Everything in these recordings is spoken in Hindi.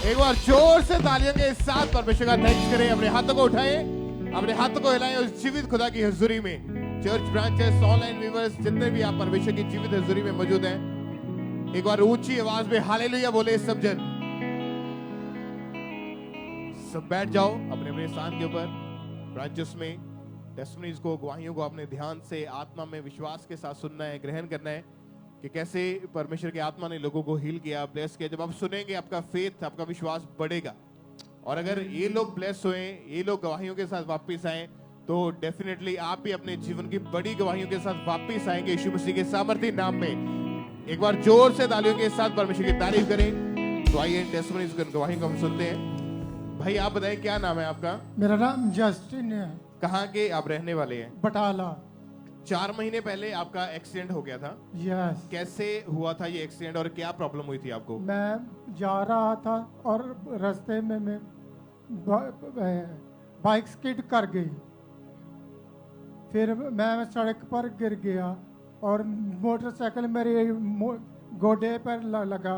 एक बार जोर से तालियों के साथ परमेश्वर का थैंक्स करें। अपने हाथों को उठाएं, अपने हाथों को हिलाएं उस जीवित खुदा की हुजूरी में। चर्च ब्रांचेस, ऑनलाइन व्यूअर्स, जितने भी आप परमेश्वर की जीवित हुजूरी में मौजूद हैं, एक बार ऊंची आवाज में हालेलुया बोले सब जन। सब बैठ जाओ अपने अपने स्थान के ऊपर। ब्रांचेस में टेस्टिमनीज को, गवाहियों को अपने ध्यान से आत्मा में विश्वास के साथ सुनना है, ग्रहण करना है कि कैसे परमेश्वर की आत्मा ने लोगों को हील किया, ब्लेस किया। जब आप सुनेंगे आपका फेथ, आपका विश्वास बढ़ेगा। और अगर ये लोग ब्लेस हुए, ये लोग गवाहियों के साथ वापस आए, तो डेफिनेटली आप भी अपने जीवन की बड़ी गवाहियों के साथ वापस आएंगे यीशु मसीह के सामर्थ्य नाम में। एक बार जोर से तालियों के साथ परमेश्वर की तारीफ करें। तो आइए टेस्टिमनीज, गवाहियों को हम सुनते हैं। भाई आप बताएं क्या नाम है आपका? मेरा नाम जस्टिन है। कहाँ के आप रहने वाले हैं? बटाला। 4 महीने पहले आपका एक्सीडेंट हो गया था। यस। कैसे हुआ था ये एक्सीडेंट और क्या प्रॉब्लम हुई थी आपको? मैं जा रहा था और रास्ते में मैं बाइक स्किड कर गई। फिर मैं सड़क पर गिर गया और मोटरसाइकिल मेरे गोडे पर लगा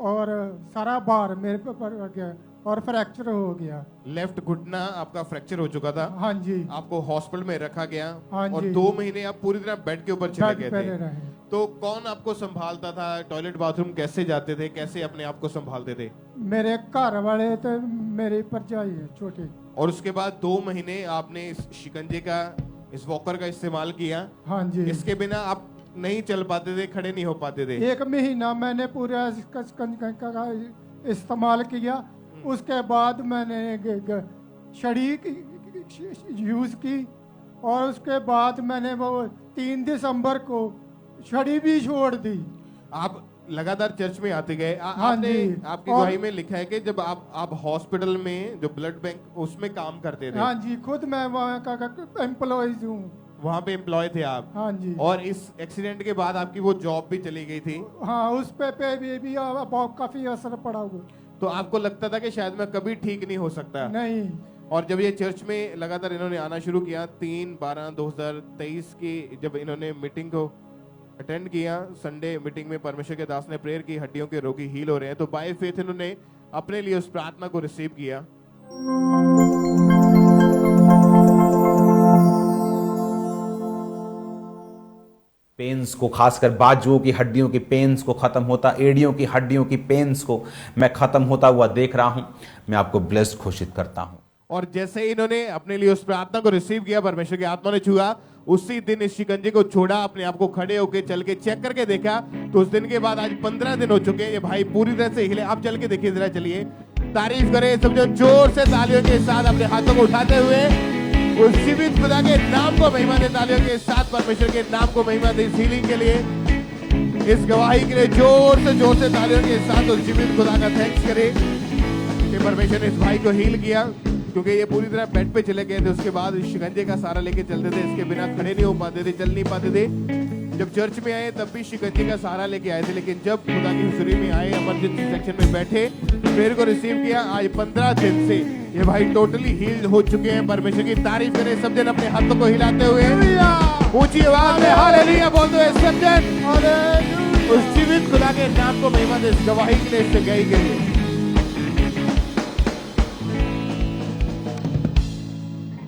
और सारा बार मेरे पर आ गया और फ्रैक्चर हो गया। लेफ्ट घुटना आपका फ्रैक्चर हो चुका था। हाँ जी। आपको हॉस्पिटल में रखा गया। हाँ और जी। 2 महीने आप पूरी तरह बेड के ऊपर चले गए थे। रहे। तो कौन आपको संभालता था? टॉयलेट बाथरूम कैसे जाते थे? कैसे अपने आप को संभालते थे? मेरे घर वाले तो मेरे पर जाइए छोटे। और उसके बाद 2 महीने आपने इस शिकंजे का, इस वॉकर का इस्तेमाल किया। हाँ जी। इसके बिना आप नहीं चल पाते थे, खड़े नहीं हो पाते थे। 1 महीना मैंने पूरा का इस्तेमाल किया। उसके बाद मैंने छड़ी यूज की और उसके बाद मैंने वो 3 दिसंबर को छड़ी भी छोड़ दी। आप लगातार चर्च में आते गए। हाँ आपने जी। आपकी गवाही में लिखा है कि जब आप हॉस्पिटल में जो ब्लड बैंक उसमें काम करते थे। हाँ जी, खुद मैं वहाँ का एम्प्लॉइज हूँ। वहाँ पे एम्प्लॉय थे आप। हाँ जी। और इस एक्सीडेंट के बाद आपकी वो जॉब भी चली गई थी। हाँ, उस पे भी काफी असर पड़ा हुआ। तो आपको लगता था कि शायद मैं कभी ठीक नहीं हो सकता। नहीं। और जब ये चर्च में लगातार इन्होंने आना शुरू किया, 3/12/2023 की जब इन्होंने मीटिंग को अटेंड किया, संडे मीटिंग में परमेश्वर के दास ने प्रेयर की, हड्डियों के रोगी हील हो रहे हैं, तो बाय फेथ इन्होंने अपने लिए उस प्रार्थना को रिसीव किया। पेन्स को, खासकर बाजुओं की हड्डियों की पेन्स को खत्म होता, एड़ियों की हड्डियों की पेन्स को मैं खत्म होता हुआ देख रहा हूं। मैं आपको ब्लेस्ड घोषित करता हूं। और जैसे ही इन्होंने अपने लिए उस प्रार्थना को रिसीव किया, परमेश्वर की आत्मा ने छुआ, उसी दिन इस शिकंजे को छोड़ा, अपने आप को खड़े होकर चल के चेक करके देखा, तो उस दिन के बाद आज 15 दिन हो चुके हैं। ये भाई पूरी तरह से हिले। आप चल के देखिए जरा, चलिए तारीफ करें सब जो जोर से तालियों के साथ अपने हाथों को उठाते हुए उस जीवित खुदा के नाम को महिमा दे। तालियों के साथ परमेश्वर के नाम को महिमा दे। इस हीलिंग के लिए, इस गवाही के लिए जोर से तालियों के साथ उस जीवित खुदा का थैंक्स करें कि परमेश्वर ने इस भाई को हील किया, क्योंकि ये पूरी तरह बेड पे चले गए थे। उसके बाद शिकंजे का सहारा लेके चलते थे, इसके बिना खड़े नहीं हो पाते थे, चल नहीं पाते थे। जब चर्च में आए तब भी शिकंजे का सहारा लेके आए थे, लेकिन जब खुदा की हुजूरी में आए, इमरजेंसी सेक्शन में बैठे, प्रेयर को रिसीव किया, आज 15 दिन से ये भाई टोटली हील्ड हो चुके हैं। परमेश्वर की तारीफ करें सब जन, अपने हाथों को हिलाते हुए ऊंची आवाज में हालेलुया बोलते हुए सब जन उस जीवित खुदा के नाम को महिमा दे। इस गवाही के लिए, इस जगह के लिए।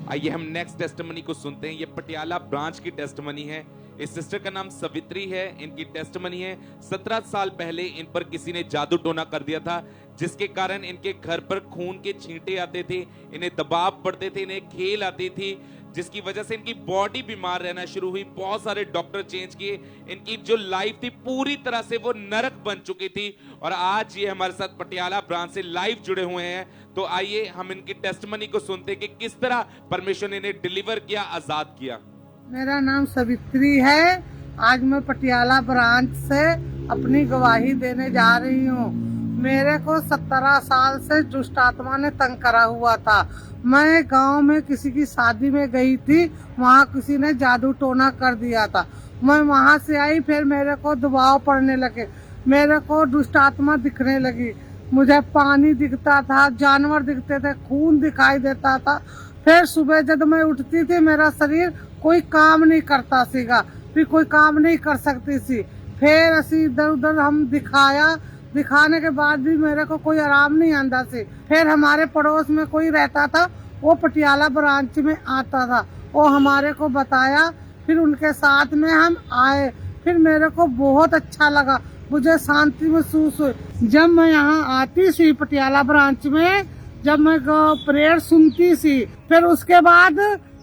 आइए हम नेक्स्ट टेस्टिमनी को सुनते हैं। ये पटियाला ब्रांच की टेस्टिमनी है। इस सिस्टर का नाम सवित्री है। इनकी टेस्टिमनी है, 17 साल पहले इन पर किसी ने जादू टोना कर दिया था, जिसके कारण इनके घर पर खून के छींटे आते थे, इन्हें दबाव पड़ते थे, इन्हें खेल आती थी, जिसकी वजह से इनकी बॉडी बीमार रहना शुरू हुई। बहुत सारे डॉक्टर चेंज किए। इनकी जो लाइफ थी पूरी तरह से वो नरक बन चुकी थी। और आज ये हमारे साथ पटियाला ब्रांच से लाइव जुड़े हुए हैं। तो आइए हम इनकी टेस्टिमनी को सुनते हैं कि किस तरह परमेश्वर ने इन्हें डिलीवर किया, आजाद किया। मेरा नाम सवित्री है। आज मैं पटियाला ब्रांच से अपनी गवाही देने जा रही हूँ। मेरे को 17 साल से दुष्ट आत्मा ने तंग करा हुआ था। मैं गांव में किसी की शादी में गई थी, वहाँ किसी ने जादू टोना कर दिया था। मैं वहाँ से आई, फिर मेरे को दबाव पड़ने लगे, मेरे को दुष्ट आत्मा दिखने लगी, मुझे पानी दिखता था, जानवर दिखते थे, खून दिखाई देता था। फिर सुबह जब मैं उठती थी मेरा शरीर कोई काम नहीं करता सीगा, फिर कोई काम नहीं कर सकती सी। फिर असी इधर उधर हम दिखाया दिखाने के बाद भी मेरे को कोई आराम नहीं अंदर से। फिर हमारे पड़ोस में कोई रहता था, वो पटियाला ब्रांच में आता था, वो हमारे को बताया, फिर उनके साथ में हम आए, फिर मेरे को बहुत अच्छा लगा, मुझे शांति महसूस हुई। जब मैं यहाँ आती सी पटियाला ब्रांच में, जब मैं प्रेयर सुनती सी, फिर उसके बाद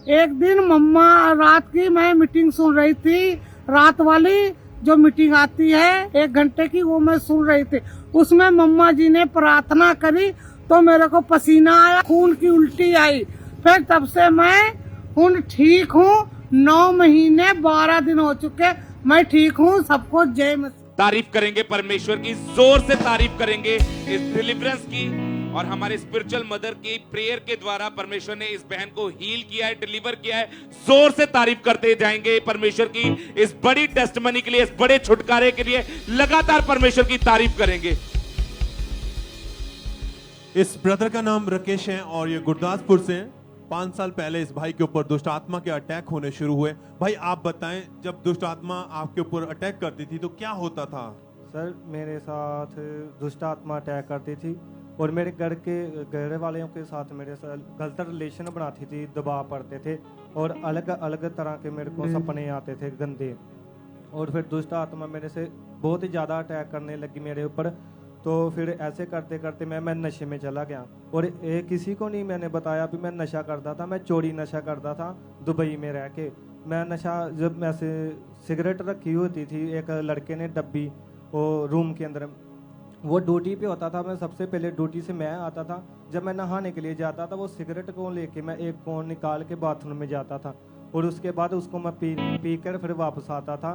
एक दिन मम्मा रात की मैं मीटिंग सुन रही थी, रात वाली जो मीटिंग आती है 1 घंटे की, वो मैं सुन रही थी। उसमें मम्मा जी ने प्रार्थना करी तो मेरे को पसीना आया, खून की उल्टी आई। फिर तब से मैं हूँ ठीक हूँ, 9 महीने 12 दिन हो चुके, मैं ठीक हूँ। सबको जय मसीह। तारीफ करेंगे परमेश्वर की, जोर से तारीफ करेंगे इस डिलीवरेंस की। और हमारे स्पिरिचुअल मदर की प्रेयर के द्वारा परमेश्वर ने इस बहन को हील किया है, डिलीवर किया है। जोर से तारीफ करते जाएंगे परमेश्वर की इस बड़ी टेस्टमनी के लिए, इस बड़े छुटकारे के लिए लगातार परमेश्वर की तारीफ करेंगे। इस ब्रदर का नाम राकेश है और ये गुरदासपुर से हैं। 5 साल पहले इस भाई के ऊपर दुष्ट आत्मा के अटैक होने शुरू हुए। भाई आप बताएं, जब दुष्ट आत्मा आपके ऊपर अटैक करती थी तो क्या होता था? सर मेरे साथ दुष्ट आत्मा अटैक करती थी और मेरे घर वालों के साथ मेरे साथ गलत रिलेशन बनाती थी, दबाव पड़ते थे और अलग अलग तरह के मेरे को सपने आते थे गंदे। और फिर दुष्ट आत्मा मेरे से बहुत ही ज़्यादा अटैक करने लगी मेरे ऊपर। तो फिर ऐसे करते करते मैं नशे में चला गया और किसी को नहीं मैंने बताया भी मैं नशा करता था। मैं चोरी नशा करता था दुबई में रह के। मैं नशा, जब मैं से सिगरेट रखी होती थी, एक लड़के ने डब्बी वो रूम के अंदर, वो ड्यूटी पे होता था, मैं सबसे पहले ड्यूटी से मैं आता था। जब मैं नहाने के लिए जाता था, वो सिगरेट को लेके मैं एक कोन निकाल के बाथरूम में जाता था और उसके बाद उसको मैं पी कर फिर वापस आता था।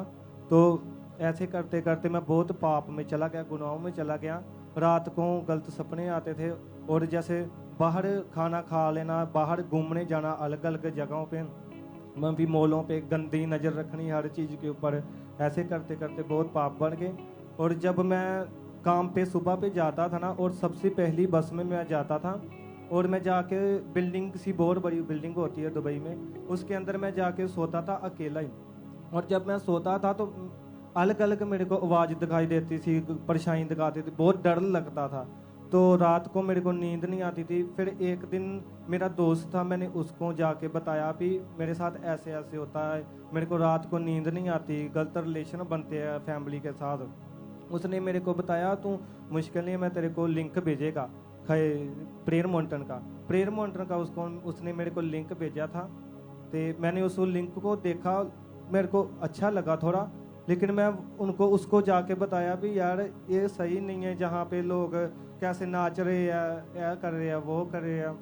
तो ऐसे करते करते मैं बहुत पाप में चला गया, गुनाहों में चला गया। रात को गलत सपने आते थे और जैसे बाहर खाना खा लेना, बाहर घूमने जाना अलग अलग जगहों पे, मैं भी मॉलों पे गंदी नज़र रखनी हर चीज़ के ऊपर। ऐसे करते करते बहुत पाप बढ़ गए। और जब मैं काम पे सुबह पे जाता था ना, और सबसे पहली बस में मैं जाता था और मैं जाके बिल्डिंग, किसी बहुत बड़ी बिल्डिंग होती है दुबई में, उसके अंदर मैं जाके सोता था अकेला ही। और जब मैं सोता था तो अलग अलग मेरे को आवाज़ दिखाई देती थी, परेशानी दिखाती थी, बहुत डर लगता था। तो रात को मेरे को नींद नहीं आती थी। फिर एक दिन मेरा दोस्त था, मैंने उसको जाके बताया भी मेरे साथ ऐसे ऐसे होता है, मेरे को रात को नींद नहीं आती, गलत रिलेशन बनते हैं फैमिली के साथ। उसने मेरे को बताया तू मुश्किल नहीं, मैं तेरे को लिंक भेजेगा प्रेयर मॉन्टन का उसने मेरे को लिंक भेजा था। तो मैंने उस लिंक को देखा, मेरे को अच्छा लगा थोड़ा, लेकिन मैं उसको जाके बताया भी यार ये सही नहीं है, जहाँ पे लोग कैसे नाच रहे हैं, या कर रहे हैं, वो कर रहे हैं।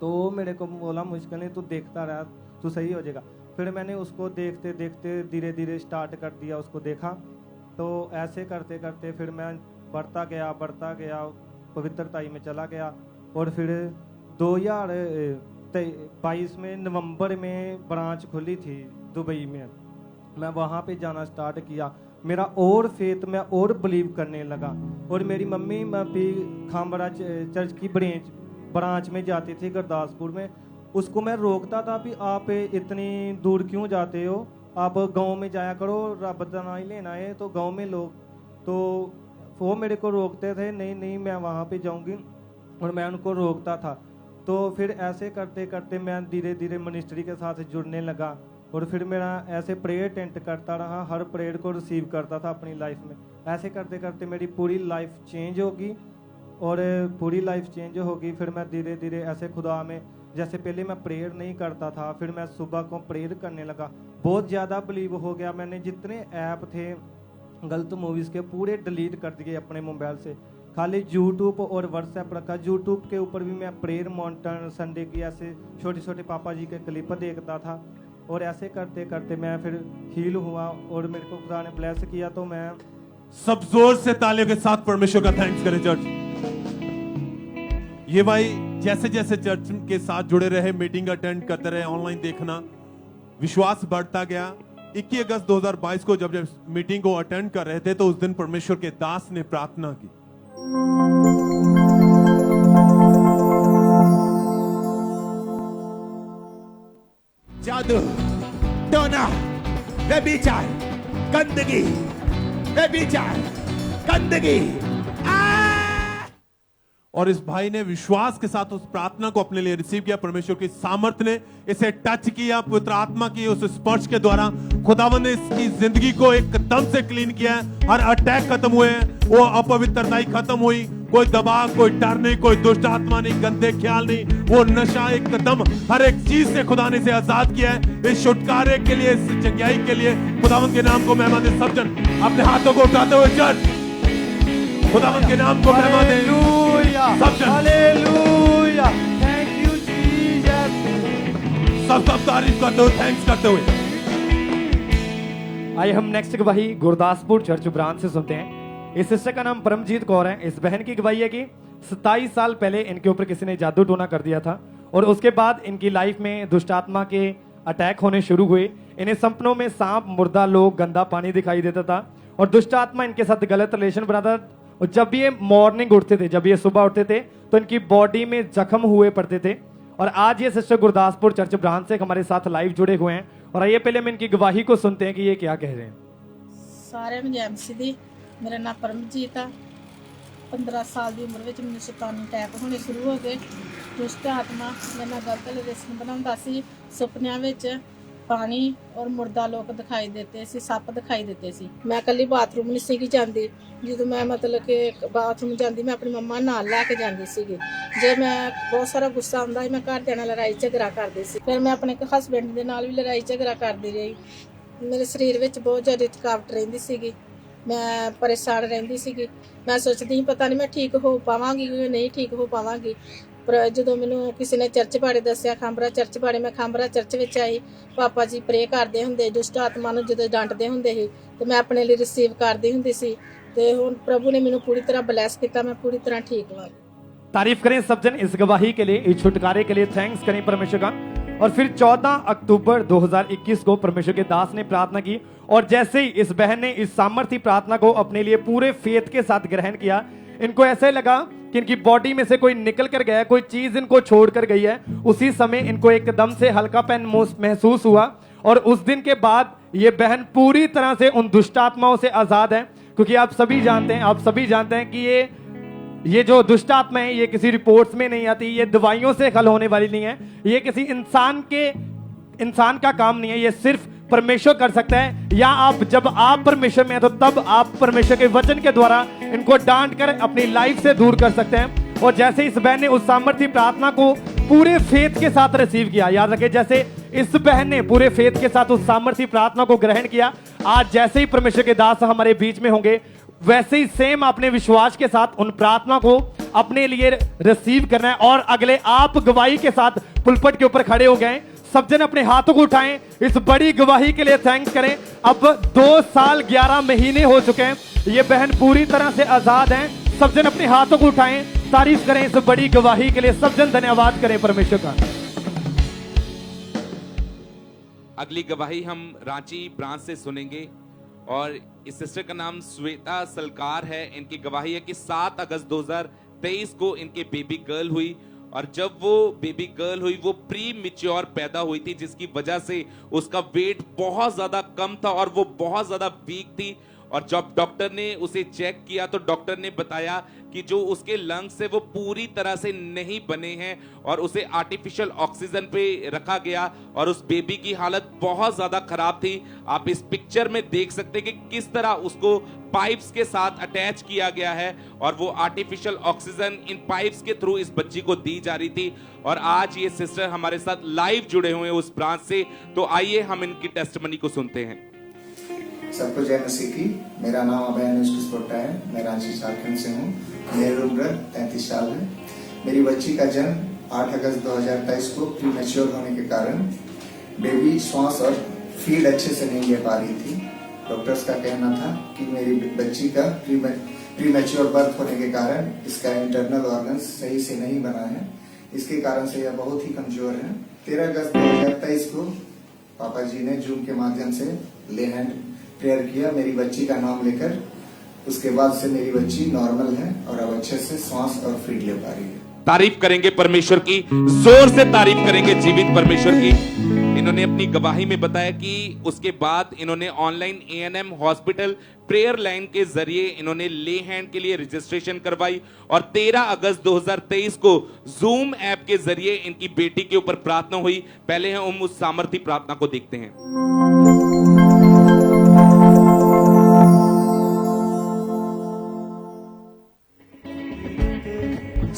तो मेरे को बोला मुश्किल नहीं, तू देखता रहा, तू सही हो जाएगा। फिर मैंने उसको देखते देखते धीरे धीरे स्टार्ट कर दिया, उसको देखा। तो ऐसे करते करते फिर मैं बढ़ता गया, पवित्रताई में चला गया। और फिर 2022 में नवंबर में ब्रांच खुली थी दुबई में, मैं वहाँ पे जाना स्टार्ट किया। मेरा और फेथ में और बिलीव करने लगा। और मेरी मम्मी भी खामबड़ा चर्च की ब्रांच में जाती थी गुरदासपुर में। उसको मैं रोकता था भी आप इतनी दूर क्यों जाते हो, आप गांव में जाया करो, रब का नाम ही लेना है। तो गांव में लोग, तो वो मेरे को रोकते थे, नहीं मैं वहाँ पे जाऊँगी, और मैं उनको रोकता था। तो फिर ऐसे करते करते मैं धीरे धीरे मिनिस्ट्री के साथ जुड़ने लगा। और फिर मेरा ऐसे प्रेयर अटेंड करता रहा, हर प्रेयर को रिसीव करता था अपनी लाइफ में। ऐसे करते करते मेरी पूरी लाइफ चेंज होगी फिर मैं धीरे धीरे ऐसे खुदा में, जैसे पहले मैं प्रेयर नहीं करता था, फिर मैं सुबह को प्रेयर करने लगा, बहुत ज़्यादा बिलीव हो गया। मैंने जितने ऐप थे गलत मूवीज़ के पूरे डिलीट कर दिए अपने मोबाइल से, खाली यूट्यूब और व्हाट्सएप रखा। यूट्यूब के ऊपर भी मैं प्रेयर मॉन्टन, संडे की ऐसे छोटे छोटे पापा जी के क्लिप देखता था। और ऐसे करते करते मैं फिर हील हुआ और मेरे को खुदा ने ब्लेस किया। तो मैं सब जोर से तालियों के साथ परमेश्वर का थैंक्स करें चर्च। ये भाई जैसे जैसे चर्च के साथ जुड़े रहे, मीटिंग अटेंड करते रहे, ऑनलाइन देखना, विश्वास बढ़ता गया। 21 अगस्त 2022 को जब मीटिंग को अटेंड कर रहे थे तो उस दिन परमेश्वर के दास ने प्रार्थना की। जादू, टोना, व्यभिचार, गंदगी, व्यभिचार, गंदगी, और इस भाई ने विश्वास के साथ उस प्रार्थना को अपने लिए रिसीव किया। परमेश्वर की सामर्थ्य ने इसे टच किया, पवित्र आत्मा की उस स्पर्श के द्वारा खुदावंद ने इसकी जिंदगी को एकदम से क्लीन किया है। हर अटैक खत्म हुए हैं, वो अपवित्रता खत्म हुई, कोई दबाव, कोई डर नहीं, कोई दुष्ट आत्मा नहीं, गंदे ख्याल नहीं, वो नशा एकदम हर एक चीज से खुदा ने इसे आजाद किया है। इस छुटकारे के लिए, इस चंगाई के लिए खुदावंद के नाम को महिमा दे। सब जन अपने हाथों को उठाते हुए चर्च खुदावंद के नाम को महिमा दे। सब जन हालेलुया, थैंक यू जीसस। सब तारीफ करते हुए, थैंक्स करते हुए। आइए हम नेक्स्ट गवाही गुरदासपुर चर्च ब्रांच से सुनते हैं। इस सिस्टर का नाम परमजीत कौर है। इस बहन की गवाही है कि 27 साल पहले इनके ऊपर किसी ने जादू टोना कर दिया था और उसके बाद इनकी लाइफ में दुष्ट आत्मा के अटैक होने शुरू हुए। इन्हें सपनों में सांप, मुर्दा लोग, गंदा पानी दिखाई देता था और दुष्ट आत्मा इनके साथ गलत रिलेशन बनाता था। और जब ये मॉर्निंग उठते थे, जब ये सुबह उठते थे तो इनकी बॉडी में जख्म हुए पड़ते थे। और आज ये सिस्टर गुरदासपुर चर्च ब्रांच से हमारे साथ लाइव जुड़े हुए हैं और आइए पहले हम इनकी गवाही को सुनते हैं कि ये क्या कह रहे हैं। सारे में एमसी दी, मेरा नाम परमजीत आ। 15 साल की उम्र में मैंने शैतानी अटैक होने शुरू हो गए। दुष्ट आत्मा मेरे नाल गलत रिलेशन बनाता सी। सुपनिया विच पानी और मुर्दा लोग दिखाई देते सी, सप दिखाई देते सी। मैं कल्ली बाथरूम नहीं सी जाती, जो मैं मतलब कि बाथरूम जाती मैं अपनी मम्मा नाल लैके जाती सी। जे मैं बहुत सारा गुस्सा आंदा मैं घरदियां नाल लड़ाई झगड़ा करदी सी। फिर मैं अपने हसबैंड दे नाल भी लड़ाई झगड़ा करदी रही। मेरे शरीर विच बहुत ज़्यादा थकावट रहिंदी सीगी, मैं परेशान रहिंदी सीगी। मैं सोचदी पता नहीं मैं ठीक हो पावांगी कि नहीं ठीक हो पावांगी। पर जो मैनू किसी ने चर्च बारे दसिया, खांबरा चर्च बारे, मैं खांबरा चर्च विच आई। पापा जी प्रे करते होंदे, दुष्ट आत्मा नूं जदों डांटदे होंदे ही ते मैं अपने लिए रिसीव करदी हुंदी सी। ते हुण प्रभु ने मैनू पूरी तरह ब्लैस किया, मैं पूरी तरह ठीक हुआ। तारीफ करें सब जन इस गवाही के लिए, इस छुटकारे के लिए थैंक्स करें परमेश्वर का। और फिर 14 अक्टूबर 2021 को परमेश्वर के दास ने प्रार्थना की और जैसे ही इस बहन ने इस सामर्थ्य प्रार्थना को अपने लिए पूरे फेथ के साथ ग्रहण किया, इनको ऐसे लगा कि इनकी बॉडी में से कोई निकल कर गया, कोई चीज इनको छोड़ कर गई है। उसी समय इनको एकदम से हल्कापन महसूस हुआ और उस दिन के बाद ये बहन पूरी तरह से उन दुष्ट आत्माओं से आजाद है। क्योंकि आप सभी जानते हैं कि ये जो दुष्ट आत्मा है ये किसी रिपोर्ट्स में नहीं आती, ये दवाइयों से हल होने वाली नहीं है, ये किसी इंसान का काम नहीं है, ये सिर्फ परमेश्वर कर सकता है। या जब आप परमेश्वर में हैं तो तब आप परमेश्वर के वचन के द्वारा इनको डांट कर अपनी लाइफ से दूर कर सकते हैं। और जैसे इस बहन ने उस सामर्थ्य प्रार्थना को पूरे फेथ के साथ रिसीव किया, याद रखें जैसे इस बहन ने पूरे फेथ के साथ उस सामर्थ्य प्रार्थना को ग्रहण किया, आज जैसे ही परमेश्वर के दास हमारे बीच में होंगे वैसे ही सेम आपने विश्वास के साथ उन प्रार्थना को अपने लिए रिसीव करना है। और अगले आप गवाही के साथ पुलपट के ऊपर खड़े हो गए, सब जन अपने हाथों को उठाएं, इस बड़ी गवाही के लिए थैंक्स करें। अब 2 साल 11 महीने हो चुके हैं, ये बहन पूरी तरह से आजाद हैं। सब जन अपने हाथों को उठाएं, तारीफ करें इस बड़ी गवाही के लिए। सब जन धन्यवाद करें परमेश्वर का। अगली गवाही हम रांची ब्रांच से सुनेंगे और इस सिस्टर का नाम श्वेता सलकार है। इनकी गवाही है कि 7 अगस्त 2023 को इनके बेबी गर्ल हुई और जब वो बेबी गर्ल हुई वो प्री मैच्योर पैदा हुई थी, जिसकी वजह से उसका वेट बहुत ज्यादा कम था और वो बहुत ज्यादा वीक थी। और जब डॉक्टर ने उसे चेक किया तो डॉक्टर ने बताया कि जो उसके लंग्स है वो पूरी तरह से नहीं बने हैं और उसे आर्टिफिशियल ऑक्सीजन पे रखा गया और उस बेबी की हालत बहुत ज्यादा खराब थी। आप इस पिक्चर में देख सकते हैं कि किस तरह उसको पाइप्स के साथ अटैच किया गया है और वो आर्टिफिशियल ऑक्सीजन इन पाइप्स के थ्रू इस बच्ची को दी जा रही थी। और आज ये सिस्टर हमारे साथ लाइव जुड़े हुए हैं उस ब्रांच से, तो आइए हम इनकी टेस्टिमनी को सुनते हैं। सबको जय मसीह की। मेरा नाम अभय अनुष्ठ स्पोटा है, मैं रांची झारखंड से हूँ। मेरी उम्र 33 साल है। मेरी बच्ची का जन्म 8 अगस्त 2023 को प्री मैच्योर होने के कारण बेबी श्वास और फीड अच्छे से नहीं ले पा रही थी। डॉक्टर्स का कहना था कि मेरी बच्ची का प्री मैच्योर बर्थ होने के कारण इसका इंटरनल ऑर्गन्स सही से नहीं बना है, इसके कारण से यह बहुत ही कमजोर है। 13 अगस्त 2023 को पापा जी ने जूम के माध्यम से ले हैंड प्रेयर किया मेरी बच्ची का नाम लेकर। उसके बाद से मेरी बच्ची नॉर्मल है और अब अच्छे से सांस और फीड ले पा रही है। तारीफ करेंगे परमेश्वर की, जोर से तारीफ करेंगे जीवित परमेश्वर की। इन्होंने अपनी गवाही में बताया कि उसके बाद इन्होंने online ANM hospital prayer line के जरिए इन्होंने ले हैंड के लिए रजिस्ट्रेशन करवाई और 13 अगस्त 2023 को जूम ऐप के जरिए इनकी बेटी के ऊपर प्रार्थना हुई। पहले हम उस सामर्थी प्रार्थना को देखते हैं।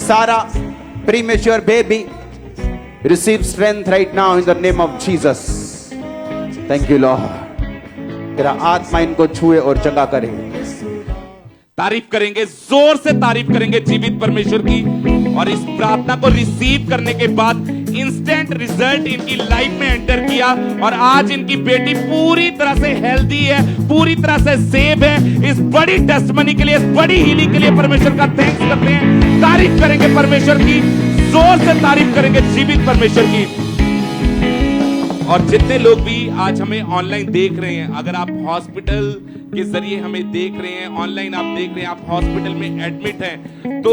Sarah, premature baby, receive strength right now in the name of Jesus. Thank you, Lord. तेरा आत्मा इनको छुए और चंगा करे। तारीफ करेंगे, जोर से तारीफ करेंगे जीवित परमेश्वर की। और इस प्रार्थना को रिसीव करने के बाद इंस्टेंट रिजल्ट इनकी लाइफ में एंटर किया और आज इनकी बेटी पूरी तरह से हेल्दी है, पूरी तरह से सेफ है। इस बड़ी टेस्टमनी के लिए, इस बड़ी हीलिंग के लिए परमेश्वर का थैंक्स करते हैं। तारीफ करेंगे परमेश्वर की, जोर से तारीफ करेंगे जीवित परमेश्वर की। और जितने लोग भी आज हमें ऑनलाइन देख रहे हैं, अगर आप हॉस्पिटल के जरिए हमें देख रहे हैं, ऑनलाइन आप देख रहे हैं, आप हॉस्पिटल में एडमिट हैं, तो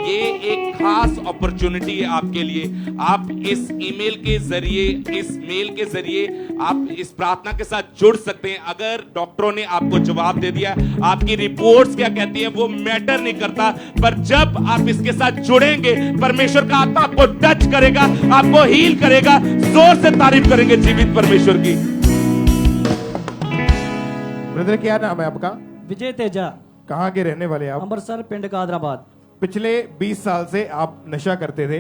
ये एक खास अपॉर्चुनिटी है आपके लिए। आप इस ईमेल के जरिए, इस मेल के जरिए आप इस प्रार्थना के साथ जुड़ सकते हैं। अगर डॉक्टरों ने आपको जवाब दे दिया, आपकी रिपोर्ट्स क्या कहती हैं वो मैटर नहीं करता, पर जब आप इसके साथ जुड़ेंगे परमेश्वर का आत्मा आपको टच करेगा, आपको हील करेगा। जोर से तारीफ करेंगे जीवित परमेश्वर की। ब्रदर क्या नाम है आपका? विजय तेजा। कहाँ के रहने वाले आप? अमृतसर पिंड कादराबाद। पिछले 20 साल से आप नशा करते थे?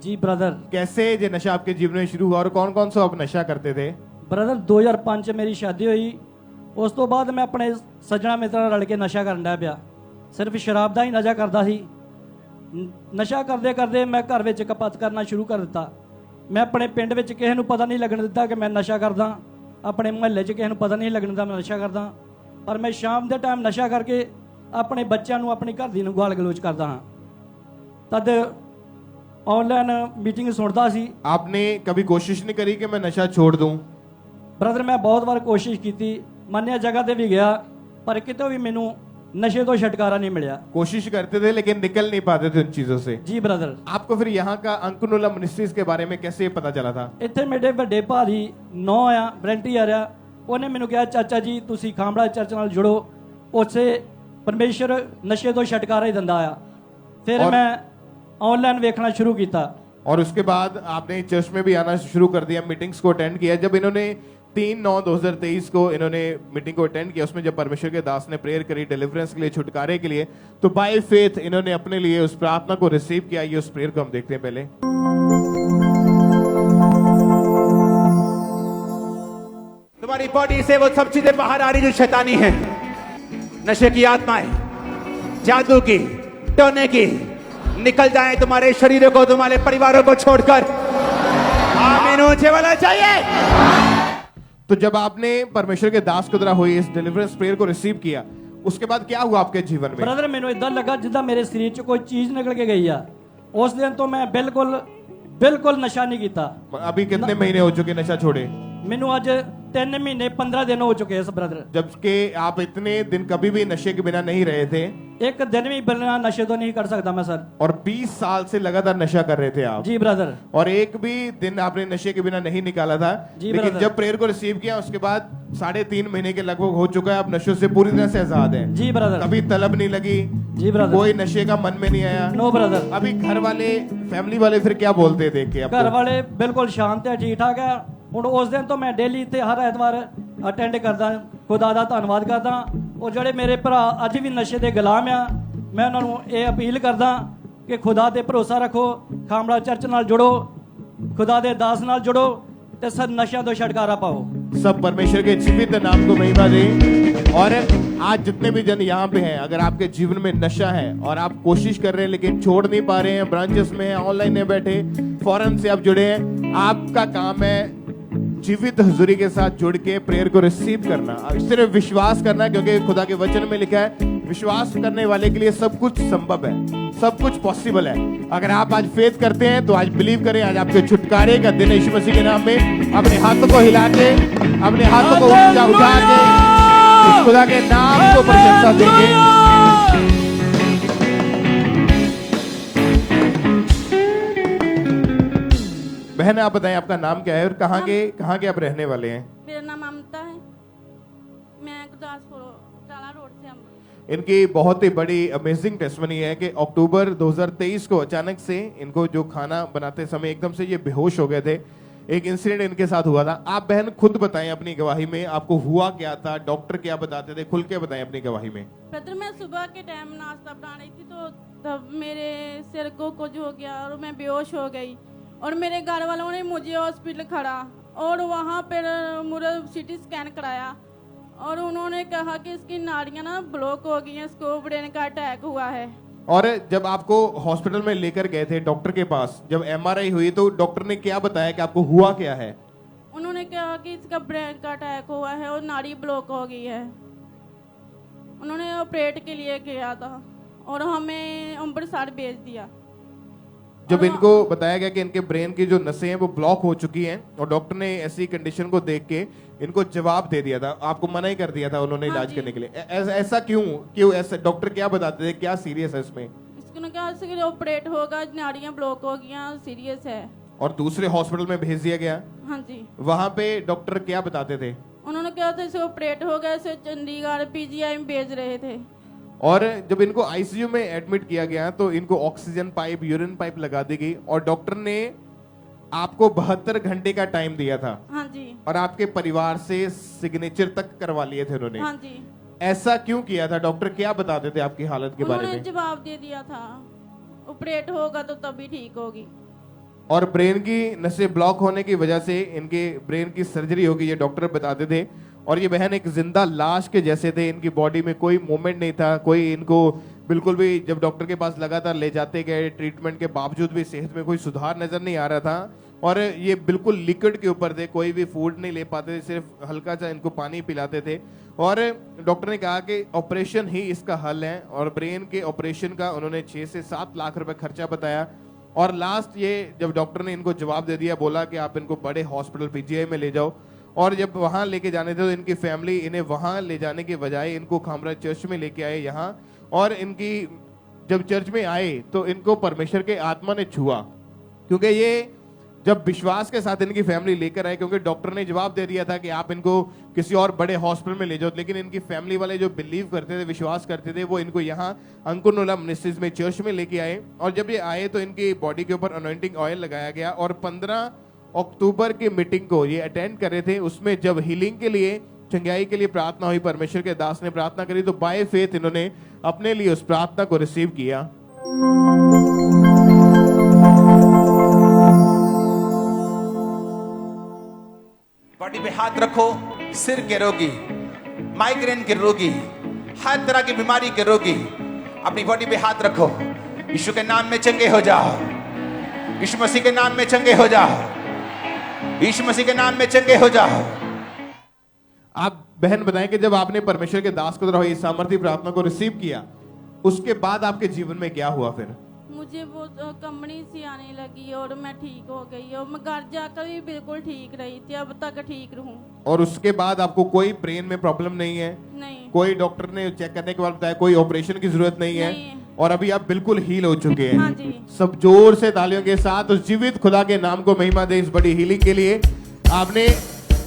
जी ब्रदर। कैसे ये नशा आपके जीवन में शुरू हुआ और कौन कौन सा आप नशा करते थे? ब्रदर 2005 ਚ ਮੇਰੀ ਸ਼ਾਦੀ ਹੋਈ, ਉਸ ਤੋਂ ਬਾਅਦ ਮੈਂ ਆਪਣੇ ਸੱਜਣਾ ਮਿੱਤਰਾਂ ਨਾਲ ਰਲ ਕੇ ਨਸ਼ਾ ਕਰਨ ਲੱਗ ਪਿਆ। ਸਿਰਫ ਸ਼ਰਾਬ ਦਾ ਹੀ ਨਸ਼ਾ ਕਰਦਾ ਸੀ। ਨਸ਼ਾ ਕਰਦੇ ਕਰਦੇ ਮੈਂ ਘਰ ਵਿੱਚ ਕਪੱਤ ਕਰਨਾ ਸ਼ੁਰੂ ਕਰ ਦਿੱਤਾ। ਮੈਂ ਆਪਣੇ ਪਿੰਡ ਵਿੱਚ ਕਿਸੇ ਨੂੰ ਪਤਾ ਨਹੀਂ ਲੱਗਣ ਦਿੱਤਾ ਕਿ ਮੈਂ ਨਸ਼ਾ ਕਰਦਾ। ਆਪਣੇ ਮੁਹੱਲੇ 'ਚ ਕਿਸੇ ਨੂੰ ਪਤਾ ਨਹੀਂ ਲੱਗਣ ਦਿੱਤਾ ਮੈਂ ਨਸ਼ਾ ਕਰਦਾ। ਪਰ ਮੈਂ ਸ਼ਾਮ ਦੇ ਟਾਈਮ ਨਸ਼ਾ ਕਰਕੇ ਆਪਣੇ ਬੱਚਿਆਂ ਨੂੰ, ਆਪਣੀ ਘਰ ਦੀ ਨੂੰ ਗਾਲ ਗਲੋਚ ਕਰਦਾ ਹਾਂ। तद ऑनलाइन मीटिंग सुनता सी। आपने कभी कोशिश नहीं करी कि मैं नशा छोड़ दूं? ब्रदर मैं बहुत बार कोशिश की, मन्या जगह ते भी गया, पर कितों भी मैनू नशे तो छुटकारा नहीं मिला। कोशिश करते थे लेकिन निकल नहीं पाते थे उन चीजों से। जी ब्रदर। आपको फिर यहाँ का अंकुनुला मिनिस्ट्रीज के बारे में कैसे पता चला था? इतने मेरे बड़े भारी नौ आ वरंटी आ रहा, उन्हें मैनू कहा चाचा जी तुसी खामड़ा चर्च नाल जुड़ो, उससे परमेश्वर नशे तो छुटकारा ही दिंदा आ। फिर मैं ऑनलाइन देखना शुरू किया और उसके बाद आपने चर्च में भी आना शुरू कर दिया, मीटिंग्स को अटेंड किया। जब इन्होंने 3/9/2023 को इन्होंने मीटिंग को अटेंड किया, उसमें जब परमेश्वर के दास ने प्रेयर करी डिलीवरेंस के लिए, छुटकारे के लिए, तो बाय फेथ इन्होंने अपने लिए उस प्रार्थना को रिसीव किया। ये उस प्रेयर को हम देखते हैं पहले। तुम्हारी बॉडी से वो सब चीजें बाहर आ रही जो शैतानी है, नशे की आत्माएं, जादू की, टोने की, निकल जाए तुम्हारे शरीरों को, तुम्हारे परिवारों को छोड़कर। आमीन ऊंचे वाला चाहिए। तो जब आपने परमेश्वर के दास की तरह हुई इस डिलीवरेंस प्रेयर को रिसीव किया, उसके बाद क्या हुआ आपके जीवन में? ब्रदर मैनू इदा लगा जिदा मेरे शरीर च कोई चीज निकल के गई है। उस दिन तो मैं बिल्कुल नशा नहीं किया। अभी कितने महीने हो चुके नशा छोड़े? मैनू आज 3 महीने 15 दिन हो चुके हैं ब्रदर। जबकि आप इतने दिन कभी भी नशे के बिना नहीं रहे थे। एक दिन भी बिना नशे तो नहीं कर सकता मैं सर। और 20 साल से लगातार नशा कर रहे थे आप? जी ब्रदर। और एक भी दिन आपने नशे के बिना नहीं निकाला था। जी लेकिन ब्रदर। जब प्रेयर को रिसीव किया उसके बाद 3.5 महीने के लगभग हो चुका है, आप नशों से पूरी तरह से आजाद हैं। जी ब्रदर। कभी तलब नहीं लगी? जी ब्रदर। कोई नशे का मन में नहीं आया? No brother. अभी घर वाले, फैमिली वाले फिर क्या बोलते हैं देख के आपको? घर वाले बिल्कुल शांत है, ठीक ठाक है। ਹੁਣ ਉਸ ਦਿਨ ਤੋਂ ਮੈਂ ਡੇਲੀ ਇੱਥੇ ਹਰ ਐਤਵਾਰ ਅਟੈਂਡ ਕਰਦਾ। ਖੁਦਾ ਦਾ ਧੰਨਵਾਦ ਕਰਦਾ। ਉਹ ਜਿਹੜੇ ਮੇਰੇ ਭਰਾ ਅੱਜ ਵੀ ਨਸ਼ੇ ਦੇ ਗੁਲਾਮ ਆ, ਮੈਂ ਉਹਨਾਂ ਨੂੰ ਇਹ ਅਪੀਲ ਕਰਦਾ ਕਿ ਖੁਦਾ ਤੇ ਭਰੋਸਾ ਰੱਖੋ, ਖਾਮੜਾ ਚਰਚ ਨਾਲ ਜੁੜੋ, खुदा दे दास नाल जुड़ो ते सब नशा तो छुटकारा पाओ। सब परमेश्वर के जीवित नाम को महिमा दे। और आज जितने भी जन यहाँ पे हैं, अगर आपके जीवन में नशा है और आप कोशिश कर रहे हैं लेकिन छोड़ नहीं पा रहे हैं, ब्रांचेस में हैं, ऑनलाइन में बैठे, फौरन से आप जुड़े हैं। आपका काम है जीवित हुजूरी के साथ जुड़ के प्रेयर को रिसीव करना, सिर्फ विश्वास करना, क्योंकि खुदा के वचन में लिखा है विश्वास करने वाले के लिए सब कुछ संभव है, सब कुछ पॉसिबल है। अगर आप आज फेथ करते हैं तो आज बिलीव करें, आज आपके छुटकारे का दिन है। यीशु मसीह के नाम में अपने हाथों को हिला के, अपने हाथों को ऊंचा उठा के उस खुदा के नाम को प्रशंसा देंगे। बहन आप बताएं आपका नाम क्या है और कहाँ के आप रहने वाले हैं? मेरा नाम ममता है, मैं गुरदासपुर टाला रोड से हूँ। इनकी बहुत ही बड़ी अमेजिंग टेस्टमनी है कि अक्टूबर 2023 को अचानक से इनको जो खाना बनाते समय एकदम से ये बेहोश हो गए थे। एक इंसिडेंट इनके साथ हुआ था। आप बहन खुद बताएं अपनी गवाही में आपको हुआ क्या था, डॉक्टर क्या बताते थे, खुल के बताएं अपनी गवाही में। ब्रदर मैं सुबह के टाइम नाश्ता बना रही थी तो तब मेरे सिर को कुछ हो गया और मैं बेहोश हो गई और मेरे घर वालों ने मुझे हॉस्पिटल खड़ा और वहाँ पर मुझे सीटी स्कैन कराया और उन्होंने कहा कि इसकी नाड़ियाँ ना ब्लॉक हो गई हैं, इसको ब्रेन का अटैक हुआ है। और जब आपको हॉस्पिटल में लेकर गए थे डॉक्टर के पास, जब एमआरआई हुई तो डॉक्टर ने क्या बताया कि आपको हुआ क्या है? उन्होंने कहा कि इसका ब्रेन का अटैक हुआ है और नाड़ी ब्लॉक हो गई है। उन्होंने ऑपरेट के लिए किया था और हमें अमृतसर भेज दिया। जब इनको बताया गया कि इनके ब्रेन की जो नसें हैं वो ब्लॉक हो चुकी हैं और डॉक्टर ने ऐसी कंडीशन को देख के इनको जवाब दे दिया था, आपको मना ही कर दिया था उन्होंने इलाज करने के लिए। ऐसा क्यों ऐसा डॉक्टर क्या बताते थे, क्या सीरियस है इसमें? इसको कहा ऑपरेट होगा, नाड़ियां ब्लॉक हो गई, सीरियस है। और दूसरे हॉस्पिटल में भेज दिया गया। हाँ जी। वहाँ पे डॉक्टर क्या बताते थे? उन्होंने कहा था इसे ऑपरेट हो गया, इसे चंडीगढ़ पीजीआई में भेज रहे थे। और जब इनको आईसीयू में एडमिट किया गया तो इनको ऑक्सीजन पाइप, यूरिन पाइप लगा दी गई और डॉक्टर ने आपको 72 घंटे का टाइम दिया था। हाँ जी। और आपके परिवार से सिग्नेचर तक करवा लिए थे उन्होंने। हाँ जी। ऐसा क्यों किया था? डॉक्टर क्या बताते थे आपकी हालत के बारे में? उन्होंने जवाब दे दिया था ऑपरेट होगा तो तभी ठीक होगी। और ब्रेन की नसें ब्लॉक होने की वजह से इनके ब्रेन की सर्जरी होगी, ये डॉक्टर बताते थे। और ये बहन एक जिंदा लाश के जैसे थे, इनकी बॉडी में कोई मूवमेंट नहीं था, कोई इनको बिल्कुल भी, जब डॉक्टर के पास लगातार ले जाते गए ट्रीटमेंट के बावजूद भी सेहत में कोई सुधार नजर नहीं आ रहा था। और ये बिल्कुल लिक्विड के ऊपर थे, कोई भी फूड नहीं ले पाते थे, सिर्फ हल्का सा इनको पानी पिलाते थे। और डॉक्टर ने कहा कि ऑपरेशन ही इसका हल है और ब्रेन के ऑपरेशन का उन्होंने 6 से 7 लाख रुपए खर्चा बताया। और लास्ट ये जब डॉक्टर ने इनको जवाब दे दिया, बोला कि आप इनको बड़े हॉस्पिटल पीजीआई में ले जाओ। और जब वहां लेके जाने थे तो इनकी फैमिली इन्हें वहां ले जाने के बजाय इनको खामरा चर्च में लेके आए यहाँ। और इनकी जब चर्च में आए तो इनको परमेश्वर के आत्मा ने छुआ, क्योंकि ये जब विश्वास के साथ इनकी फैमिली लेकर आए, क्योंकि डॉक्टर ने जवाब दे दिया था कि आप इनको किसी और बड़े हॉस्पिटल में ले जाओ, लेकिन इनकी फैमिली वाले जो बिलीव करते थे, विश्वास करते थे, वो इनको यहाँ अंकुरनोला मिनिस्ट्रीज में चर्च में लेके आए। और जब ये आए तो इनकी बॉडी के ऊपर अनॉइंटिंग ऑयल लगाया गया और 15 अक्टूबर की मीटिंग को ये अटेंड कर रहे थे। उसमें जब हीलिंग के लिए, चंगाई के लिए प्रार्थना हुई, परमेश्वर के दास ने प्रार्थना करी, तो बाय फेथ इन्होंने अपने लिए उस प्रार्थना को रिसीव किया। बॉडी पे हाथ रखो। सिर के रोगी, माइग्रेन के रोगी, हर तरह की बीमारी के रोगी अपनी बॉडी पे हाथ रखो। यीशु के नाम में चंगे हो जाओ, यीशु मसीह के नाम में चंगे हो जाओ, यीशु मसीह के नाम में चंगे हो जाओ। आप बहन बताएं कि जब आपने परमेश्वर के दास को इस सामर्थ्य प्रार्थना को रिसीव किया, उसके बाद आपके जीवन में क्या हुआ? फिर मुझे वो कंबनी सी आने लगी और मैं ठीक हो गई और मैं घर जाकर भी बिल्कुल ठीक रही थी, अब तक ठीक रहूं। और उसके बाद आपको कोई ब्रेन में प्रॉब्लम नहीं है? नहीं। कोई डॉक्टर ने चेक करने के बाद बताया कोई ऑपरेशन की जरूरत नहीं है? और अभी आप बिल्कुल हील हो चुके हैं। हाँ जी। सब जोर से तालियों के साथ उस जीवित खुदा के नाम को महिमा दे इस बड़ी हीलिंग के लिए। आपने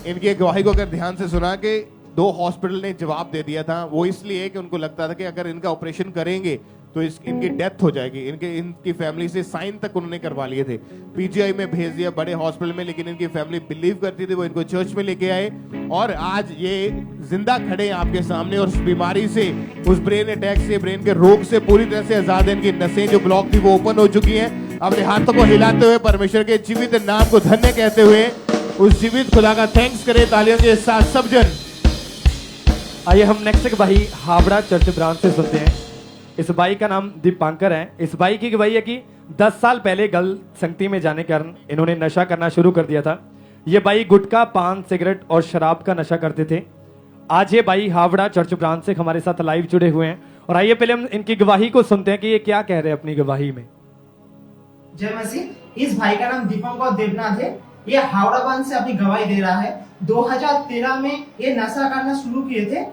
इनकी गवाही को अगर ध्यान से सुना कि 2 हॉस्पिटल ने जवाब दे दिया था, वो इसलिए कि उनको लगता था कि अगर इनका ऑपरेशन करेंगे तो इनकी डेथ हो जाएगी। इनकी फैमिली से साइन तक उन्होंने करवा लिए थे, पीजीआई में भेज दिया, बड़े हॉस्पिटल में, लेकिन इनकी फैमिली बिलीव करती थी, वो इनको चर्च में लेके आए और आज ये जिंदा खड़े हैं आपके सामने। और उस बीमारी से, उस ब्रेन अटैक से, ब्रेन के रोग से पूरी तरह से आजाद है। इनकी नसें जो ब्लॉक थी वो ओपन हो चुकी हैं। अपने हाथों को हिलाते हुए परमेश्वर के जीवित नाम को धन्य कहते हुए उस जीवित खुदा का थैंक्स करें तालियों के साथ सब जन। आइए हम नेक्स्ट गवाही हावड़ा चर्च ब्रांच से सुनते हैं। इस भाई का नाम दीपांकर है। इस भाई की गवाही है कि 10 साल पहले गलत संगति में जाने के कारण इन्होंने नशा करना शुरू कर दिया था। ये भाई गुटखा, पान, सिगरेट और शराब का नशा करते थे। आज ये भाई हावड़ा चर्च ब्रांच से हमारे साथ लाइव जुड़े हुए हैं और आइए पहले हम इनकी गवाही को सुनते हैं कि ये क्या कह रहे हैं अपनी गवाही में। जय मसीह। इस भाई का नाम दीपंकर देवनाथ है। ये हावड़ा ब्रांच से अपनी गवाही दे रहा है। 2013 में ये नशा करना शुरू किए थे।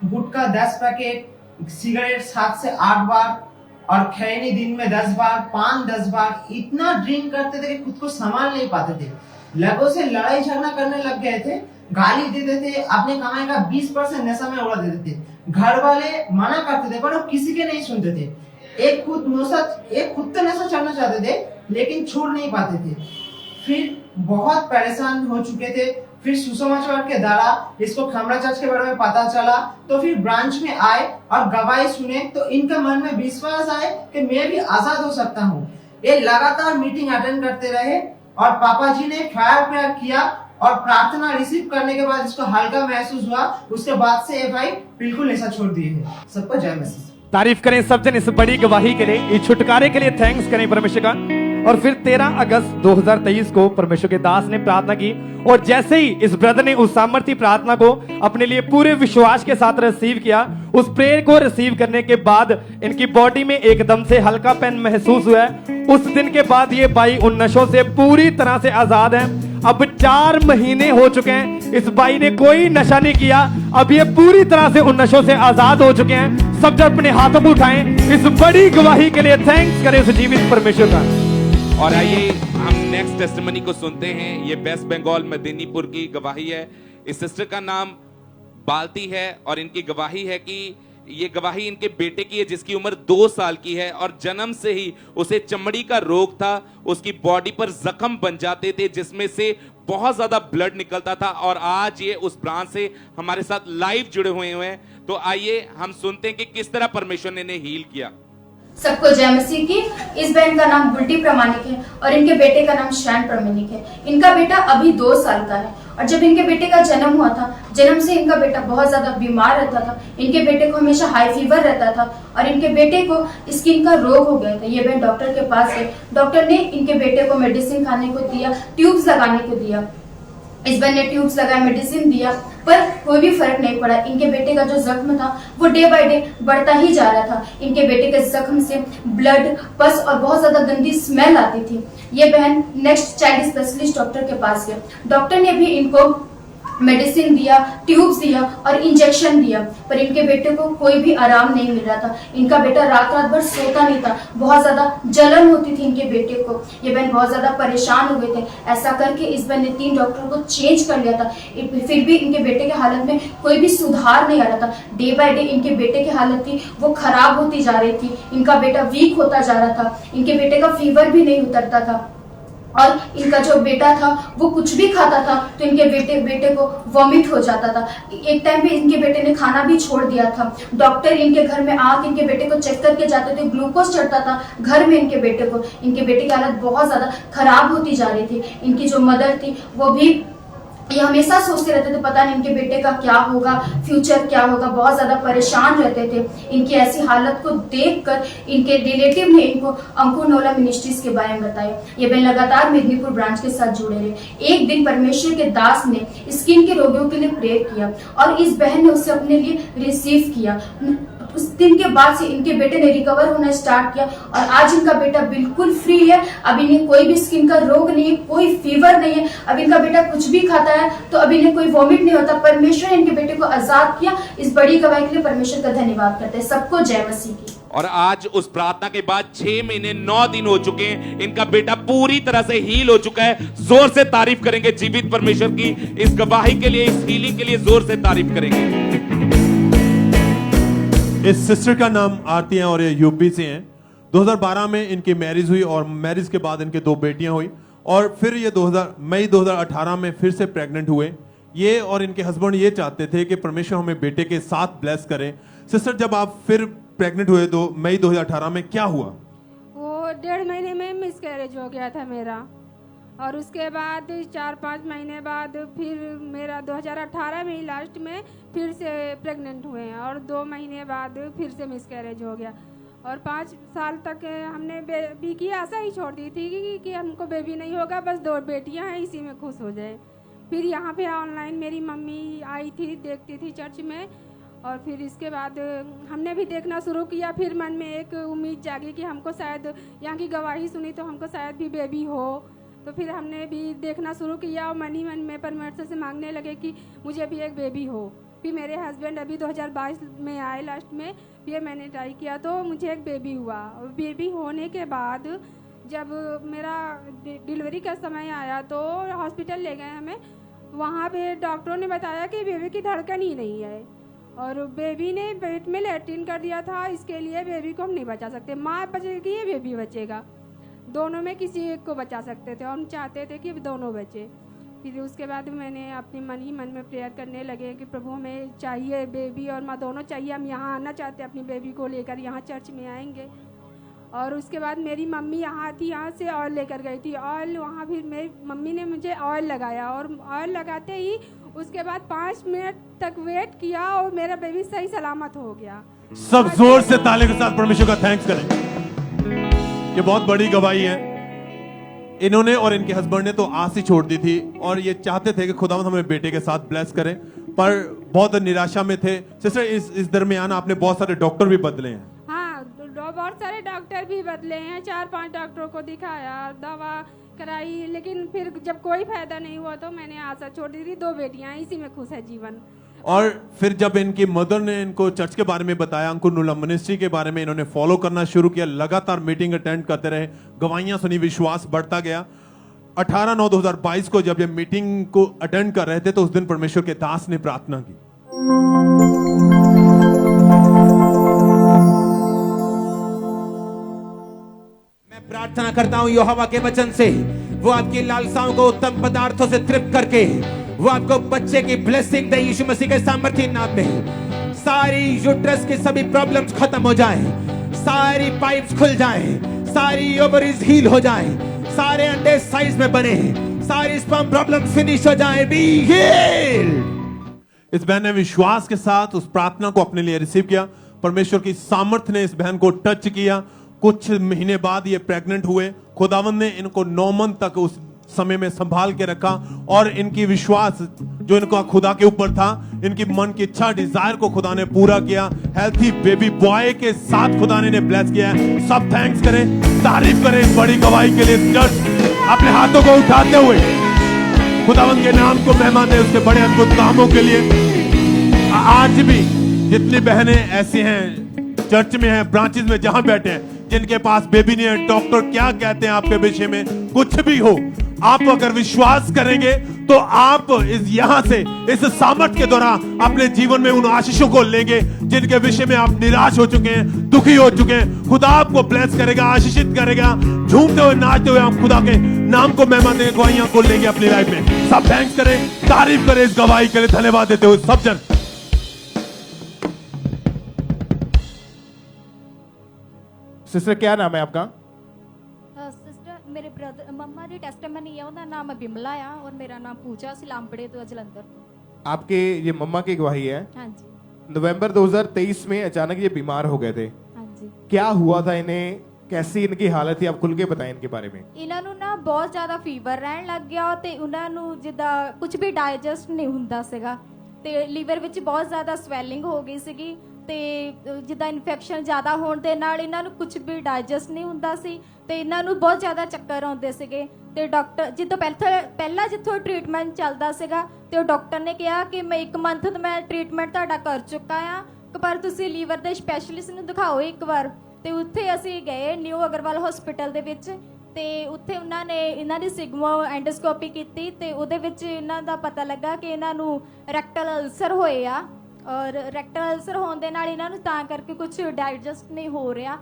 गुटखा 10 पैकेट, सिगरेट 7 से 8 बार और खैनी दिन में 10 बार, पान 10 बार, इतना ड्रिंक करते थे कि खुद को संभाल नहीं पाते थे। लोगों से लड़ाई झगड़ा करने लग गए थे, गाली देते थे, अपने कमाई का 20% नशा में उड़ा देते थे। घर वाले मना करते थे पर वो किसी के नहीं सुनते थे। एक खुद तो नशा छोड़ना चाहते थे लेकिन छोड़ नहीं पाते थे। फिर बहुत परेशान हो चुके थे। फिर सुसमाचार के द्वारा इसको खमरा चर्च के बारे में पता चला, तो फिर ब्रांच में आए और गवाही सुने तो इनके मन में विश्वास आए कि मैं भी आजाद हो सकता हूँ। ये लगातार मीटिंग अटेंड करते रहे और पापा जी ने फायर प्रेयर किया और प्रार्थना रिसीव करने के बाद इसको हल्का महसूस हुआ। उसके बाद से ये भाई बिल्कुल नशा छोड़ दिए है। सबको जय मसीह। तारीफ करें सब जन इस बड़ी गवाही के लिए, इस छुटकारे के लिए थैंक्स करें परमेश्वर का। और फिर 13 अगस्त 2023 को परमेश्वर के दास ने प्रार्थना की और जैसे ही इस ब्रदर ने उस सामर्थी प्रार्थना को अपने लिए पूरे विश्वास के साथ रिसीव किया, उस प्रेयर को रिसीव करने के बाद इनकी बॉडी में एकदम से हल्कापन महसूस हुआ है। उस दिन के बाद ये भाई उन नशों से पूरी तरह से आजाद है। अब 4 महीने हो चुके हैं, इस भाई ने कोई नशा नहीं किया। अब ये पूरी तरह से उन नशों से आजाद हो चुके हैं। सब जब अपने हाथों में उठाएं इस बड़ी गवाही के लिए थैंक्स करें उस जीवित परमेश्वर का। और आइए हम नेक्स्ट टेस्टिमनी को सुनते हैं। ये वेस्ट बंगाल मेदिनीपुर की गवाही है। इस सिस्टर का नाम बाल्ती है और इनकी गवाही है कि ये गवाही इनके बेटे की है जिसकी उम्र 2 साल की है और जन्म से ही उसे चमड़ी का रोग था। उसकी बॉडी पर जख्म बन जाते थे जिसमें से बहुत ज्यादा ब्लड निकलता था और आज ये उस ब्रांच से हमारे साथ लाइव जुड़े हुए हैं। तो आइए हम सुनते हैं कि किस तरह परमेश्वर ने इन्हें हील किया। सबको जय मसीह की। इस बहन का नाम बुल्टी प्रमाणिक है और इनके बेटे का नाम शैन प्रमाणिक है। इनका बेटा अभी 2 साल का है और जब इनके बेटे का जन्म हुआ था, जन्म से इनका बेटा बहुत ज्यादा बीमार रहता था। इनके बेटे को हमेशा हाई फीवर रहता था और इनके बेटे को स्किन का रोग हो गया था। ये बहन डॉक्टर के पास गए, डॉक्टर ने इनके बेटे को मेडिसिन खाने को दिया, ट्यूब्स लगाने को दिया। इस बहन ने ट्यूब्स लगाया, मेडिसिन दिया, पर कोई भी फर्क नहीं पड़ा। इनके बेटे का जो जख्म था वो डे बाय डे बढ़ता ही जा रहा था। इनके बेटे के जख्म से ब्लड, पस और बहुत ज्यादा गंदी स्मेल आती थी। ये बहन नेक्स्ट चाइल्ड स्पेशलिस्ट डॉक्टर के पास गए। डॉक्टर ने भी इनको मेडिसिन दिया, ट्यूब्स दिया और इंजेक्शन दिया, पर इनके बेटे को कोई भी आराम नहीं मिल रहा था। इनका बेटा रात रात भर सोता नहीं था, बहुत ज्यादा जलन होती थी इनके बेटे को। ये बहन बहुत ज्यादा परेशान हो गए थे। ऐसा करके इस बहन ने 3 डॉक्टर को चेंज कर लिया था, फिर भी इनके बेटे के हालत में कोई भी सुधार नहीं आ रहा था। डे बाय डे इनके बेटे की हालत थी वो खराब होती जा रही थी। इनका बेटा वीक होता जा रहा था। इनके बेटे का फीवर भी नहीं उतरता था और इनका जो बेटा था वो कुछ भी खाता था तो इनके बेटे को वॉमिट हो जाता था। एक टाइम पे इनके बेटे ने खाना भी छोड़ दिया था। डॉक्टर इनके घर में आके इनके बेटे को चेक करके जाते थे, ग्लूकोज चढ़ता था घर में इनके बेटे को। इनके बेटे की हालत बहुत ज्यादा खराब होती जा रही थी। इनकी जो मदर थी वो भी ये हमेशा सोचते रहते थे पता नहीं इनके बेटे का क्या होगा, फ्यूचर क्या होगा, बहुत ज्यादा परेशान रहते थे। इनकी ऐसी हालत को देखकर इनके रिलेटिव ने इनको अंकुरनोला मिनिस्ट्रीज के बारे में बताया। ये बहन लगातार मेदिनीपुर ब्रांच के साथ जुड़े रहे। एक दिन परमेश्वर के दास ने स्किन के रोगियों के लिए प्रेयर किया और इस बहन ने उसे अपने लिए रिसीव किया। उस दिन के बाद से इनके बेटे ने रिकवर होना स्टार्ट किया और आज इनका बेटा बिल्कुल फ्री है। अब इन्हें कोई भी स्किन का रोग नहीं है, कोई फीवर नहीं है। अब इनका बेटा कुछ भी खाता है तो अब इन्हें कोई वॉमिट नहीं होता। परमेश्वर ने इनके बेटे को आजाद किया। इस बड़ी गवाही के लिए परमेश्वर का धन्यवाद करते हैं। सबको जय मसीह की। और आज उस प्रार्थना के बाद 6 महीने 9 दिन हो चुके हैं। इनका बेटा पूरी तरह से हील हो चुका है। जोर से तारीफ करेंगे जीवित परमेश्वर की। इस गवाही के लिए, इस हीलिंग के लिए जोर से तारीफ करेंगे। इस सिस्टर का नाम आरती है और ये यूपी से हैं। 2012 में इनकी मैरिज हुई और मैरिज के बाद इनके 2 बेटियां हुई और फिर ये मई 2018 में फिर से प्रेग्नेंट हुए। ये और इनके हस्बैंड ये चाहते थे कि परमेश्वर हमें बेटे के साथ ब्लेस करे। सिस्टर, जब आप फिर प्रेग्नेंट हुए तो मई 2018 में क्या हुआ? वो 1.5 महीने में मिसकैरेज हो गया था मेरा और उसके बाद 4-5 महीने बाद फिर मेरा 2018 में ही लास्ट में फिर से प्रेग्नेंट हुए हैं और 2 महीने बाद फिर से मिसकैरेज हो गया और 5 साल तक हमने बेबी की आशा ही छोड़ दी थी कि हमको बेबी नहीं होगा, बस 2 बेटियां हैं, इसी में खुश हो जाए। फिर यहाँ पे ऑनलाइन मेरी मम्मी आई थी, देखती थी चर्च में और फिर इसके बाद हमने भी देखना शुरू किया। फिर मन में एक उम्मीद जागी कि हमको शायद यहाँ की गवाही सुनी तो हमको शायद भी बेबी हो। तो फिर हमने भी देखना शुरू किया और मन ही मन में परमेश्वर से मांगने लगे कि मुझे भी एक बेबी हो, फिर मेरे हस्बैंड अभी 2022 में आए लास्ट में, फिर मैंने ट्राई किया तो मुझे एक बेबी हुआ। और बेबी होने के बाद जब मेरा डिलीवरी का समय आया तो हॉस्पिटल ले गए हमें। वहाँ पे डॉक्टरों ने बताया कि बेबी की धड़कन ही नहीं है और बेबी ने पेट में लैट्रिन कर दिया था, इसके लिए बेबी को हम नहीं बचा सकते। माँ बचेगी या बेबी बचेगा, दोनों में किसी एक को बचा सकते थे और हम चाहते थे कि दोनों बचे। फिर उसके बाद मैंने अपने मन ही मन में प्रेयर करने लगे कि प्रभु हमें चाहिए बेबी और माँ दोनों चाहिए, हम यहाँ आना चाहते हैं अपनी बेबी को लेकर, यहाँ चर्च में आएंगे। और उसके बाद मेरी मम्मी यहाँ थी, यहाँ से ऑयल लेकर गई थी। ऑयल वहाँ फिर मेरी मम्मी ने मुझे ऑयल लगाया और ऑयल लगाते ही उसके बाद 5 मिनट तक वेट किया और मेरा बेबी सही सलामत हो गया। सब जोर से ताली के साथ परमेश्वर का थैंक्स करें। ये बहुत बड़ी गवाही है। इन्होंने और इनके हस्बैंड ने तो आस ही छोड़ दी थी और ये चाहते थे कि खुदावंद हमें बेटे के साथ ब्लेस करें, पर बहुत निराशा में थे। सिस्टर इस दरमियान आपने बहुत सारे डॉक्टर भी बदले हैं। हाँ, बहुत सारे डॉक्टर भी बदले हैं, 4-5 डॉक्टरों को दिखाया, दवा कराई, लेकिन फिर जब कोई फायदा नहीं हुआ तो मैंने आशा छोड़ दी थी। 2 बेटियां, इसी में खुश है जीवन। और फिर जब इनकी मदर ने इनको चर्च के बारे में बताया, अंकुर मिनिस्ट्री के बारे में इन्होंने फॉलो करना शुरू किया, लगातार मीटिंग अटेंड करते रहे, गवाहियां सुनी, विश्वास बढ़ता गया। 18/9/2022 को जब ये मीटिंग को अटेंड कर रहे थे तो उस दिन परमेश्वर के दास ने प्रार्थना की। मैं प्रार्थना करता हूं यहोवा के वचन से वो आपकी लालसाओं को उत्तम पदार्थों से तृप्त करके वो आपको बच्चे की ब्लेसिंग दे यीशु मसीह के सामर्थ्य नाम में। सारी यूट्रस की सभी प्रॉब्लम्स खत्म हो जाएं, सारी पाइप्स खुल जाएं, सारी ओवरीज हील हो जाएं, सारे अंडे साइज में बने, सारी स्पर्म प्रॉब्लम्स फिनिश हो जाएं, बी हील्ड। इस बहन ने विश्वास के साथ उस प्रार्थना को अपने लिए रिसीव किया। परमेश्वर की सामर्थ्य ने इस बहन को टच किया। कुछ महीने बाद ये प्रेग्नेंट हुए। खुदावंद ने इनको 9 मंथ तक उस समय में संभाल के रखा और इनकी विश्वास जो इनका खुदा के ऊपर था, इनकी मन की इच्छा, डिजायर को खुदा ने पूरा किया। हेल्थी बेबी बॉय के साथ खुदा ने ब्लेस किया है। सब थैंक्स करें, तारीफ करें इस बड़ी गवाही के लिए। चर्च अपने हाथों को उठाते हुए खुदावंद के नाम को महिमा दे उसके बड़े अद्भुत कामों के लिए। आज भी जितनी बहनें ऐसी हैं चर्च में हैं, ब्रांचेस में जहां बैठे हैं, जिनके पास बेबी नहीं है, डॉक्टर क्या कहते हैं आपके विषय में, कुछ भी हो, आप अगर विश्वास करेंगे तो आप यहां से इस सामर्थ के द्वारा अपने जीवन में उन आशीषों को लेंगे जिनके विषय में आप निराश हो चुके हैं, दुखी हो चुके हैं। खुदा आपको ब्लेस करेगा, आशीषित करेगा। झूमते हुए, नाचते हुए आप खुदा के नाम को महिमा देंगे, गवाहियां को लेंगे अपनी लाइफ में। सब थैंक्स करें, तारीफ करें इस गवाही के लिए, धन्यवाद देते हुए सब जन। सिस्टर क्या नाम है आपका? सिस्टर मेरे ब्रदर मम्मा दी टेस्टिमनी है, उनका नाम बिमला आ और मेरा नाम पूजा सिलामपड़े तो जलंधर। आपके ये मम्मा की गवाही है। हाँ जी। नवंबर 2023 में अचानक ये बीमार हो गए थे। हाँ जी। क्या हुआ था इन्हें, कैसी इनकी हालत थी, आप खुल के बताएं इनके बारे में। ਇਹਨਾਂ ਨੂੰ ਨਾ ਬਹੁਤ ਜ਼ਿਆਦਾ ਫੀਵਰ ਰਹਿਣ ਲੱਗ ਗਿਆ ਤੇ ਉਹਨਾਂ ਨੂੰ ਜਿੱਦਾਂ ਕੁਝ ਵੀ ਡਾਈਜੈਸਟ ਨਹੀਂ ਹੁੰਦਾ ਸੀਗਾ ਤੇ ਲੀਵਰ ਵਿੱਚ ਬਹੁਤ ਜ਼ਿਆਦਾ ਸਵੈਲਿੰਗ ਹੋ ਗਈ ਸੀਗੀ ਤੇ ਜਿੱਦਾਂ ਇਨਫੈਕਸ਼ਨ ਜ਼ਿਆਦਾ ਹੋਣ ਦੇ ਨਾਲ ਇਹਨਾਂ ਨੂੰ ਕੁਝ ਵੀ ਡਾਈਜੈਸਟ ਨਹੀਂ ਹੁੰਦਾ ਸੀ ਤੇ ਇਹਨਾਂ ਨੂੰ ਬਹੁਤ ਜ਼ਿਆਦਾ ਚੱਕਰ ਆਉਂਦੇ ਸੀਗੇ ਤੇ ਡਾਕਟਰ ਜਿੱਦੋਂ ਪਹਿਲਾਂ ਜਿੱਥੋਂ ਟ੍ਰੀਟਮੈਂਟ ਚੱਲਦਾ ਸੀਗਾ ਤੇ ਉਹ ਡਾਕਟਰ ਨੇ ਕਿਹਾ ਕਿ ਮੈਂ 1 ਮੰਥ ਤੋਂ ਮੈਂ ਟ੍ਰੀਟਮੈਂਟ ਤੁਹਾਡਾ ਕਰ ਚੁੱਕਾ ਆ, ਪਰ ਤੁਸੀਂ ਲੀਵਰ ਦੇ ਸਪੈਸ਼ਲਿਸਟ ਨੂੰ ਦਿਖਾਓ ਇੱਕ ਵਾਰ। ਤੇ ਉੱਥੇ ਅਸੀਂ ਗਏ ਨਿਊ ਅਗਰਵਾਲ ਹਸਪੀਟਲ ਦੇ ਵਿੱਚ ਤੇ ਉੱਥੇ ਉਹਨਾਂ ਨੇ ਇਹਨਾਂ ਦੀ ਸਿਗਮੋ ਐਂਡੋਸਕੋਪੀ ਕੀਤੀ ਤੇ ਉਹਦੇ ਵਿੱਚ ਇਹਨਾਂ ਦਾ ਪਤਾ ਲੱਗਾ ਕਿ ਇਹਨਾਂ ਨੂੰ ਰੈਕਟਲ ਅਲਸਰ ਹੋਏ ਆ ਔਰ ਰੈਕਟਲ ਅਲਸਰ ਹੋਣ ਦੇ ਨਾਲ ਇਹਨਾਂ ਨੂੰ ਤਾਂ ਕਰਕੇ ਕੁਝ ਡਾਈਜੈਸਟ ਨਹੀਂ ਹੋ ਰਿਹਾ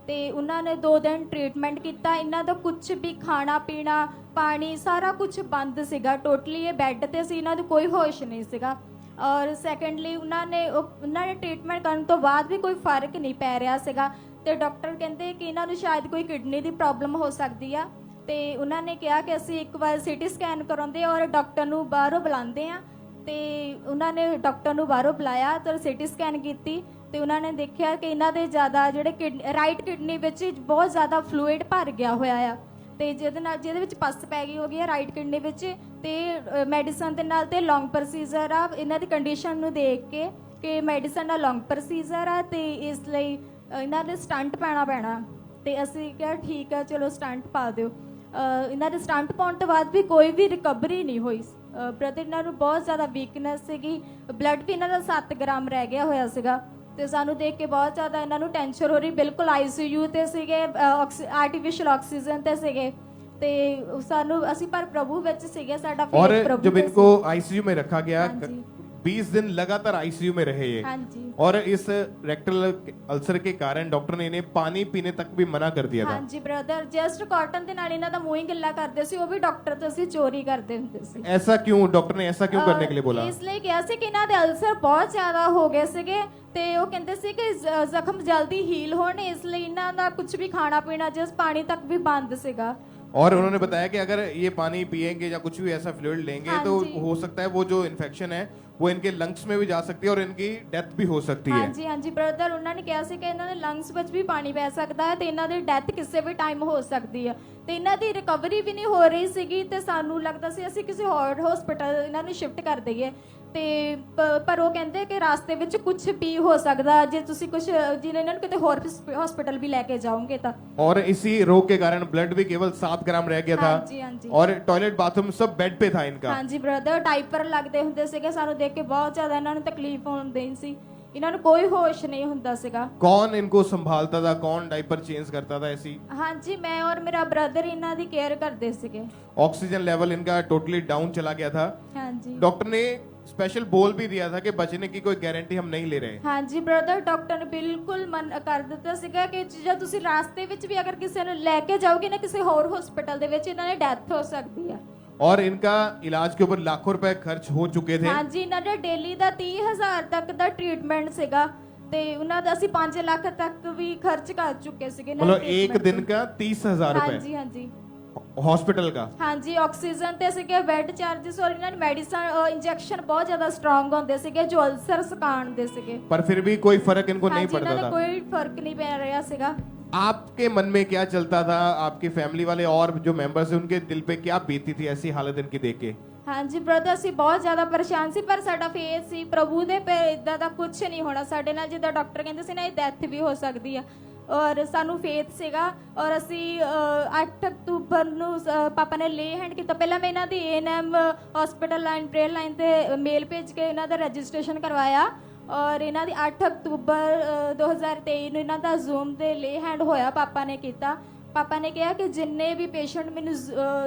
ਤੇ ਉਹਨਾਂ ਨੇ 2 ਦਿਨ ਟ੍ਰੀਟਮੈਂਟ ਕੀਤਾ। ਇਹਨਾਂ ਦਾ ਕੁਝ ਵੀ ਖਾਣਾ ਪੀਣਾ ਪਾਣੀ ਸਾਰਾ ਕੁਝ ਬੰਦ ਸੀਗਾ, ਟੋਟਲੀ ਇਹ ਬੈੱਡ ਤੇ ਸੀ, ਇਹਨਾਂ ਨੂੰ ਕੋਈ ਹੋਸ਼ ਨਹੀਂ ਸੀਗਾ। ਔਰ ਸੈਕੰਡਲੀ ਉਹਨਾਂ ਨੇ ਟ੍ਰੀਟਮੈਂਟ ਕਰਨ ਤੋਂ ਬਾਅਦ ਵੀ ਕੋਈ ਫਰਕ ਨਹੀਂ ਪੈ ਰਿਹਾ ਸੀਗਾ ਤੇ ਡਾਕਟਰ ਕਹਿੰਦੇ ਕਿ ਇਹਨਾਂ ਨੂੰ ਸ਼ਾਇਦ ਕੋਈ ਕਿਡਨੀ ਦੀ ਪ੍ਰੋਬਲਮ ਹੋ ਸਕਦੀ ਆ ਤੇ ਉਹਨਾਂ ਨੇ ਕਿਹਾ ਕਿ ਅਸੀਂ ਇੱਕ ਵਾਰ ਸੀਟੀ ਸਕੈਨ ਕਰਾਉਂਦੇ ਔਰ ਡਾਕਟਰ ਨੂੰ ਬਾਹਰੋਂ ਬੁਲਾਉਂਦੇ ਆ ਤੇ ਉਹਨਾਂ ਨੇ ਡਾਕਟਰ ਨੂੰ ਬਾਹਰੋਂ ਬੁਲਾਇਆ ਤੇ ਸੀਟੀ ਸਕੈਨ ਕੀਤੀ ਤੇ ਉਹਨਾਂ ਨੇ ਦੇਖਿਆ ਕਿ ਇਹਨਾਂ ਦੇ ਜ਼ਿਆਦਾ ਜਿਹੜੇ ਰਾਈਟ ਕਿਡਨੀ ਵਿੱਚ ਬਹੁਤ ਜ਼ਿਆਦਾ ਫਲੂਇਡ ਭਰ ਗਿਆ ਹੋਇਆ ਆ ਤੇ ਜਿਹਦੇ ਵਿੱਚ ਪਸ ਪੈ ਗਈ ਹੋ ਗਈ ਹੈ ਰਾਈਟ ਕਿਡਨੀ ਵਿੱਚ ਤੇ ਮੈਡੀਸਨ ਦੇ ਨਾਲ ਤੇ ਲੌਂਗ ਪ੍ਰੋਸੀਜਰ ਆ। ਇਹਨਾਂ ਦੀ ਕੰਡੀਸ਼ਨ ਨੂੰ ਦੇਖ ਕੇ ਕਿ ਮੈਡੀਸਨ ਦਾ ਲੌਂਗ ਪ੍ਰੋਸੀਜਰ ਆ ਤੇ ਇਸ ਲਈ ਇਹਨਾਂ ਦੇ ਸਟੰਟ ਪੈਣਾ ਤੇ ਅਸੀਂ ਕਿਹਾ ਠੀਕ ਹੈ ਚਲੋ ਸਟੰਟ ਪਾ ਦਿਓ। ਇਹਨਾਂ ਦੇ ਸਟੰਟ ਪਾਉਣ ਤੋਂ ਬਾਅਦ ਵੀ ਕੋਈ ਵੀ ਰਿਕਵਰੀ ਨਹੀਂ ਹੋਈ ਬ੍ਰਦਰ ਇਹਨਾਂ ਨੂੰ ਬਹੁਤ ਜ਼ਿਆਦਾ ਵੀਕਨੈਸ ਸੀਗੀ, ਬਲੱਡ ਵੀ ਇਹਨਾਂ ਦਾ 7 ਗ੍ਰਾਮ ਰਹਿ ਗਿਆ ਹੋਇਆ ਸੀਗਾ ਤੇ ਸਾਨੂੰ ਦੇਖ ਕੇ ਬਹੁਤ ਜ਼ਿਆਦਾ ਇਹਨਾਂ ਨੂੰ ਟੈਨਸ਼ਨ ਹੋ ਰਹੀ, ਬਿਲਕੁਲ ਆਈਸੀਯੂ ਤੇ ਸੀਗੇ, ਆਰਟੀਫਿਸ਼ਲ ਆਕਸੀਜਨ ਤੇ ਸੀਗੇ ਤੇ ਸਾਨੂੰ ਅਸੀਂ ਪਰ ਪ੍ਰਭੂ ਵਿੱਚ ਸੀਗੇ, ਸਾਡਾ और faith प्रभु जब पे इनको आईसीयू में रखा गया, हाँ जी। 20 दिन लगातार आईसीयू में रहे ये, हाँ जी। और इस रेक्टल अल्सर के कारण डॉक्टर ने इन्हें पानी पीने तक भी मना कर दिया था। ਹਾਂਜੀ ਬ੍ਰਦਰ ਜਸਟ ਕਾਟਨ ਦੇ ਨਾਲ ਇਹਨਾਂ ਦਾ ਮੂੰਹ ਹੀ ਗਿੱਲਾ ਕਰਦੇ ਸੀ, ਉਹ ਵੀ ਡਾਕਟਰ ਤੋਂ ਅਸੀਂ ਚੋਰੀ ਕਰਦੇ ਹੁੰਦੇ ਸੀ। ऐसा क्यों डॉक्टर ने ऐसा क्यों करने के लिए बोला? ਇਸ ਲਈ ਕਿਹਾ ਸੀ ਕਿ ਇਹਨਾਂ ਦੇ ਅਲਸਰ ਬਹੁਤ ਜ਼ਿਆਦਾ ਹੋ ਗਏ ਸੀਗੇ ਤੇ ਉਹ ਕਹਿੰਦੇ ਸੀ ਕਿ ਜ਼ਖਮ ਜਲਦੀ ਹੀਲ ਹੋਣ, ਇਸ ਲਈ ਇਹਨਾਂ ਦਾ ਕੁਝ ਵੀ ਖਾਣਾ ਪੀਣਾ ਜਸ ਪਾਣੀ ਤੱਕ ਵੀ ਬੰਦ ਸੀਗਾ। और उन्होंने बताया कि अगर ये पानी पिएंगे या कुछ भी ऐसा फ्लूइड लेंगे हाँ तो जी। हो सकता है वो जो इन्फेक्शन है वो इनके लंग्स में भी जा सकती है और इनकी डेथ भी हो सकती है। ਹਾਂਜੀ ਹਾਂਜੀ ਬ੍ਰਦਰ ਉਹਨਾਂ ਨੇ ਕਿਹਾ ਸੀ ਕਿ ਇਹਨਾਂ ਦੇ ਲੰਗਸ ਵਿੱਚ ਵੀ ਪਾਣੀ ਪੈ ਸਕਦਾ ਹੈ ਤੇ ਇਹਨਾਂ ਦੀ ਡੈਥ ਕਿਸੇ ਵੀ ਟਾਈਮ ਹੋ ਸਕਦੀ ਹੈ ਤੇ ਇਹਨਾਂ ਦੀ ਰਿਕਵਰੀ ਵੀ ਨਹੀਂ ਹੋ ਰਹੀ ਸੀਗੀ ਤੇ ਸਾਨੂੰ ਲੱਗਦਾ ਸੀ ਅਸੀਂ ਕਿਸੇ ਹੋਰ ਹਸਪੀਟਲ ਇਹਨਾਂ ਨੂੰ ਸ਼ਿਫਟ ਕਰ ਦਈਏ ਤੇ ਪਰ ਉਹ ਕਹਿੰਦੇ ਕਿ ਰਾਸਤੇ ਵਿੱਚ ਕੁਝ ਵੀ ਹੋ ਸਕਦਾ ਜੇ ਤੁਸੀਂ ਕੁਝ ਜਿਹਨੇ ਇਹਨਾਂ ਨੂੰ ਕਿਤੇ ਹੋਰ ਹਸਪੀਟਲ ਵੀ ਲੈ ਕੇ ਜਾਓਗੇ ਤਾਂ। और इसी रोग के कारण ब्लड भी केवल 7 ग्राम रह गया था हाँ जी, हाँ जी। और टॉयलेट बाथरूम सब बेड पे था इनका। ਹਾਂਜੀ ਬ੍ਰਦਰ ਡਾਈਪਰ ਲੱਗਦੇ ਹੁੰਦੇ ਸੀਗੇ, ਸਾਨੂੰ ਦੇਖ ਕੇ ਬਹੁਤ ਜ਼ਿਆਦਾ ਇਹਨਾਂ ਨੂੰ ਤਕਲੀਫ ਹੁੰਦੀ ਸੀ, ਇਹਨਾਂ ਨੂੰ ਕੋਈ ਹੋਸ਼ ਨਹੀਂ ਹੁੰਦਾ ਸੀਗਾ। कौन इनको संभालता था, कौन डायपर चेंज करता था? ऐसी ਹਾਂਜੀ ਮੈਂ ਔਰ ਮੇਰਾ ਬ੍ਰਦਰ ਇਹਨਾਂ ਦੀ ਕੇਅਰ ਕਰਦੇ ਸੀਗੇ। ऑक्सीजन लेवल इनका टोटली डाउन चला गया था। ਹਾਂਜੀ डॉक्टर ने स्पेशल बोल भी दिया था कि बचने की कोई गारंटी हम नहीं ले रहे। ਹਾਂਜੀ ਬ੍ਰਦਰ ਡਾਕਟਰ ਨੇ ਬਿਲਕੁਲ ਮਨ ਕਰ ਦਿੱਤਾ ਸੀਗਾ ਕਿ ਜੇ ਤੁਸੀਂ ਰਾਸਤੇ ਵਿੱਚ ਵੀ ਅਗਰ ਕਿਸੇ ਨੂੰ ਲੈ ਕੇ ਜਾਓਗੇ ਨਾ ਕਿਸੇ ਹੋਰ ਹਸਪੀਟਲ ਦੇ ਵਿੱਚ ਇਹਨਾਂ ਦੀ ਡੈਥ ਹੋ ਸਕਦੀ ਆ। और इनका इलाज के ऊपर लाखों रुपए खर्च हो चुके थे। ਹਾਂਜੀ ਇਹਨਾਂ ਦਾ ਡੇਲੀ ਦਾ 30,000 ਤੱਕ ਦਾ ਟ੍ਰੀਟਮੈਂਟ ਸੀਗਾ ਤੇ ਉਹਨਾਂ ਦਾ ਅਸੀਂ 5 ਲੱਖ ਤੱਕ ਵੀ ਖਰਚ ਕਰ ਚੁੱਕੇ ਸੀਗੇ ਇਹਨਾਂ मतलब ਦੇ एक treatment दिन का 30,000 रुपए ਹਾਂਜੀ ਹਾਂਜੀ हॉस्पिटल का। ਹਾਂਜੀ ਆਕਸੀਜਨ ਤੇ ਸੀਗੇ, ਬੈੱਡ ਚਾਰजेस ਔਰ ਇਹਨਾਂ ਦੀ ਮੈਡੀਸਨ ਇੰਜੈਕਸ਼ਨ ਬਹੁਤ ਜ਼ਿਆਦਾ ਸਟਰੋਂਗ ਹੁੰਦੇ ਸੀਗੇ ਜੋ ਅਲਸਰ ਸੁਕਾਉਣ ਦੇ ਸੀਗੇ। पर फिर भी कोई फर्क इनको नहीं ਹਾਂਜੀ ਇਹਨਾਂ पड़ता ਦਾ था। ਕੋਈ ਫਰਕ ਨਹੀਂ ਪੈ ਰਿਹਾ ਸੀਗਾ। आपके मन में क्या चलता था, आपकी फैमिली वाले और जो मेंबर्स हैं उनके दिल पे क्या बीती थी ऐसी हालत इनकी देख के? ਹਾਂਜੀ ਬ੍ਰਦਰ ਅਸੀਂ ਬਹੁਤ ਜ਼ਿਆਦਾ ਪਰੇਸ਼ਾਨ ਸੀ ਪਰ ਸਾਡਾ ਫੇਥ ਸੀ ਪ੍ਰਭੂ ਦੇ ਪੇ ਇਦਾਂ ਦਾ ਕੁਝ ਨਹੀਂ ਹੋਣਾ ਸਾਡੇ ਨਾਲ, ਜਿੱਦਾਂ ਡਾਕਟਰ ਕਹਿੰਦੇ ਸੀ ਨਾ ਇਹ ਡੈਥ ਵੀ ਹੋ ਸਕਦੀ ਆ ਔਰ ਸਾਨੂੰ ਫੇਥ ਸੀਗਾ ਔਰ ਅਸੀਂ 8 ਅਕਤੂਬਰ ਨੂੰ ਪਾਪਾ ਨੇ ਲੇ ਹੈਂਡ ਕੀਤਾ। ਪਹਿਲਾਂ ਮੈਂ ਇਹਨਾਂ ਦੀ ANM hospital line prayer line ਤੇ ਮੇਲ ਭੇਜ ਕੇ ਇਹਨਾਂ ਦਾ ਰਜਿਸਟ੍ਰੇਸ਼ਨ ਕਰਵਾਇਆ ਔਰ ਇਹਨਾਂ ਦੀ 8 ਅਕਤੂਬਰ 2023 ਨੂੰ ਇਹਨਾਂ ਦਾ ਜ਼ੂਮ ਤੇ ਲੇ ਹੈਂਡ ਹੋਇਆ, ਪਾਪਾ ਨੇ ਕੀਤਾ। ਪਾਪਾ ਨੇ ਕਿਹਾ ਕਿ ਜਿੰਨੇ ਵੀ ਪੇਸ਼ੈਂਟ ਮੈਨੂੰ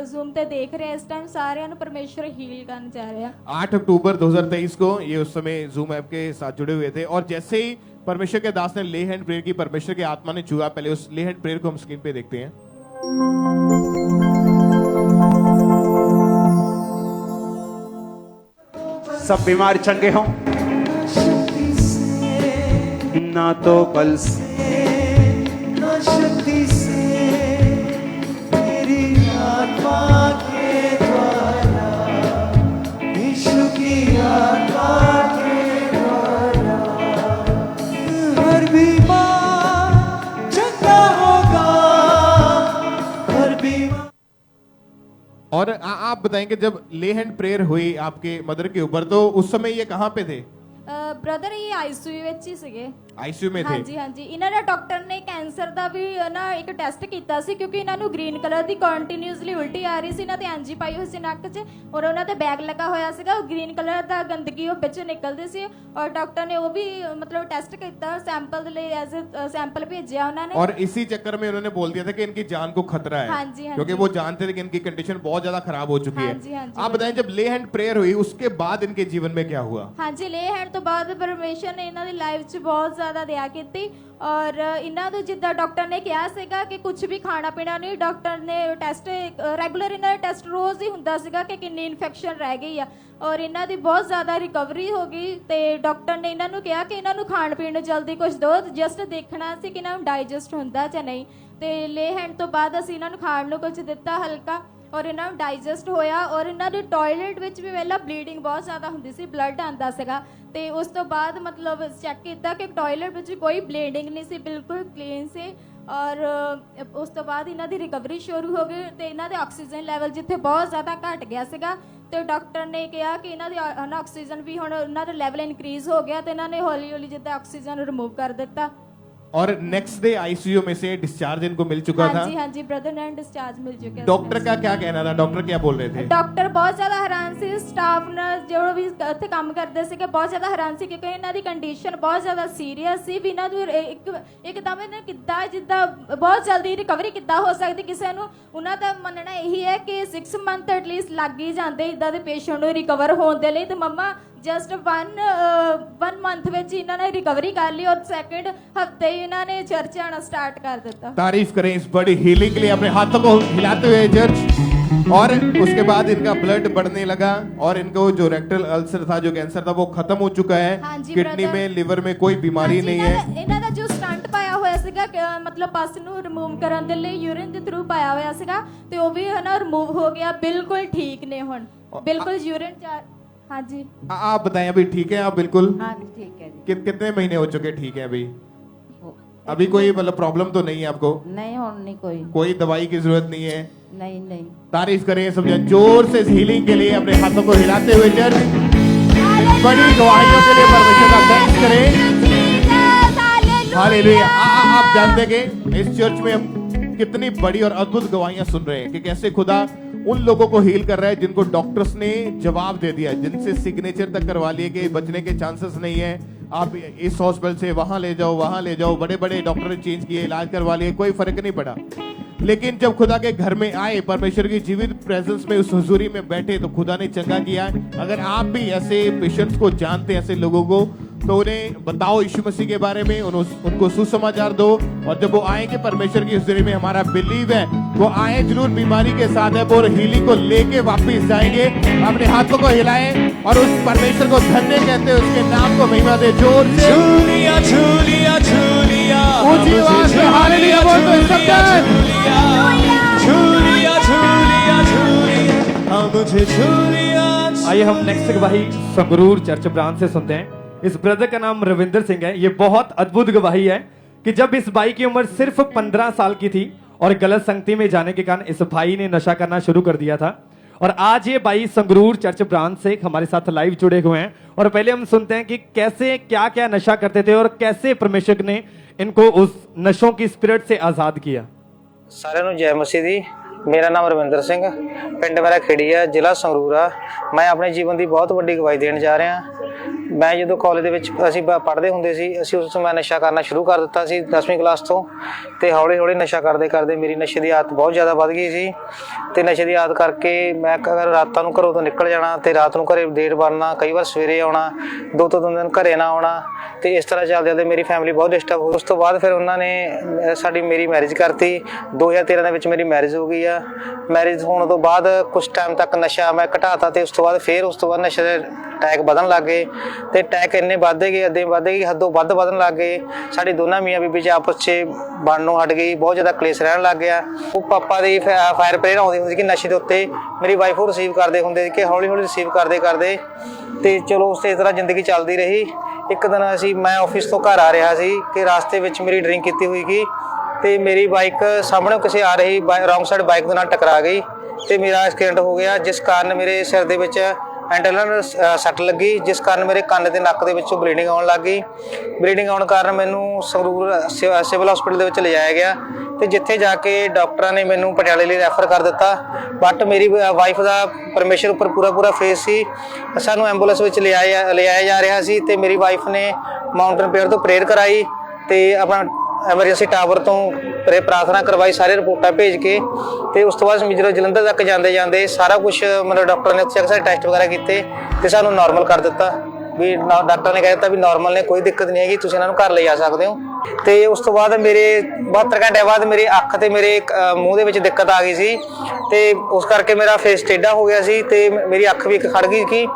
ਜ਼ੂਮ ਤੇ ਦੇਖ ਰਹੇ ਇਸ ਟਾਈਮ ਸਾਰਿਆਂ ਨੂੰ ਪਰਮੇਸ਼ਰ ਹੀਲ ਕਰਨ ਜਾ ਰਿਹਾ। 8 अक्टूबर 2023 को ये उस समय जूम ऐप के साथ जुड़े हुए थे और जैसे ही परमेश्वर के दास ने ले हैंड प्रेयर की, परमेश्वर की आत्मा ने छुआ। पहले उस ले हैंड प्रेयर को हम स्क्रीन पे देखते हैं। सब बीमार चंगे हों ना तो बल से ना शक्ति से मेरी आत्मा के द्वारा यीशु की आत्मा के द्वारा हर बीमार चंगा होगा, हर बीमार। और आप बताएंगे जब ले हैंड प्रेयर हुई आपके मदर के ऊपर तो उस समय ये कहाँ पे थे? ਬ੍ਰਦਰ ਇਹ ਆਈਸੀਯੂ ਵਿੱਚ ਹੀ ਸੀਗੇ। आईसीयू में थे। ਹਾਂਜੀ ਹਾਂਜੀ ਇਹਨਾਂ ਦਾ ਡਾਕਟਰ ਨੇ ਕੈਂਸਰ ਦਾ ਵੀ ਨਾ ਇੱਕ ਟੈਸਟ ਕੀਤਾ ਸੀ ਕਿਉਂਕਿ ਇਹਨਾਂ ਨੂੰ ਗ੍ਰੀਨ ਕਲਰ ਦੀ ਕੰਟੀਨਿਊਸਲੀ ਉਲਟੀ ਆ ਰਹੀ ਸੀ, ਇਹਨਾਂ ਤੇ ਐਂਜੀ ਪਾਈ ਹੋਈ ਸੀ ਨੱਕ 'ਚ ਔਰ ਉਹਨਾਂ ਤੇ ਬੈਗ ਲੱਗਾ ਹੋਇਆ ਸੀਗਾ, ਉਹ ਗ੍ਰੀਨ ਕਲਰ ਦਾ ਗੰਦਗੀ ਉਹ ਵਿੱਚੋਂ ਨਿਕਲਦੀ ਸੀ ਔਰ ਡਾਕਟਰ ਨੇ ਉਹ ਵੀ मतलब ਟੈਸਟ ਕੀਤਾ, ਸੈਂਪਲ ਦੇ ਲਈ ਐਜ਼ ਸੈਂਪਲ ਭੇਜਿਆ ਉਹਨਾਂ ਨੇ। और इसी चक्कर में उन्होंने बोल दिया था कि इनकी जान को खतरा है। हाँ जी, हाँ क्योंकि जी। वो जानते थे कि इनकी कंडीशन बहुत ज्यादा खराब हो चुकी हाँ जी, हाँ है। जी। आप बताएं जब ले हैंड प्रेयर हुई उसके बाद इनके जीवन में क्या हुआ? ਹਾਂਜੀ ਲੇ ਹੈਂਡ ਤੋਂ ਬਾਅਦ ਪਰਮੇਸ਼ਰ ਨੇ ਇਹਨਾਂ ਦੀ ਲਾਈਫ 'ਚ ਬਹੁਤ ਜ਼ਿਆਦਾ ਦਇਆ ਕੀਤੀ ਔਰ ਇਹਨਾਂ ਨੂੰ ਜਿੱਦਾਂ ਡਾਕਟਰ ਨੇ ਕਿਹਾ ਸੀਗਾ ਕਿ ਕੁਝ ਵੀ ਖਾਣਾ ਪੀਣਾ ਨਹੀਂ, ਡਾਕਟਰ ਨੇ ਟੈਸਟ ਰੈਗੂਲਰ ਇਹਨਾਂ ਦਾ ਟੈਸਟ ਰੋਜ਼ ਹੀ ਹੁੰਦਾ ਸੀਗਾ ਕਿ ਕਿੰਨੀ ਇਨਫੈਕਸ਼ਨ ਰਹਿ ਗਈ ਆ ਔਰ ਇਹਨਾਂ ਦੀ ਬਹੁਤ ਜ਼ਿਆਦਾ ਰਿਕਵਰੀ ਹੋ ਗਈ ਤੇ ਡਾਕਟਰ ਨੇ ਇਹਨਾਂ ਨੂੰ ਕਿਹਾ ਕਿ ਇਹਨਾਂ ਨੂੰ ਖਾਣ ਪੀਣ ਨੂੰ ਜਲਦੀ ਕੁਝ ਦਿਓ, ਜਸਟ ਦੇਖਣਾ ਸੀ ਕਿ ਇਹਨਾਂ ਨੂੰ ਡਾਈਜੈਸਟ ਹੁੰਦਾ ਜਾਂ ਨਹੀਂ ਤੇ ਲੇ ਹੈਂਡ ਤੋਂ ਬਾਅਦ ਅਸੀਂ ਇਹਨਾਂ ਨੂੰ ਖਾਣ ਨੂੰ ਕੁਝ ਦਿੱਤਾ ਹਲਕਾ ਔਰ ਇਹਨਾਂ ਨੂੰ ਡਾਈਜੈਸਟ ਹੋਇਆ ਔਰ ਇਹਨਾਂ ਦੇ ਟਾਇਲਟ ਵਿੱਚ ਵੀ ਪਹਿਲਾਂ ਬਲੀਡਿੰਗ ਬਹੁਤ ਜ਼ਿਆਦਾ ਹੁੰਦੀ ਸੀ, ਬਲੱਡ ਆਉਂਦਾ ਸੀਗਾ ਤੇ ਉਸ ਤੋਂ ਬਾਅਦ ਮਤਲਬ ਚੈੱਕ ਕੀਤਾ ਕਿ ਟਾਇਲਟ ਵਿੱਚ ਕੋਈ ਬਲੀਡਿੰਗ ਨਹੀਂ ਸੀ, ਬਿਲਕੁਲ ਕਲੀਨ ਸੀ ਔਰ ਉਸ ਤੋਂ ਬਾਅਦ ਇਹਨਾਂ ਦੀ ਰਿਕਵਰੀ ਸ਼ੁਰੂ ਹੋ ਗਈ ਤੇ ਇਹਨਾਂ ਦੇ ਆਕਸੀਜਨ ਲੈਵਲ ਜਿੱਥੇ ਬਹੁਤ ਜ਼ਿਆਦਾ ਘਟ ਗਿਆ ਸੀਗਾ ਤੇ ਡਾਕਟਰ ਨੇ ਕਿਹਾ ਕਿ ਇਹਨਾਂ ਦੀ ਆਕਸੀਜਨ ਵੀ ਹੁਣ ਇਹਨਾਂ ਦਾ ਲੈਵਲ ਇਨਕਰੀਜ਼ ਹੋ ਗਿਆ ਤੇ ਇਹਨਾਂ ਨੇ ਹੌਲੀ ਹੌਲੀ ਜਿੱਦਾਂ ਆਕਸੀਜਨ ਰਿਮੂਵ ਕਰ ਦਿੱਤਾ और नेक्स्ट डे आईसीयू में से डिस्चार्ज इनको मिल चुका था। हाँ जी ब्रदर ने डिस्चार्ज मिल चुके हैं। डॉक्टर का क्या कहना था, डॉक्टर क्या बोल रहे थे? ਡਾਕਟਰ ਬਹੁਤ ਜ਼ਿਆਦਾ ਹੈਰਾਨ ਸੀ, ਸਟਾਫ ਨਾਲ ਜੋ ਵੀ ਉੱਥੇ ਕੰਮ ਕਰਦੇ ਸੀਗੇ ਬਹੁਤ ਜ਼ਿਆਦਾ ਹੈਰਾਨ ਸੀ ਕਿਉਂਕਿ ਇਹਨਾਂ ਦੀ ਕੰਡੀਸ਼ਨ ਬਹੁਤ ਜ਼ਿਆਦਾ ਸੀਰੀਅਸ ਸੀ ਵੀ ਇਹਨਾਂ ਨੂੰ ਇੱਕਦਮ ਇਹਨਾਂ ਕਿੱਦਾਂ ਜਿੱਦਾਂ ਬਹੁਤ ਜਲਦੀ ਰਿਕਵਰੀ ਕਿੱਦਾਂ ਹੋ ਸਕਦੀ ਕਿਸੇ ਨੂੰ। ਉਹਨਾਂ ਦਾ ਮੰਨਣਾ ਇਹੀ ਹੈ ਕਿ 6 ਮੰਥ ਐਟਲੀਸਟ ਲੱਗ ਹੀ ਜਾਂਦੇ ਇਦਾਂ ਦੇ ਪੇਸ਼ੈਂਟ ਨੂੰ ਰਿਕਵਰ ਹੋਣ ਦੇ ਲਈ। ਤੇ ਮੰਮਾ जस्ट वन मंथ ਵਿੱਚ ਇਹਨਾਂ ਨੇ ਰਿਕਵਰੀ ਕਰ ਲਈ और सेकंड हफ्ते ही ਇਹਨਾਂ ने चर्च आना स्टार्ट कर देता। तारीफ करें इस बड़ी हीलिंग के लिए, अपने हाथों को हिलाते हुए चर्च। और उसके बाद इनका ब्लड बढ़ने लगा और इनको जो रेक्टल अल्सर था, जो कैंसर था, वो खत्म हो चुका है। हाँ जी, किडनी brother। में, लिवर में कोई बीमारी नहीं है। ਇਹਨਾਂ ਦਾ ਜੋ ਸਟੰਟ ਪਾਇਆ ਹੋਇਆ ਸੀਗਾ ਮਤਲਬ ਪਸ ਨੂੰ ਰਿਮੂਵ ਕਰਨ ਦੇ ਲਈ ਯੂਰਿਨ ਦੇ ਥਰੂ ਪਾਇਆ ਹੋਇਆ ਸੀਗਾ ਤੇ ਉਹ ਵੀ ਹੈ ਨਾ ਰਿਮੂਵ ਹੋ ਗਿਆ, ਬਿਲਕੁਲ ਠੀਕ ਨੇ ਹੁਣ, ਬਿਲकुल यूरिन। हाँ जी आप बताएं, अभी ठीक है आप? बिल्कुल हाँ जी ठीक है जी। कितने महीने हो चुके ठीक है अभी? अभी कोई मतलब प्रॉब्लम तो नहीं है आपको? नहीं होनी कोई दवाई की जरूरत नहीं है? नहीं नहीं। तारीफ करें सब जन जोर से इस हीलिंग के लिए, अपने हाथों को हिलाते हुए चर्च बड़ी गवाहियों के लिए परमेश्वर का थैंक्स करें। हालेलुया। आप जानते हैं कि इस चर्च में हम कितनी बड़ी और अद्भुत गवाहियां सुन रहे हैं कि कैसे खुदा उन लोगों को हील कर रहा है जिनको डॉक्टर्स ने जवाब दे दिया, जिनसे सिग्नेचर तक करवा लिए कि बचने के चांसेस नहीं है, आप इस हॉस्पिटल से वहां ले जाओ, वहां ले जाओ। बड़े बड़े डॉक्टर ने चेंज किए, इलाज करवा लिए, कोई फर्क नहीं पड़ा। लेकिन जब खुदा के घर में आए, परमेश्वर की जीवित प्रेजेंस में, उस हुजूरी में बैठे, तो खुदा ने चंगा किया। अगर आप भी ऐसे पेशेंट्स को जानते हैं, ऐसे लोगों को, तो उन्हें बताओ यीशु मसीह के बारे में, उनको सुसमाचार दो। और जब वो आएंगे परमेश्वर की हुजूरी में, हमारा बिलीव है वो आए जरूर बीमारी के साथ है, और हीलिंग को लेके वापिस जाएंगे। अपने हाथों को हिलाएं और उस परमेश्वर को धन्य कहते हैं, उसके नाम को महिमा दे जोर से। झूलिया झूलिया झूलिया ऊंची आवाज में हालेलुया बोल दो सब जन। झूलिया झूलिया झूलिया मुझे झूलिया। आइए हम नेक्स्ट गवाही संगरूर चर्च ब्रांच से सुनते हैं। इस ब्रदर का नाम रविंदर सिंह है। ये बहुत अद्भुत गवाही है कि जब इस भाई की उम्र सिर्फ 15 साल की थी और गलत संगति में जाने के कारण इस भाई ने नशा करना शुरू कर दिया था, और आज ये भाई संगरूर चर्च ब्रांच से हमारे साथ लाइव जुड़े हुए हैं। और पहले हम सुनते हैं कि कैसे क्या क्या नशा करते थे और कैसे परमेश्वर ने इनको उस नशों की स्पिरिट से आजाद किया। सारे ਨੂੰ जय मसीह दी। मेरा नाम रविंदर सिंह, पिंड मेरा खेड़ी है, जिला संगरूर आ। मैं अपने जीवन की बहुत बड़ी गवाही देने जा रहा। मैं जो कॉलेज ਦੇ ਵਿੱਚ ਅਸੀਂ ਪੜ੍ਹਦੇ ਹੁੰਦੇ ਸੀ, ਅਸੀਂ ਉਸ ਸਮੇਂ ਨਸ਼ਾ ਕਰਨਾ ਸ਼ੁਰੂ ਕਰ ਦਿੱਤਾ ਸੀ 10ਵੀਂ ਕਲਾਸ ਤੋਂ। ਤੇ ਹੌਲੀ ਹੌਲੀ ਨਸ਼ਾ ਕਰਦੇ ਕਰਦੇ ਮੇਰੀ ਨਸ਼ੇ ਦੀ ਆਦਤ ਬਹੁਤ ਜ਼ਿਆਦਾ ਵੱਧ ਗਈ ਸੀ। ਤੇ ਨਸ਼ੇ ਦੀ ਆਦਤ ਕਰਕੇ ਮੈਂ ਅਗਰ ਰਾਤਾਂ ਨੂੰ ਘਰੋਂ ਤੋਂ ਨਿਕਲ ਜਾਣਾ ਤੇ ਰਾਤ ਨੂੰ ਘਰੇ ਦੇਰ ਵੜਨਾ, ਕਈ ਵਾਰ ਸਵੇਰੇ ਆਉਣਾ, 2 ਤੋਂ 3 ਦਿਨ ਘਰੇ ਨਾ ਆਉਣਾ। ਤੇ ਇਸ ਤਰ੍ਹਾਂ ਚੱਲਦੇ ਚੱਲਦੇ ਮੇਰੀ ਫੈਮਿਲੀ ਬਹੁਤ ਡਿਸਟਰਬ ਹੋਈ। ਉਸ ਤੋਂ ਬਾਅਦ ਫਿਰ ਉਹਨਾਂ ਨੇ ਸਾਡੀ ਮੇਰੀ ਮੈਰਿਜ ਕਰਤੀ। 2013 ਦੇ ਵਿੱਚ ਮੇਰੀ ਮੈਰਿਜ ਹੋ ਗਈ ਆ। ਮੈਰਿਜ ਹੋਣ ਤੋਂ ਬਾਅਦ ਕੁਝ ਟਾਈਮ ਤੱਕ ਨਸ਼ਾ ਮੈਂ ਘਟਾਤਾ ਤੇ ਉਸ ਤੋਂ ਬਾਅਦ ਫਿਰ ਉਸ ਤੋਂ ਬਾਅਦ ਨਸ਼ੇ ਦੇ ਅਟੈਕ ਵਧਣ ਲੱਗ ਗਏ। ਤੇ ਅਟੈਕ ਇੰਨੇ ਵੱਧਦੇ ਗਏ, ਅੱਧੇ ਵੱਧਦੇ ਗਏ, ਹੱਦੋਂ ਵੱਧ ਵਧਣ ਲੱਗ ਗਏ। ਸਾਡੀ ਦੋਨਾਂ ਮੀਆਂ ਬੀਬੀ 'ਚ ਆਪਸ 'ਚ ਬਣਨੋਂ ਹਟ ਗਈ, ਬਹੁਤ ਜ਼ਿਆਦਾ ਕਲੇਸ਼ ਰਹਿਣ ਲੱਗ ਗਿਆ। ਉਹ ਪਾਪਾ ਦੀ ਫਾਇਰ ਪ੍ਰੇਰ ਆਉਂਦੀ ਹੁੰਦੀ ਸੀ ਕਿ ਨਸ਼ੇ ਦੇ ਉੱਤੇ ਮੇਰੀ ਵਾਈਫ ਉਹ ਰਿਸੀਵ ਕਰਦੇ ਹੁੰਦੇ ਸੀ ਕਿ ਹੌਲੀ ਹੌਲੀ ਰਿਸੀਵ ਕਰਦੇ ਕਰਦੇ ਤੇ ਚਲੋ ਉਸ ਤਰ੍ਹਾਂ ਜ਼ਿੰਦਗੀ ਚੱਲਦੀ ਰਹੀ। ਇੱਕ ਦਿਨ ਮੈਂ ਆਫਿਸ ਤੋਂ ਘਰ ਆ ਰਿਹਾ ਸੀ ਕਿ ਰਾਸਤੇ ਵਿੱਚ ਮੇਰੀ ਡਰਿੰਕ ਕੀਤੀ ਹੋਈ ਗਈ ਤੇ ਮੇਰੀ ਬਾਈਕ ਸਾਹਮਣੇ ਕਿਸੇ ਆ ਰਹੀ ਰੌਂਗ ਸਾਈਡ ਬਾਈਕ ਦੇ ਨਾਲ ਟਕਰਾ ਗਈ ਤੇ ਮੇਰਾ ਐਕਸੀਡੈਂਟ ਹੋ ਗਿਆ, ਜਿਸ ਕਾਰਨ ਮੇਰੇ ਸਿਰ ਦੇ ਵਿੱਚ ਐਂਟਰਨਲ ਸੱਟ ਲੱਗੀ, ਜਿਸ ਕਾਰਨ ਮੇਰੇ ਕੰਨ ਤੇ ਨੱਕ ਦੇ ਵਿੱਚੋਂ ਬਲੀਡਿੰਗ ਆਉਣ ਲੱਗ ਗਈ। ਬਲੀਡਿੰਗ ਆਉਣ ਕਾਰਨ ਮੈਨੂੰ ਸੰਗਰੂਰ ਸਿਵਲ ਹਸਪੀਟਲ ਦੇ ਵਿੱਚ ਲਿਜਾਇਆ ਗਿਆ ਤੇ ਜਿੱਥੇ ਜਾ ਕੇ ਡਾਕਟਰਾਂ ਨੇ ਮੈਨੂੰ ਪਟਿਆਲੇ ਲਈ ਰੈਫਰ ਕਰ ਦਿੱਤਾ। ਬਟ ਮੇਰੀ ਵਾਈਫ ਦਾ ਪਰਮੇਸ਼ਰ ਉੱਪਰ ਪੂਰਾ ਫੇਸ ਸੀ। ਸਾਨੂੰ ਐਂਬੂਲੈਂਸ ਵਿੱਚ ਲਿਆਇਆ ਜਾ ਰਿਹਾ ਸੀ ਤੇ ਮੇਰੀ ਵਾਈਫ ਨੇ ਮਾਊਂਟਨ ਪੇਅਰ ਤੋਂ ਪ੍ਰੇਅਰ ਕਰਾਈ ਤੇ ਆਪਣਾ ਐਮਰਜੈਂਸੀ ਟਾਵਰ ਤੋਂ ਪ੍ਰਾਰਥਨਾ ਕਰਵਾਈ, ਸਾਰੇ ਰਿਪੋਰਟਾਂ ਭੇਜ ਕੇ। ਤੇ ਉਸ ਤੋਂ ਬਾਅਦ ਜਲੰਧਰ ਤੱਕ ਜਾਂਦੇ ਜਾਂਦੇ ਸਾਰਾ ਕੁਝ ਮਤਲਬ ਡਾਕਟਰ ਨੇ ਉੱਥੇ ਸਾਰੇ ਟੈਸਟ ਵਗੈਰਾ ਕੀਤੇ ਤੇ ਸਾਨੂੰ ਨੋਰਮਲ ਕਰ ਦਿੱਤਾ। ਵੀ ਡਾਕਟਰ ਨੇ ਕਹਿ ਦਿੱਤਾ ਵੀ ਨੋਰਮਲ ਨੇ, ਕੋਈ ਦਿੱਕਤ ਨਹੀਂ ਹੈਗੀ, ਤੁਸੀਂ ਇਹਨਾਂ ਨੂੰ ਘਰ ਲੈ ਜਾ ਸਕਦੇ ਹੋ। ਤੇ ਉਸ ਤੋਂ ਬਾਅਦ ਮੇਰੇ 72 ਘੰਟੇ ਬਾਅਦ ਮੇਰੀ ਅੱਖ ਤੇ ਮੇਰੇ ਮੂੰਹ ਦੇ ਵਿੱਚ ਦਿੱਕਤ ਆ ਗਈ ਸੀ ਤੇ ਉਸ ਕਰਕੇ ਮੇਰਾ ਫੇਸ ਟੇਢਾ ਹੋ ਗਿਆ ਸੀ ਤੇ ਮੇਰੀ ਅੱਖ ਵੀ ਇੱਕ ਖੜ ਗਈ ਸੀ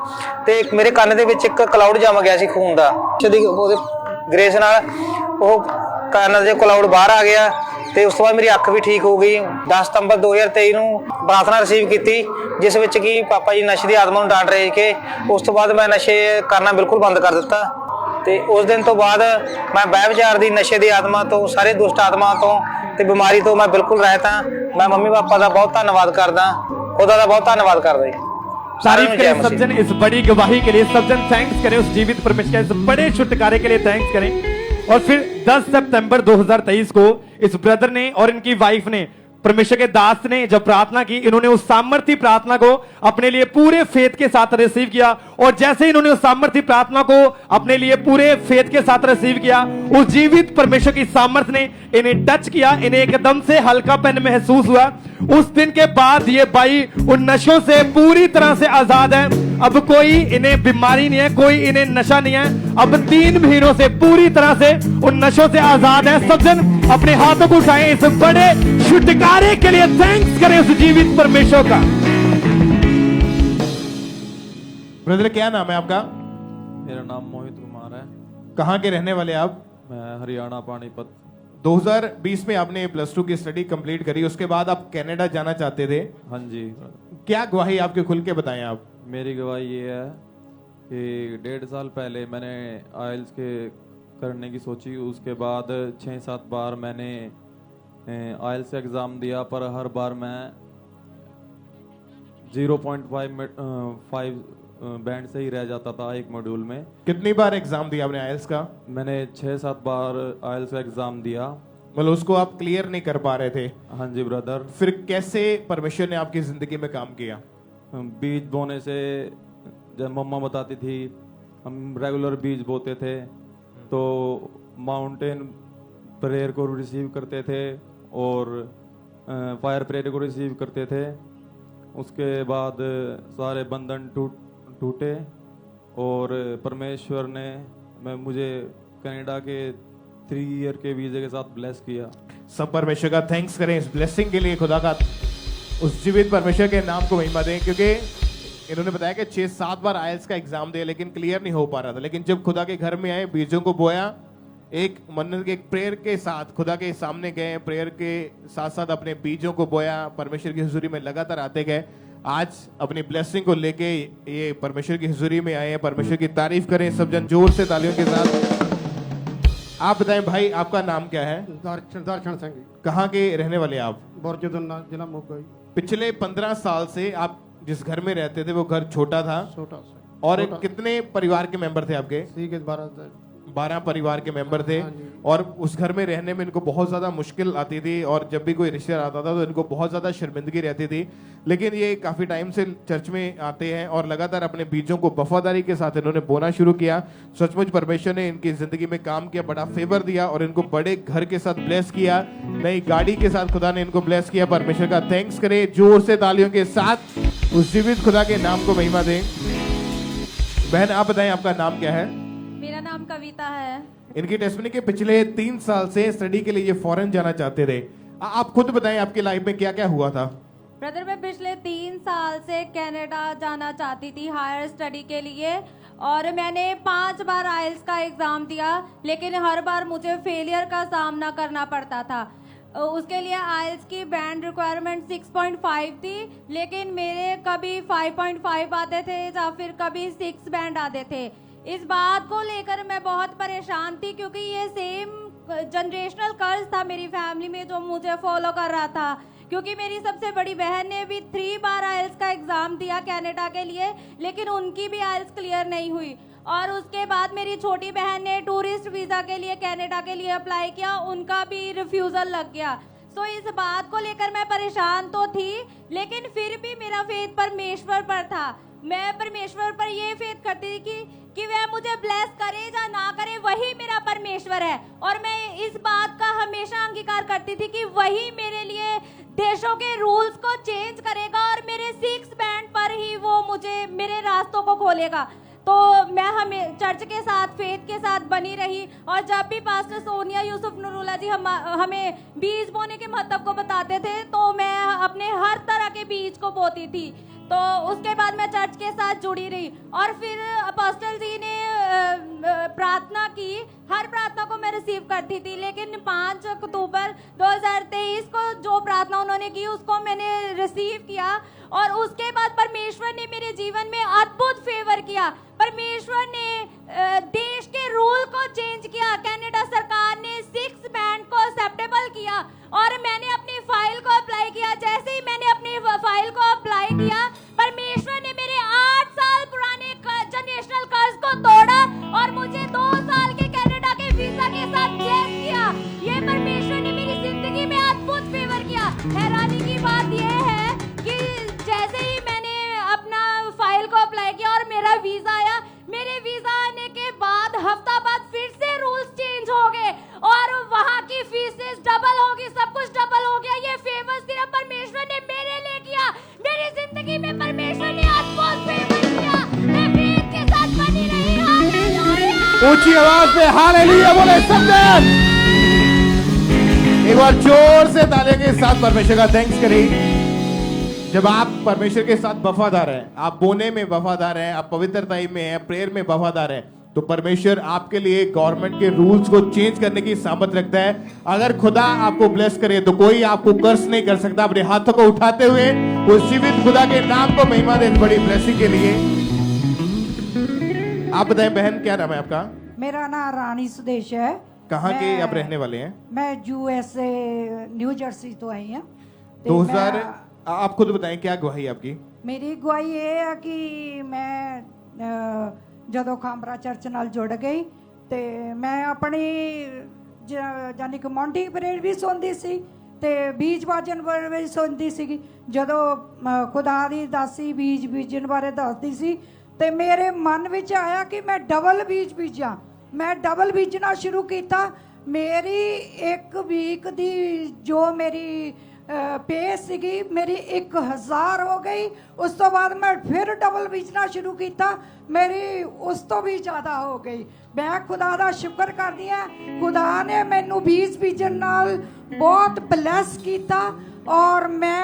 ਤੇ ਮੇਰੇ ਕੰਨ ਦੇ ਵਿੱਚ ਇੱਕ ਕਲਾਉਡ ਜੰਮ ਗਿਆ ਸੀ ਖੂਨ ਦਾ। ਉਹਦੇ ਗ੍ਰੇਸ ਨਾਲ ਉਹ ਕੰਨ ਦੇ ਕਲਾਉਡ ਬਾਹਰ ਆ ਗਿਆ ਤੇ ਉਸ ਤੋਂ ਬਾਅਦ ਮੇਰੀ ਅੱਖ ਵੀ ਠੀਕ ਹੋ ਗਈ। 10 ਸਤੰਬਰ 2023 ਨੂੰ ਪ੍ਰਾਰਥਨਾ ਰਿਸੀਵ ਕੀਤੀ ਜਿਸ ਵਿੱਚ ਕਿ ਪਾਪਾ ਜੀ ਨਸ਼ੇ ਦੀ ਆਤਮਾ ਨੂੰ ਡਾਂਟ ਰਹੇ ਕਿ ਉਸ ਤੋਂ ਬਾਅਦ ਮੈਂ ਨਸ਼ੇ ਕਰਨਾ ਬਿਲਕੁਲ ਬੰਦ ਕਰ ਦਿੱਤਾ। ਤੇ ਉਸ ਦਿਨ ਤੋਂ ਬਾਅਦ ਮੈਂ ਵਿਚਾਰ ਦੀ ਨਸ਼ੇ ਦੀ ਆਤਮਾ ਤੋਂ, ਸਾਰੇ ਦੁਸ਼ਟ ਆਤਮਾ ਤੋਂ ਤੇ ਬਿਮਾਰੀ ਤੋਂ ਮੈਂ ਬਿਲਕੁਲ ਰਹਿਤ ਹਾਂ। ਮੈਂ ਮੰਮੀ ਪਾਪਾ ਦਾ ਬਹੁਤ ਧੰਨਵਾਦ ਕਰਦਾ, ਖੁਦਾ ਦਾ बहुत धन्यवाद करदा जी। तारीफ करें सब जन इस बड़ी गवाही के लिए, सब जन थैंक्स करें उस जीवित परमेश्वर के इस बड़े छुटकारे के लिए थैंक्स करें। और फिर 10 सितंबर 2023 को इस ब्रदर ने और इनकी वाइफ ने, परमेश्वर के दास ने जब प्रार्थना की, इन्होंने उस सामर्थ्य प्रार्थना को अपने लिए पूरे फेथ के साथ रिसीव किया। और जैसे ही इन्होंने उस सामर्थ्य प्रार्थना को अपने लिए पूरे फेथ के साथ रिसीव किया, उस जीवित परमेश्वर की सामर्थ्य ने इन्हें टच किया, इन्हें एकदम से हल्कापन महसूस हुआ। उस दिन के बाद ये भाई उन नशों से पूरी तरह से आजाद है। अब कोई इन्हें बीमारी नहीं है, कोई इन्हें नशा नहीं है। अब 3 महीनों से पूरी तरह से उन नशों से आजाद है। सब जन अपने हाथों को उठाएं इस बड़े छुटकारे के लिए। थैंक्स करें उस जीवित परमेश्वर का। ब्रदर क्या नाम है आपका? मेरा नाम मोहित कुमार है। कहाँ के रहने वाले आप? मैं हरियाणा पानीपत। 2020 में आपने प्लस 2 की स्टडी कंप्लीट करी, उसके बाद आप कनाडा जाना चाहते थे। हाँ जी। क्या गवाही आपके खुल के बताएं आप? मेरी गवाही ये है कि 1.5 साल पहले मैंने आइल्स के करने की सोची। उसके बाद 6-7 बार मैंने आइल्स एग्ज़ाम दिया, पर हर बार मैं 0.5 बैंड से ही रह जाता था एक मॉड्यूल में। कितनी बार एग्जाम दिया आपने आइल्स का? मैंने 6-7 बार आइल्स का एग्ज़ाम दिया। मतलब उसको आप क्लियर नहीं कर पा रहे थे? हाँ जी ब्रदर। फिर कैसे परमेश्वर ने आपकी जिंदगी में काम किया? बीज बोने से, जब मम्मा बताती थी, हम रेगुलर बीज बोते थे, तो माउंटेन प्रेयर को रिसीव करते थे और फायर प्रेयर को रिसीव करते थे। उसके बाद सारे बंधन टूटे और परमेश्वर ने मुझे कनाडा के 3 ईयर के वीजे के साथ ब्लेस किया। सब परमेश्वर का थैंक्स करें इस ब्लेसिंग के लिए। खुदा का उस जीवित परमेश्वर के नाम को महिमा दें, क्योंकि इन्होंने बताया कि 6-7 बार आइल्स का एग्जाम दिया लेकिन क्लियर नहीं हो पा रहा था। लेकिन जब खुदा के घर में आए, बीजों को बोया, एक मन्नत के प्रेयर के साथ खुदा के सामने गए, प्रेयर के साथ साथ अपने बीजों को बोया, परमेश्वर की हुजूरी में लगातार आते गए। आज अपनी ब्लेसिंग को लेके ये परमेश्वर की हुजूरी में आए हैं। परमेश्वर की तारीफ करें सब जन जोर से तालियों के साथ। आप बताएं भाई, आपका नाम क्या है? दर्शन सिंह। कहाँ के रहने वाले आप? बुरजुदन्ना, जिला मोगा। पिछले 15 साल से आप जिस घर में रहते थे वो घर छोटा था? छोटा सा। और कितने परिवार के मेंबर थे आपके? 12 परिवार के मेंबर थे। और उस घर में रहने में इनको बहुत ज्यादा मुश्किल आती थी और जब भी कोई रिश्तेदार आता था तो इनको बहुत ज्यादा शर्मिंदगी रहती थी। लेकिन ये काफी टाइम से चर्च में आते हैं और लगातार अपने बीजों को वफादारी के साथ इन्होंने बोना शुरू किया। सचमुच परमेश्वर ने इनकी जिंदगी में काम किया, बड़ा फेवर दिया और इनको बड़े घर के साथ ब्लेस किया, नई गाड़ी के साथ खुदा ने इनको ब्लेस किया। परमेश्वर का थैंक्स करें जोर से तालियों के साथ। उस जीवित खुदा के नाम को महिमा दें। बहन आप बताएं, आपका नाम क्या है? मेरा नाम कविता है। इनकी टेस्टमनी के पिछले 3 साल से स्टडी के लिए ये फॉरेन जाना चाहते थे। आप खुद बताएं आपकी लाइफ में क्या क्या हुआ था? ब्रदर, मैं पिछले 3 साल से कनाडा जाना चाहती थी हायर स्टडी के लिए और मैंने 5 बार आइल्स का एग्जाम दिया, लेकिन हर बार मुझे फेलियर का सामना करना पड़ता था। उसके लिए आइल्स की बैंड रिक्वायरमेंट 6.5 थी, लेकिन मेरे कभी 5.5 आते थे या फिर कभी 6 बैंड आते थे। इस बात को लेकर मैं बहुत परेशान थी, क्योंकि ये सेम जनरेशनल कर्ज था मेरी फैमिली में जो मुझे फॉलो कर रहा था। क्योंकि मेरी सबसे बड़ी बहन ने भी 3 बार आइल्स का एग्जाम दिया कनाडा के लिए, लेकिन उनकी भी आइल्स क्लियर नहीं हुई। और उसके बाद मेरी छोटी बहन ने टूरिस्ट वीजा के लिए कनाडा के लिए अप्लाई किया, उनका भी रिफ्यूजल लग गया। तो इस बात को लेकर मैं परेशान तो थी, लेकिन फिर भी मेरा फेथ परमेश्वर पर था। मैं परमेश्वर पर ये फेथ करती थी कि वह मुझे ब्लेस करे या ना करे, वही मेरा परमेश्वर है। और मैं इस बात का हमेशा अंगीकार करती थी कि वही मेरे लिए देशों के रूल्स को चेंज करेगा और मेरे 6 बैंड पर ही वो मुझे मेरे रास्तों को खोलेगा। तो मैं हमें चर्च के साथ फेथ के साथ बनी रही और जब भी पास्टर सोनिया यूसुफ नूरुल्लाह जी हमें बीज बोने के महत्व को बताते थे तो मैं अपने हर तरह के बीज को बोती थी। तो उसके बाद मैं चर्च के साथ जुड़ी रही और फिर अपोस्टल जी ने प्रार्थना की, हर प्रार्थना को मैं रिसीव करती थी। लेकिन 5 अक्टूबर 2023 को जो प्रार्थना उन्होंने की उसको मैंने रिसीव किया और उसके बाद परमेश्वर ने मेरे जीवन में अद्भुत फेवर किया। परमेश्वर ने देश के रूल को चेंज किया। कनाडा सरकार ने 6 बैंड को एक्सेप्टेबल किया और मैंने अपनी फाइल को अप्लाई किया। जैसे ही मैंने अपनी फाइल को अप्लाई किया, परमेश्वर ने मेरे 8 साल पुराने जनरेशनल कर्ज को तोड़ा और मुझे 2 साल के कनाडा के वीजा के साथ हैरानी की बात यह है कि जैसे ही मैंने अपना फाइल को अप्लाई किया और मेरा वीजा आया, मेरे वीजा आने के बाद हफ्ता बाद फिर से रूल्स चेंज हो गए और वहाँ की फीसेस डबल हो गई, सब कुछ डबल हो गया। ये फेवर सिर्फ परमेश्वर ने मेरे लिए किया। मेरी जिंदगी में परमेश्वर ने अद्भुत फेवर किया। मैं प्रेम के साथ बनी रही। हालेलुया। ऊंची आवाज में हालेलुया बोले सब जन। एक बार जोर से तालियों के साथ परमेश्वर का थैंक्स करें। जब आप परमेश्वर के साथ वफादार हैं, आप बोने में वफादार हैं, आप पवित्रता में हैं, प्रेयर में वफादार हैं, तो परमेश्वर आपके लिए गवर्नमेंट के रूल्स को चेंज करने की सामर्थ रखता है। अगर खुदा आपको ब्लेस करे तो कोई आपको कर्स नहीं कर सकता। अपने हाथों को उठाते हुए उस जीवित खुदा के नाम को महिमा दे, बड़ी ब्लेसिंग के लिए। आप बताएं बहन, क्या नाम है आपका? मेरा नाम रानी सुदेश है। कहाँ के आप रहने वाले हैं? मैं यूएसए न्यू जर्सी तो आई हूँ। 2000 आप खुद बताएं क्या गवाही आपकी? मेरी गवाही ये है कि मैं ਜਦੋਂ ਖਾਂਬਰਾ ਚਰਚ ਨਾਲ ਜੁੜ ਗਈ ਤੇ ਮੈਂ ਆਪਣੀ ਜਾਨੀ ਕਿ ਮੌਂਟੀ ਪਰੇਡ ਵੀ ਸੁਣਦੀ ਸੀ ਤੇ ਬੀਜ ਬਾਜਣ ਬਾਰੇ ਵੀ ਸੁਣਦੀ ਸੀਗੀ। ਜਦੋਂ ਖੁਦਾ ਦੀ ਦਾਸੀ ਬੀਜ ਬੀਜਣ ਬਾਰੇ ਦੱਸਦੀ ਸੀ ਤੇ ਮੇਰੇ ਮਨ ਵਿੱਚ ਆਇਆ ਕਿ ਮੈਂ ਡਬਲ ਬੀਜ ਬੀਜਾਂ। ਮੈਂ ਡਬਲ ਬੀਜਣਾ ਸ਼ੁਰੂ ਕੀਤਾ। ਮੇਰੀ ਇੱਕ ਵੀਕ ਦੀ ਜੋ ਮੇਰੀ पे ਸੀਗੀ मेरी 1000 हो गई। उस तो बाद मैं फिर डबल बीजना शुरू किया, मेरी उस तो भी ज़्यादा हो गई। मैं खुदा दा शुक्र करदी हां, खुदा ने मैनू बीज बीजन नाल बहुत ब्लैस किया और मैं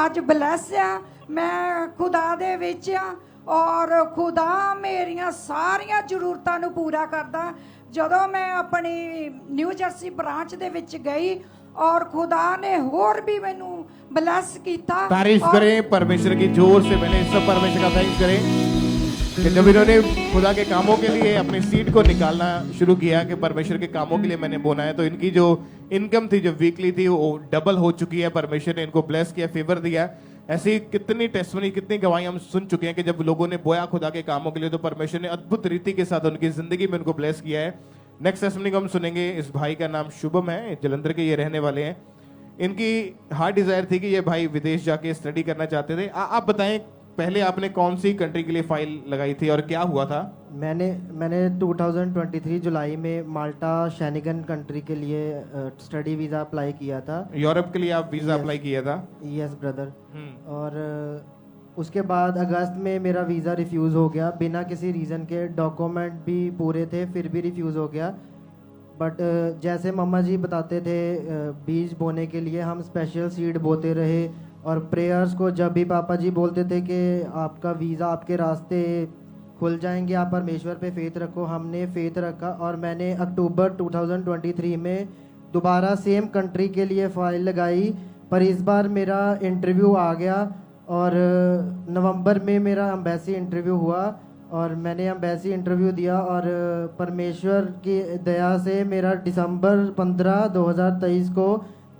अज ब्लैस हाँ। मैं खुदा दे विच हाँ और खुदा मेरियां सारियां जरूरतां नू पूरा करदा। जदों मैं अपनी न्यू जर्सी ब्रांच दे विच गई और खुदा ने होर भी मैनू ब्लेस किया। तारीफ करें परमेश्वर की जोर से। मैंने सब परमेश्वर का थैंक्स करें कि जब इन्होंने खुदा के कामों के लिए अपनी सीट को निकालना शुरू किया कि परमेश्वर के कामों के लिए मैंने बोना है, तो इनकी जो इनकम थी, जो वीकली थी, वो डबल हो चुकी है। परमेश्वर ने इनको ब्लेस किया, फेवर दिया। ऐसी कितनी टेस्टमनी, कितनी गवाही हम सुन चुके हैं कि जब लोगों ने बोया खुदा के कामों के लिए तो परमेश्वर ने अद्भुत रीति के साथ उनकी जिंदगी में उनको ब्लेस किया है। नेक्स्ट टेस्टमनी को हम सुनेंगे। इस भाई का नाम शुभम है, जलंधर के ये रहने वाले हैं। इनकी हार्ट डिजायर थी कि ये भाई विदेश जाके स्टडी करना चाहते थे। आप बताएं पहले आपने कौन सी कंट्री के लिए फाइल लगाई थी और क्या हुआ था? मैंने 2023 जुलाई में माल्टा शेनिगन कंट्री के लिए स्टडी वीज़ा अप्लाई किया था। यूरोप के लिए आप वीज़ा अप्लाई किया था? Yes brother. और उसके बाद अगस्त में मेरा वीज़ा रिफ्यूज़ हो गया बिना किसी रीज़न के। डॉक्यूमेंट भी पूरे थे फिर भी रिफ्यूज़ हो गया। बट जैसे मम्मा जी बताते थे बीज बोने के लिए हम स्पेशल सीड बोते रहे और प्रेयर्स को जब भी पापा जी बोलते थे कि आपका वीज़ा, आपके रास्ते खुल जाएंगे, आप परमेश्वर पे फेथ रखो, हमने फेथ रखा। और मैंने अक्टूबर 2023 में दोबारा सेम कंट्री के लिए फ़ाइल लगाई, पर इस बार मेरा इंटरव्यू आ गया और नवंबर में मेरा एम्बेसी इंटरव्यू हुआ और मैंने एम्बेसी इंटरव्यू दिया और परमेश्वर की दया से मेरा दिसंबर 15, 2023 को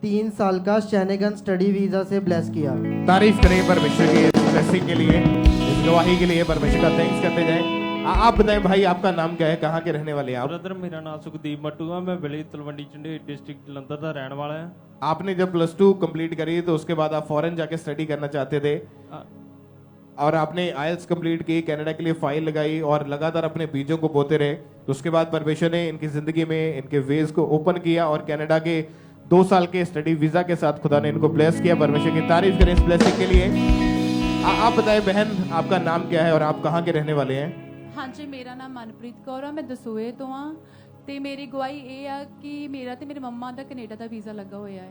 3 साल का शेनिगन स्टडी वीज़ा से ब्लेस किया। तारीफ करें परमेश्वर की इस ब्लेसिंग के लिए, इस गवाही के लिए परमेश्वर का थैंक्स करते जाएं। आप बताएं भाई, आपका नाम क्या है, कहाँ के रहने वाले हैं आप? ब्रदर मेरा नाम सुखदीप मट्टू है, मैं विलेज तलवंडी झंडेर डिस्ट्रिक्ट जलंधर का रहने वाला है। आपने जब +2 कंप्लीट करी तो उसके बाद आप फॉरेन जाके स्टडी करना चाहते थे और आपने आइल्स कंप्लीट की, कनाडा के लिए फाइल लगाई और लगातार अपने बीजों को बोते रहे। तो उसके बाद परमेश्वर ने इनकी जिंदगी में इनके वेज को ओपन किया और कनाडा के 2 साल के स्टडी वीजा के साथ खुदा ने इनको ब्लेस किया। परमेश्वर की तारीफ करें इस ब्लेसिंग के लिए। आप बताएं बहन, आपका नाम क्या है और आप कहाँ के रहने वाले हैं? हाँ जी, मेरा नाम मनप्रीत कौर है, मैं दसूए तो हाँ। तो मेरी गवाही ये है कि मेरा तो मेरी मम्मा का कनेडा का वीज़ा लगा हुआ है।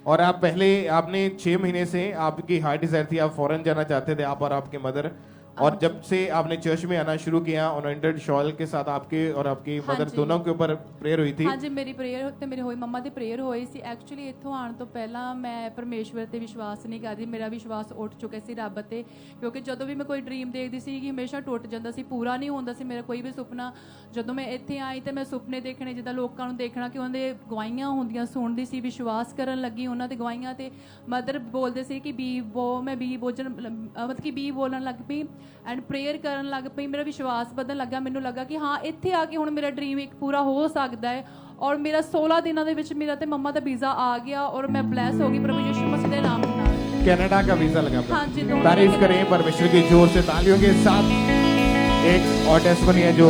और आप पहले आपने 6 महीने से आपकी हार्ट डिजायर थी, आप फॉरेन जाना चाहते थे, आप और आपके मदर। और जब से आपने चर्च में आना शुरू किया, अनॉइंटेड शॉल के साथ आपके और आपकी मदर दोनों के ऊपर प्रेयर हुई थी। हाँ जी, मेरी प्रेयर ते मेरे होई, मम्मा दी प्रेयर होई सी। एक्चुअली इत्थों आने तो पहला मैं परमेश्वर ते विश्वास नहीं करदी, मेरा विश्वास उठ चुका सी रब ते, क्योंकि जदों भी मैं कोई ड्रीम देखदी सी कि हमेशा टुट जांदा सी, पूरा नहीं होंदा सी मेरा कोई भी सुपना। जदों मैं इत्थे आई ते मैं सुपने देखने जिद्दां लोकां नूं देखना कि उन्हां दे गवाहियां हुंदियां सुणदी सी, विश्वास करन लगी उन्हां दे गवाहियां ते। मदर बोलदे सी कि बी बो, मैं बी बोझन मतलब कि बी बोलन लग पई ਐਂਡ ਪ੍ਰੇਅਰ ਕਰਨ ਲੱਗ ਪਈ, ਮੇਰਾ ਵਿਸ਼ਵਾਸ ਵਧਣ ਲੱਗਾ, ਮੈਨੂੰ ਲੱਗਾ ਕਿ ਹਾਂ ਇੱਥੇ ਆ ਕੇ ਹੁਣ ਮੇਰਾ ਡ੍ਰੀਮ ਇੱਕ ਪੂਰਾ ਹੋ ਸਕਦਾ ਹੈ। ਔਰ ਮੇਰਾ 16 ਦਿਨਾਂ ਦੇ ਵਿੱਚ ਮੇਰਾ ਤੇ ਮੰਮਾ ਦਾ ਵੀਜ਼ਾ आ गया और मैं ब्लेस हो गई प्रभु यीशु मसीह के नाम ਨਾਲ। कनाडा का वीजा लगा। हाँ जी, दोनों तारीफ जगह। करें परमेश्वर की जोर से तालियों के साथ। एक और टेस्टमनी है जो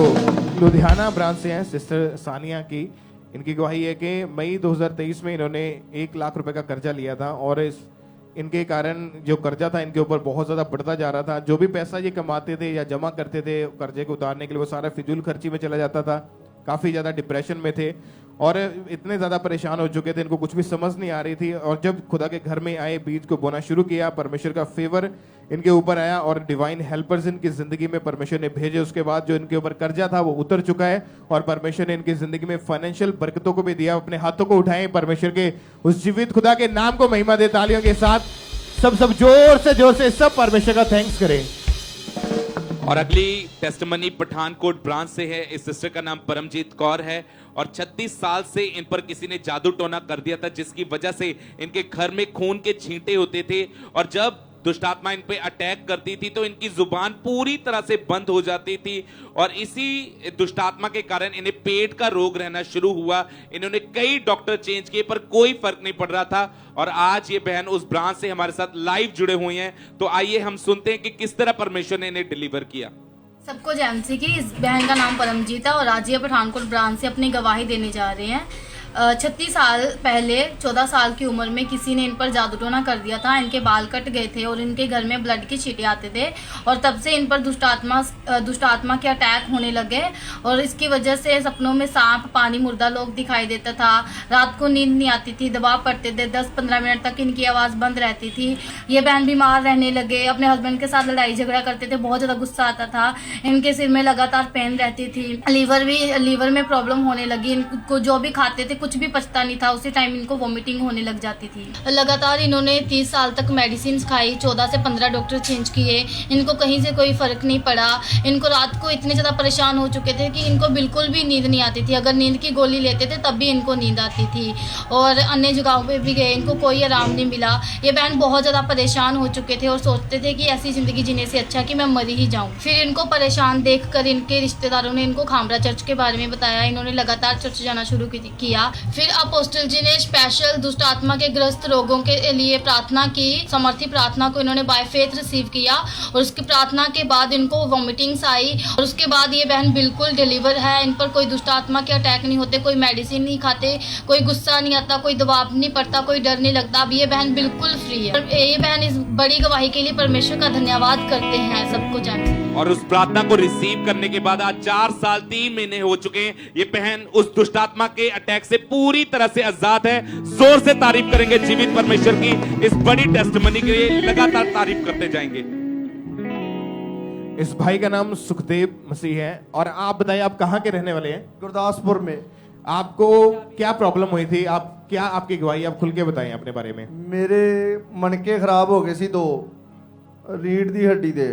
लुधियाना ब्रांच से है, सिस्टर सानिया की। इनकी गवाही है कि मई 2023 में इन्होंने 1 लाख रुपए का कर्जा लिया था और इनके कारण जो कर्जा था इनके ऊपर बहुत ज्यादा बढ़ता जा रहा था। जो भी पैसा ये कमाते थे या जमा करते थे कर्जे को उतारने के लिए, वो सारा फिजूल खर्ची में चला जाता था। काफी ज्यादा डिप्रेशन में थे और इतने ज्यादा परेशान हो चुके थे, इनको कुछ भी समझ नहीं आ रही थी। और जब खुदा के घर में आए, बीज को बोना शुरू किया, परमेश्वर का फेवर इनके ऊपर आया और डिवाइन हेल्पर्स इनकी जिंदगी में परमेश्वर ने भेजे। उसके बाद जो इनके ऊपर कर्जा था वो उतर चुका है और परमेश्वर ने इनकी जिंदगी में फाइनेंशियल बरकतों को भी दिया। अपने हाथों को उठाएं, परमेश्वर के उस जीवित खुदा के नाम को महिमा दे तालियों के साथ। सब जोर से सब परमेश्वर का थैंक्स करें। और अगली टेस्टमनी पठानकोट ब्रांच से है। इस सिस्टर का नाम परमजीत कौर है और 36 साल से इन पर किसी ने जादू टोना कर दिया था, जिसकी वजह से इनके घर में खून के छींटे होते थे और जब दुष्ट आत्मा इन पे अटैक करती थी तो इनकी जुबान पूरी तरह से बंद हो जाती थी और इसी दुष्ट आत्मा के कारण इन्हें पेट का रोग रहना शुरू हुआ। इन्होंने कई डॉक्टर चेंज किए पर कोई फर्क नहीं पड़ रहा था और आज ये बहन उस ब्रांच से हमारे साथ लाइव जुड़े हुए हैं। तो आइए हम सुनते हैं कि किस तरह परमेश्वर ने इन्हें डिलीवर किया। सबको जैमसी की। इस बहन का नाम परमजीत है और आज ये पठानकोट ब्रांच से अपनी गवाही देने जा रहे हैं। 36 साल पहले 14 साल की उम्र में किसी ने इन पर जादू टोना कर दिया था। इनके बाल कट गए थे और इनके घर में ब्लड के छींटे आते थे और तब से इन पर दुष्ट आत्मा के अटैक होने लगे और इसकी वजह से सपनों में सांप, पानी, मुर्दा लोग दिखाई देता था। रात को नींद नहीं आती थी, दबाव पड़ते थे, 10-15 मिनट तक इनकी आवाज़ बंद रहती थी। ये बहन बीमार रहने लगे, अपने हस्बैंड के साथ लड़ाई झगड़ा करते थे, बहुत ज़्यादा गुस्सा आता था। इनके सिर में लगातार पेन रहती थी, लीवर में प्रॉब्लम होने लगी। इनको जो भी खाते थे कुछ भी पचता नहीं था, उसी टाइम इनको वॉमिटिंग होने लग जाती थी। लगातार इन्होंने 30 साल तक मेडिसिन खाई, 14 से 15 डॉक्टर चेंज किए, इनको कहीं से कोई फर्क नहीं पड़ा। इनको रात को इतने ज़्यादा परेशान हो चुके थे कि इनको बिल्कुल भी नींद नहीं आती थी। अगर नींद की गोली लेते थे तब भी इनको नींद आती थी और अन्य जगहों पे भी गए, इनको कोई आराम नहीं मिला। ये बहन बहुत ज़्यादा परेशान हो चुके थे और सोचते थे कि ऐसी ज़िंदगी जीने से अच्छा कि मैं मर ही जाऊँ। फिर इनको परेशान देखकर इनके रिश्तेदारों ने इनको खामरा चर्च के बारे में बताया। इन्होंने लगातार चर्च जाना शुरू किया। फिर अपोस्टल जी ने स्पेशल दुष्ट आत्मा के ग्रस्त लोगों के लिए प्रार्थना की। समर्थी प्रार्थना को इन्होंने बाय फेथ रिसीव किया और उसकी प्रार्थना के बाद इनको वॉमिटिंग्स आई और उसके बाद ये बहन बिल्कुल डिलीवर है। इन पर कोई दुष्ट आत्मा के अटैक नहीं होते, कोई मेडिसिन नहीं खाते, कोई गुस्सा नहीं आता, कोई दबाव नहीं पड़ता, कोई डर नहीं लगता। अब ये बहन बिल्कुल फ्री है। ये बहन इस बड़ी गवाही के लिए परमेश्वर का धन्यवाद करते हैं। सबको जानते और उस प्रार्थना को रिसीव करने के बाद आज 4 साल 3 महीने हो चुके हैं। ये बहन उस दुष्ट आत्मा के अटैक से पूरी तरह से आजाद है। जोर से तारीफ करेंगे जीवित परमेश्वर की इस बड़ी टेस्टमनी के लिए, लगातार तारीफ करते जाएंगे। इस भाई का नाम सुखदेव मसीह है और आप बताइए आप कहाँ के रहने वाले हैं? गुरदासपुर में। आपको क्या प्रॉब्लम हुई थी? आपकी गवाही आप खुल के बताएं अपने बारे में। मेरे मनके खराब हो गए सी 2 रीढ़ दी हड्डी दे।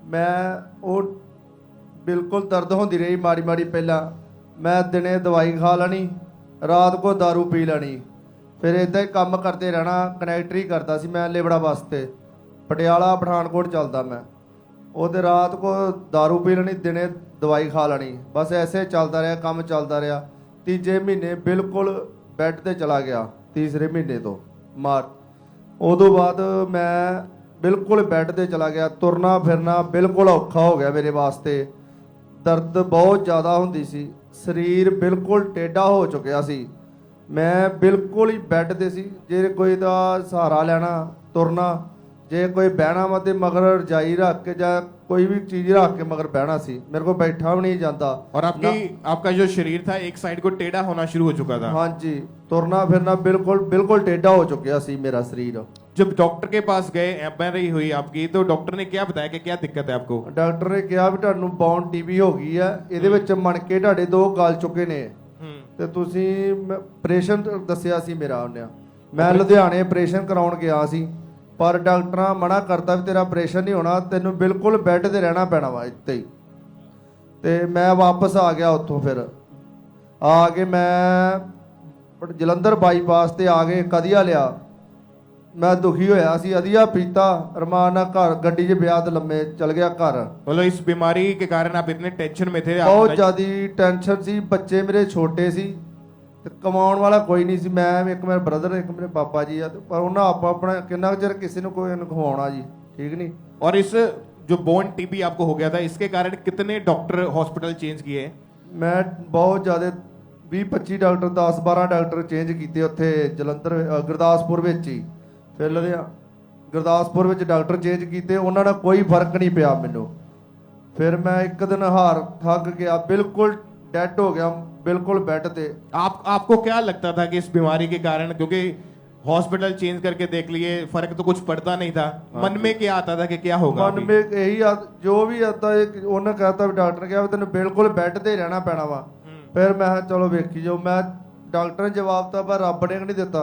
मैं वो बिल्कुल दर्द होती रही माड़ी माड़ी। पहला मैं दिने दवाई खा लेनी, रात को दारू पी लेनी, फिर इदा ही काम करते रहना। कनैक्टरी करता सी मैं लेबड़ा वास्ते, पटियाला पठानकोट चलता मैं। ਉਹਦੇ रात को दारू पी लेनी, दिने दवाई खा लेनी, बस ऐसे चलता रहा, काम चलता रहा। तीजे महीने बिल्कुल बैड ते चला गया, तीसरे महीने तो मार्च। उदों बाद मैं बिल्कुल बैड ते चला गया। तुरना फिरना बिल्कुल औखा हो गया मेरे वास्ते। दर्द बहुत ज़्यादा होंदी सी, शरीर बिल्कुल टेढ़ा हो चुकिया सी। मैं बिल्कुल ही बैड ते सी। जे कोई दा सहारा लेना तुरना, जे कोई बहना वा ते मगर रजाई रख के या कोई भी चीज रख के मगर बहना सी, मेरे को बैठा भी नहीं जाता। और आपका जो शरीर था एक साइड को टेढ़ा होना शुरू हो चुका था। हाँ जी, तुरना फिरना बिल्कुल टेढ़ा हो चुका सी मेरा शरीर। जब डॉक्टर के पास गए, एमआरआई हुई आपकी, तो डॉक्टर ने क्या बताया कि क्या दिक्कत है आपको? डॉक्टर ने कहा भी ਤੁਹਾਨੂੰ ਬੌਨ ਟੀਬੀ ਹੋ ਗਈ ਹੈ, ਇਹਦੇ ਵਿੱਚ ਮਣਕੇ ਤੁਹਾਡੇ 2 ਗਲ ਚੁੱਕੇ ਨੇ ਤੇ ਤੁਸੀਂ ਆਪਰੇਸ਼ਨ ਦੱਸਿਆ ਸੀ ਮੇਰਾ ਉਹਨੇ। ਮੈਂ ਲੁਧਿਆਣੇ ਆਪਰੇਸ਼ਨ ਕਰਾਉਣ ਗਿਆ ਸੀ ਪਰ ਡਾਕਟਰਾਂ ਮਨਾ ਕਰਤਾ ਵੀ ਤੇਰਾ ਆਪਰੇਸ਼ਨ ਨਹੀਂ ਹੋਣਾ, ਤੈਨੂੰ ਬਿਲਕੁਲ ਬੈੱਡ ਤੇ ਰਹਿਣਾ ਪੈਣਾ ਵਾ ਇੱਥੇ ਹੀ। ਤੇ ਮੈਂ ਵਾਪਸ ਆ ਗਿਆ ਉੱਥੋਂ। ਫਿਰ ਆ ਕੇ ਮੈਂ ਜਲੰਧਰ ਬਾਈਪਾਸ ਤੇ ਆ ਕੇ ਕਦੀਆ ਲਿਆ मैं दुखी होया सी अधिया पीता रमान नाल घर गड्डी 'ਚ ਵਿਆਹ ਤੇ ਲੰਮੇ चल गया घर। मतलब इस बीमारी के कारण आप इतने टेंशन में थे? बहुत ज्यादा टेंशन सी, बच्चे मेरे छोटे सी ਤੇ ਕਮਾਉਣ ਵਾਲਾ ਕੋਈ ਨਹੀਂ ਸੀ। ਮੈਂ ਇੱਕ ਮੇਰਾ ਬ੍ਰਦਰ ਇੱਕ ਮੇਰੇ ਪਾਪਾ ਜੀ ਆ ਤੇ ਪਰ ਉਹਨਾਂ ਆਪ ਆਪਣਾ ਕਿੰਨਾ ਚਿਰ ਕਿਸੇ ਨੂੰ ਕੋਈ ਨੂੰ ਖਵਾਉਣਾ ਜੀ, ठीक नहीं। और इस जो बोन टीबी आपको हो गया था इसके कारण कितने डॉक्टर हॉस्पिटल चेंज किए? मैं बहुत ज्यादा 20-25 ਡਾਕਟਰ 10-12 ਡਾਕਟਰ ਚੇਂਜ ਕੀਤੇ ਉੱਥੇ ਜਲੰਧਰ ਗੁਰਦਾਸਪੁਰ ਵਿੱਚ ਹੀ। ਫਿਰ ਲੁਧਿਆਣਾ ਗੁਰਦਾਸਪੁਰ ਵਿੱਚ ਡਾਕਟਰ ਚੇਂਜ ਕੀਤੇ, ਉਹਨਾਂ ਨਾਲ ਕੋਈ ਫਰਕ ਨਹੀਂ ਪਿਆ ਮੈਨੂੰ। ਫਿਰ ਮੈਂ ਇੱਕ ਦਿਨ ਹਾਰ ਥੱਕ ਗਿਆ, ਬਿਲकुल डेड हो गया, बिल्कुल बेड पे। आपको क्या लगता था कि इस बीमारी के कारण, क्योंकि हॉस्पिटल चेंज करके देख लिए फर्क तो कुछ पड़ता नहीं था, मन में क्या आता था कि क्या होगा? मन में यही जो भी आता है उन्होंने कहता भी डॉक्टर ने कहा तेन बिल्कुल बेड ते रहना पैना वा। फिर मैं चलो वेखी जो, मैं डॉक्टर ने जवाब था पर रब ने नहीं दिता।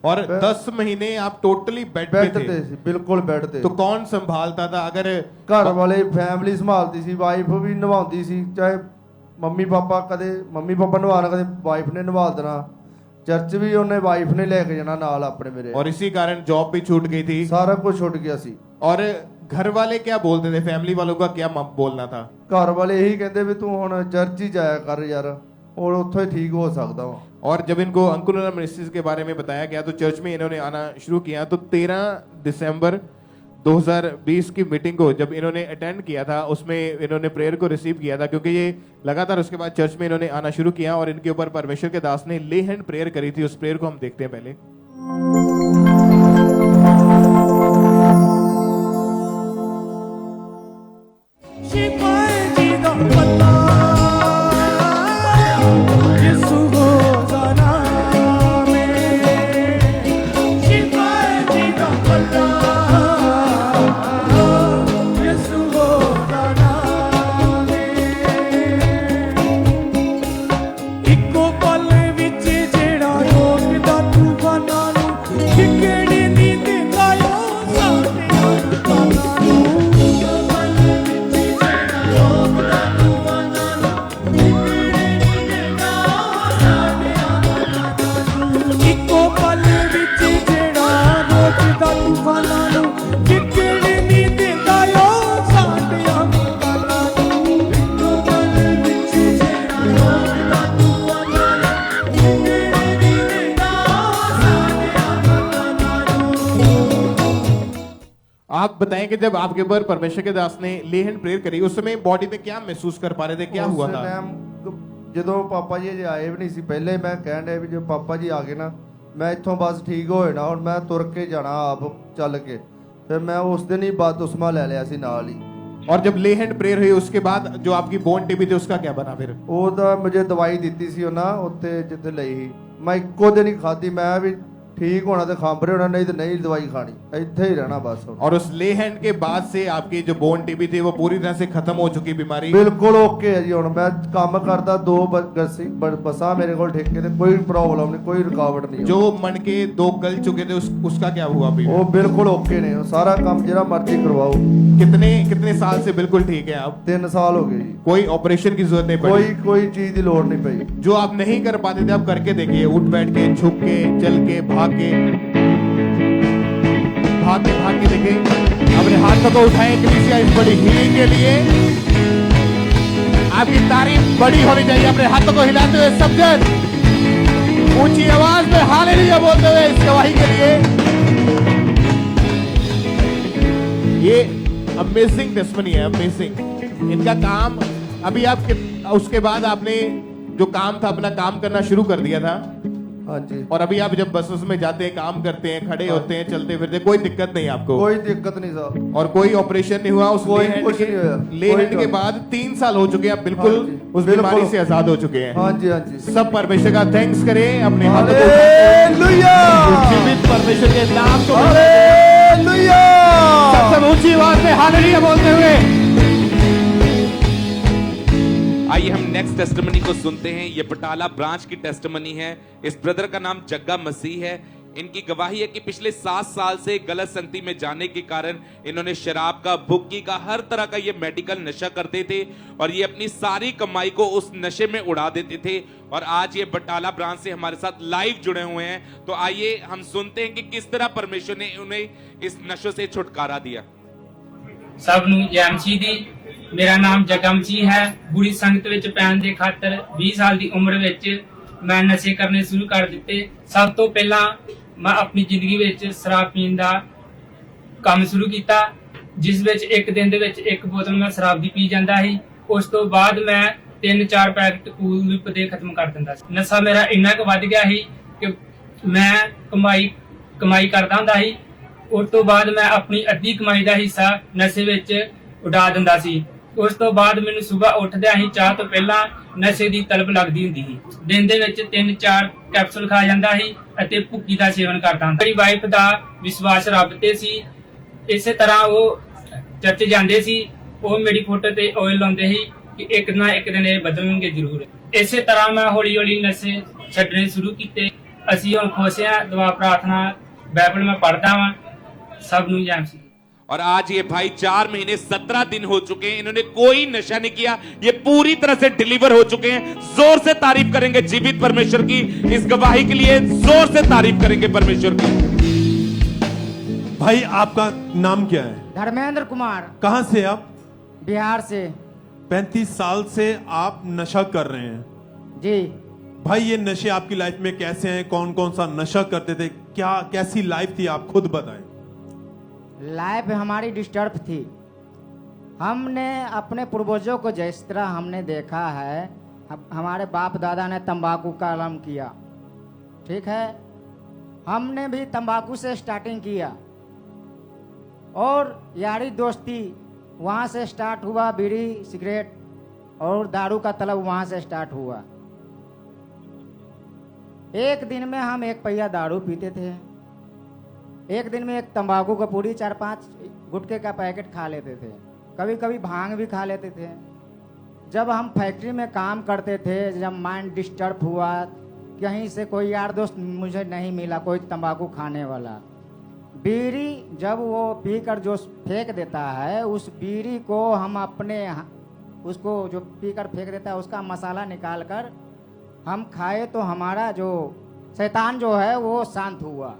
और 10 महीने आप टोटली बेड पे थे? बिल्कुल बेड ते। तो कौन संभालता था? अगर घर वाले फैमिली संभालती सी, वाइफ भी नभाती सी, चाहे मम्मी पापा कदे मम्मी पापा नभाना कदे वाइफ ने नभा देना, चर्च भी उन्हें वाइफ ने लेके जाना नाल अपने मेरे। और इसी कारण जॉब भी छूट गई थी? सारा कुछ छूट गया सी। और घर वाले क्या बोलते थे? फैमिली वालों का क्या बोलना था? घर वाले यही कहते भी तू हुण चर्च ही जाया कर यार, और उत्थों ही ठीक हो सकता वा। और जब इनको अंकुलर मिनिस्ट्रीज के बारे में बताया गया तो चर्च में इन्होंने आना शुरू किया। तो 13 दिसंबर 2020 की मीटिंग को जब इन्होंने अटेंड किया था उसमें इन्होंने प्रेयर को रिसीव किया था, क्योंकि ये लगातार उसके बाद चर्च में इन्होंने आना शुरू किया और इनके ऊपर परमेश्वर के दास ने ले हैंड प्रेयर करी थी। उस प्रेयर को हम देखते हैं पहले। आप बताएं कि जब आपके ऊपर परमेश्वर के दास ने ले हैंड प्रेयर करी उस समय बॉडी में क्या महसूस कर पा रहे थे? क्या हुआ था? ਜਦੋਂ ਪਾਪਾ ਜੀ ਅਜੇ ਆਏ ਵੀ ਨਹੀਂ ਸੀ, ਪਹਿਲੇ ਮੈਂ ਕਹਿਣ ਡਿਆ ਵੀ ਜੇ ਪਾਪਾ ਜੀ ਆ ਗਏ ਨਾ ਮੈਂ ਇੱਥੋਂ ਬਸ ਠੀਕ ਹੋ ਜਾਣਾ, ਹੁਣ ਮੈਂ ਤੁਰ ਕੇ ਜਾਣਾ ਆਪ ਚੱਲ ਕੇ। ਫਿਰ ਮੈਂ ਉਸ ਦਿਨ ਹੀ ਬਪਤਿਸਮਾ ਲੈ ਲਿਆ ਸੀ ਨਾਲ ਹੀ। और जब ले हैंड प्रेयर हुई उसके बाद जो आपकी बोन टीबी थी उसका क्या बना फिर? ਉਹਦਾ मुझे ਦਵਾਈ ਦਿੱਤੀ ਸੀ ਉਹਨਾਂ ਉੱਥੇ ਜਿੱਥੇ ਲਈ ਸੀ, ਮੈਂ ਇੱਕੋ ਦਿਨ ਹੀ ਖਾਧੀ। मैं भी ठीक होना तो खांबरे होना, नहीं तो नहीं दवाई खानी, इत्थे ही रहना बस। और उस ले हैंड के बाद से आपकी जो बोन टीबी थी वो पूरी तरह से खत्म हो चुकी बीमारी? बिल्कुल ओके है जी। हुण मैं काम करता 2 बसा मेरे को ठेके ते, कोई प्रॉब्लम नहीं, कोई रुकावट नहीं। जो मन के 2 गल चुके थे उसका क्या हुआ अभी? वो बिल्कुल ओके ने, सारा काम जिहड़ा मर्जी करवाओ। कितने साल से बिल्कुल ठीक है आप? 3 साल हो गए जी। कोई ऑपरेशन की जरूरत नहीं पड़ी? कोई चीज की लोड़ नहीं पई। जो आप नहीं कर पाते थे आप करके देखिए, उठ बैठ के, छुप के, चल के, भाग के देखिए। अपने हाथों को उठाएं कलीसिया इस बड़ी हीलिंग के लिए। आपकी तारीफ बड़ी होनी चाहिए। अपने हाथों को हिलाते हुए सब जन ऊंची आवाज में हालेलुया बोलते हुए इस गवाही के लिए। ये अमेजिंग टेस्टिमनी है, अमेजिंग। इनका काम अभी आप उसके बाद आपने जो काम था अपना काम करना शुरू कर दिया था। हाँ जी। और अभी आप जब बसेस में जाते हैं, काम करते हैं, खड़े होते हैं, चलते फिरते, कोई दिक्कत नहीं आपको? कोई दिक्कत नहीं साहब। और कोई ऑपरेशन नहीं हुआ? उस ले हैंड के बाद 3 साल हो चुके हैं, आप बिल्कुल उस बीमारी से आजाद हो चुके हैं। हाँ जी, हाँ जी। सब परमेश्वर का थैंक्स करें अपने हाथों को हालेलुया। जीवित परमेश्वर के नाम को हालेलुया। सबसे ऊंची आवाज में हालेलुया बोलते हुए आइए हम नेक्स्ट टेस्टिमनी को सुनते हैं। ये बटाला ब्रांच की टेस्टिमनी है। इस ब्रदर का नाम जग्गा मसीह है। इनकी गवाही है कि पिछले 7 साल से गलत संगति में जाने के कारण इन्होंने शराब का, भुक्की का, हर तरह का ये मेडिकल नशा करते थे और ये अपनी सारी कमाई को उस नशे में उड़ा देते थे। और आज ये बटाला ब्रांच से हमारे साथ लाइव जुड़े हुए हैं, तो आइए हम सुनते हैं कि किस तरह परमेश्वर ने उन्हें इस नशों से छुटकारा दिया। सब नूं जय मसीह दी। मेरा नाम जगमसी है। बुरी संगत विच पैण दे खातर 20 साल की उम्र विच मैं नशे करने शुरू कर दिते। सब तो पहला मैं अपनी जिंदगी विच शराब पीण दा काम शुरू किया, जिस विच एक दिन दे विच एक बोतल मैं शराब दी पी जांदा ਸੀ। उस तो बाद मैं 3-4 पैकेट कूल लिप दे खत्म कर दिंदा ਸੀ। नशा मेरा इन्ना क वध गया ਸੀ कि मैं कमाई करदा हुंदा ਸੀ। उस तो बाद मैं अपनी अद्धी कमाई का हिस्सा नशे विच उड़ा दिंदा सी। उस तो बाद मैनूं सुबह उठदਿਆਂ ही चाह तो पहला नशे की तलब लगदी हुंदी ਸੀ। दिन दे विच 3-4 कैप्सूल खा ਜਾਂਦਾ ਸੀ ਅਤੇ ਭੁੱਕੀ ਦਾ ਸੇਵਨ ਕਰਦਾ ਹੁੰਦਾ। मेरी वाइफ ਦਾ विश्वास रब ते सी। इसे तरह वो चर्च ਜਾਂਦੇ ਸੀ। ਉਹ मेरी फोटो ते ऑयल लाਉਂਦੇ ਸੀ कि एक ना एक दिन ਇਹ ਬਦਲਣਗੇ ਜ਼ਰੂਰ। ਇਸੇ ਤਰ੍ਹਾਂ मैं हौली हौली नशे ਛੱਡਣੇ शुरू ਕੀਤੇ। ਅਸੀਂ ਹੁਣ खुश ਹਾਂ। दुआ प्रार्थना बाइबल में पढ़दा वां। सब नूं जय मसीह। और आज ये भाई 4 महीने 17 दिन हो चुके हैं, इन्होंने कोई नशा नहीं किया, ये पूरी तरह से डिलीवर हो चुके हैं। जोर से तारीफ करेंगे जीवित परमेश्वर की, इस गवाही के लिए जोर से तारीफ करेंगे परमेश्वर की। भाई आपका नाम क्या है? धर्मेंद्र कुमार। कहां से आप? बिहार से। 35 साल से आप नशा कर रहे हैं? जी। भाई ये नशे आपकी लाइफ में कैसे हैं? कौन कौन सा नशा करते थे? क्या कैसी लाइफ थी? आप खुद बताएं। लाइफ हमारी डिस्टर्ब थी। हमने अपने पूर्वजों को जिस तरह हमने देखा है, हमारे बाप दादा ने तंबाकू का आलम किया, ठीक है, हमने भी तंबाकू से स्टार्टिंग किया और यारी दोस्ती वहाँ से स्टार्ट हुआ। बीड़ी सिगरेट और दारू का तलब वहाँ से स्टार्ट हुआ। एक दिन में हम 1 पहिया दारू पीते थे, एक दिन में एक तंबाकू का पूरी 4-5 गुटखे का पैकेट खा लेते थे, कभी कभी भांग भी खा लेते थे। जब हम फैक्ट्री में काम करते थे, जब माइंड डिस्टर्ब हुआ, कहीं से कोई यार दोस्त मुझे नहीं मिला कोई तंबाकू खाने वाला, बीड़ी जब वो पीकर जो फेंक देता है, उस बीड़ी को हम अपने उसको जो पीकर फेंक देता है उसका मसाला निकाल कर हम खाए तो हमारा जो शैतान जो है वो शांत हुआ।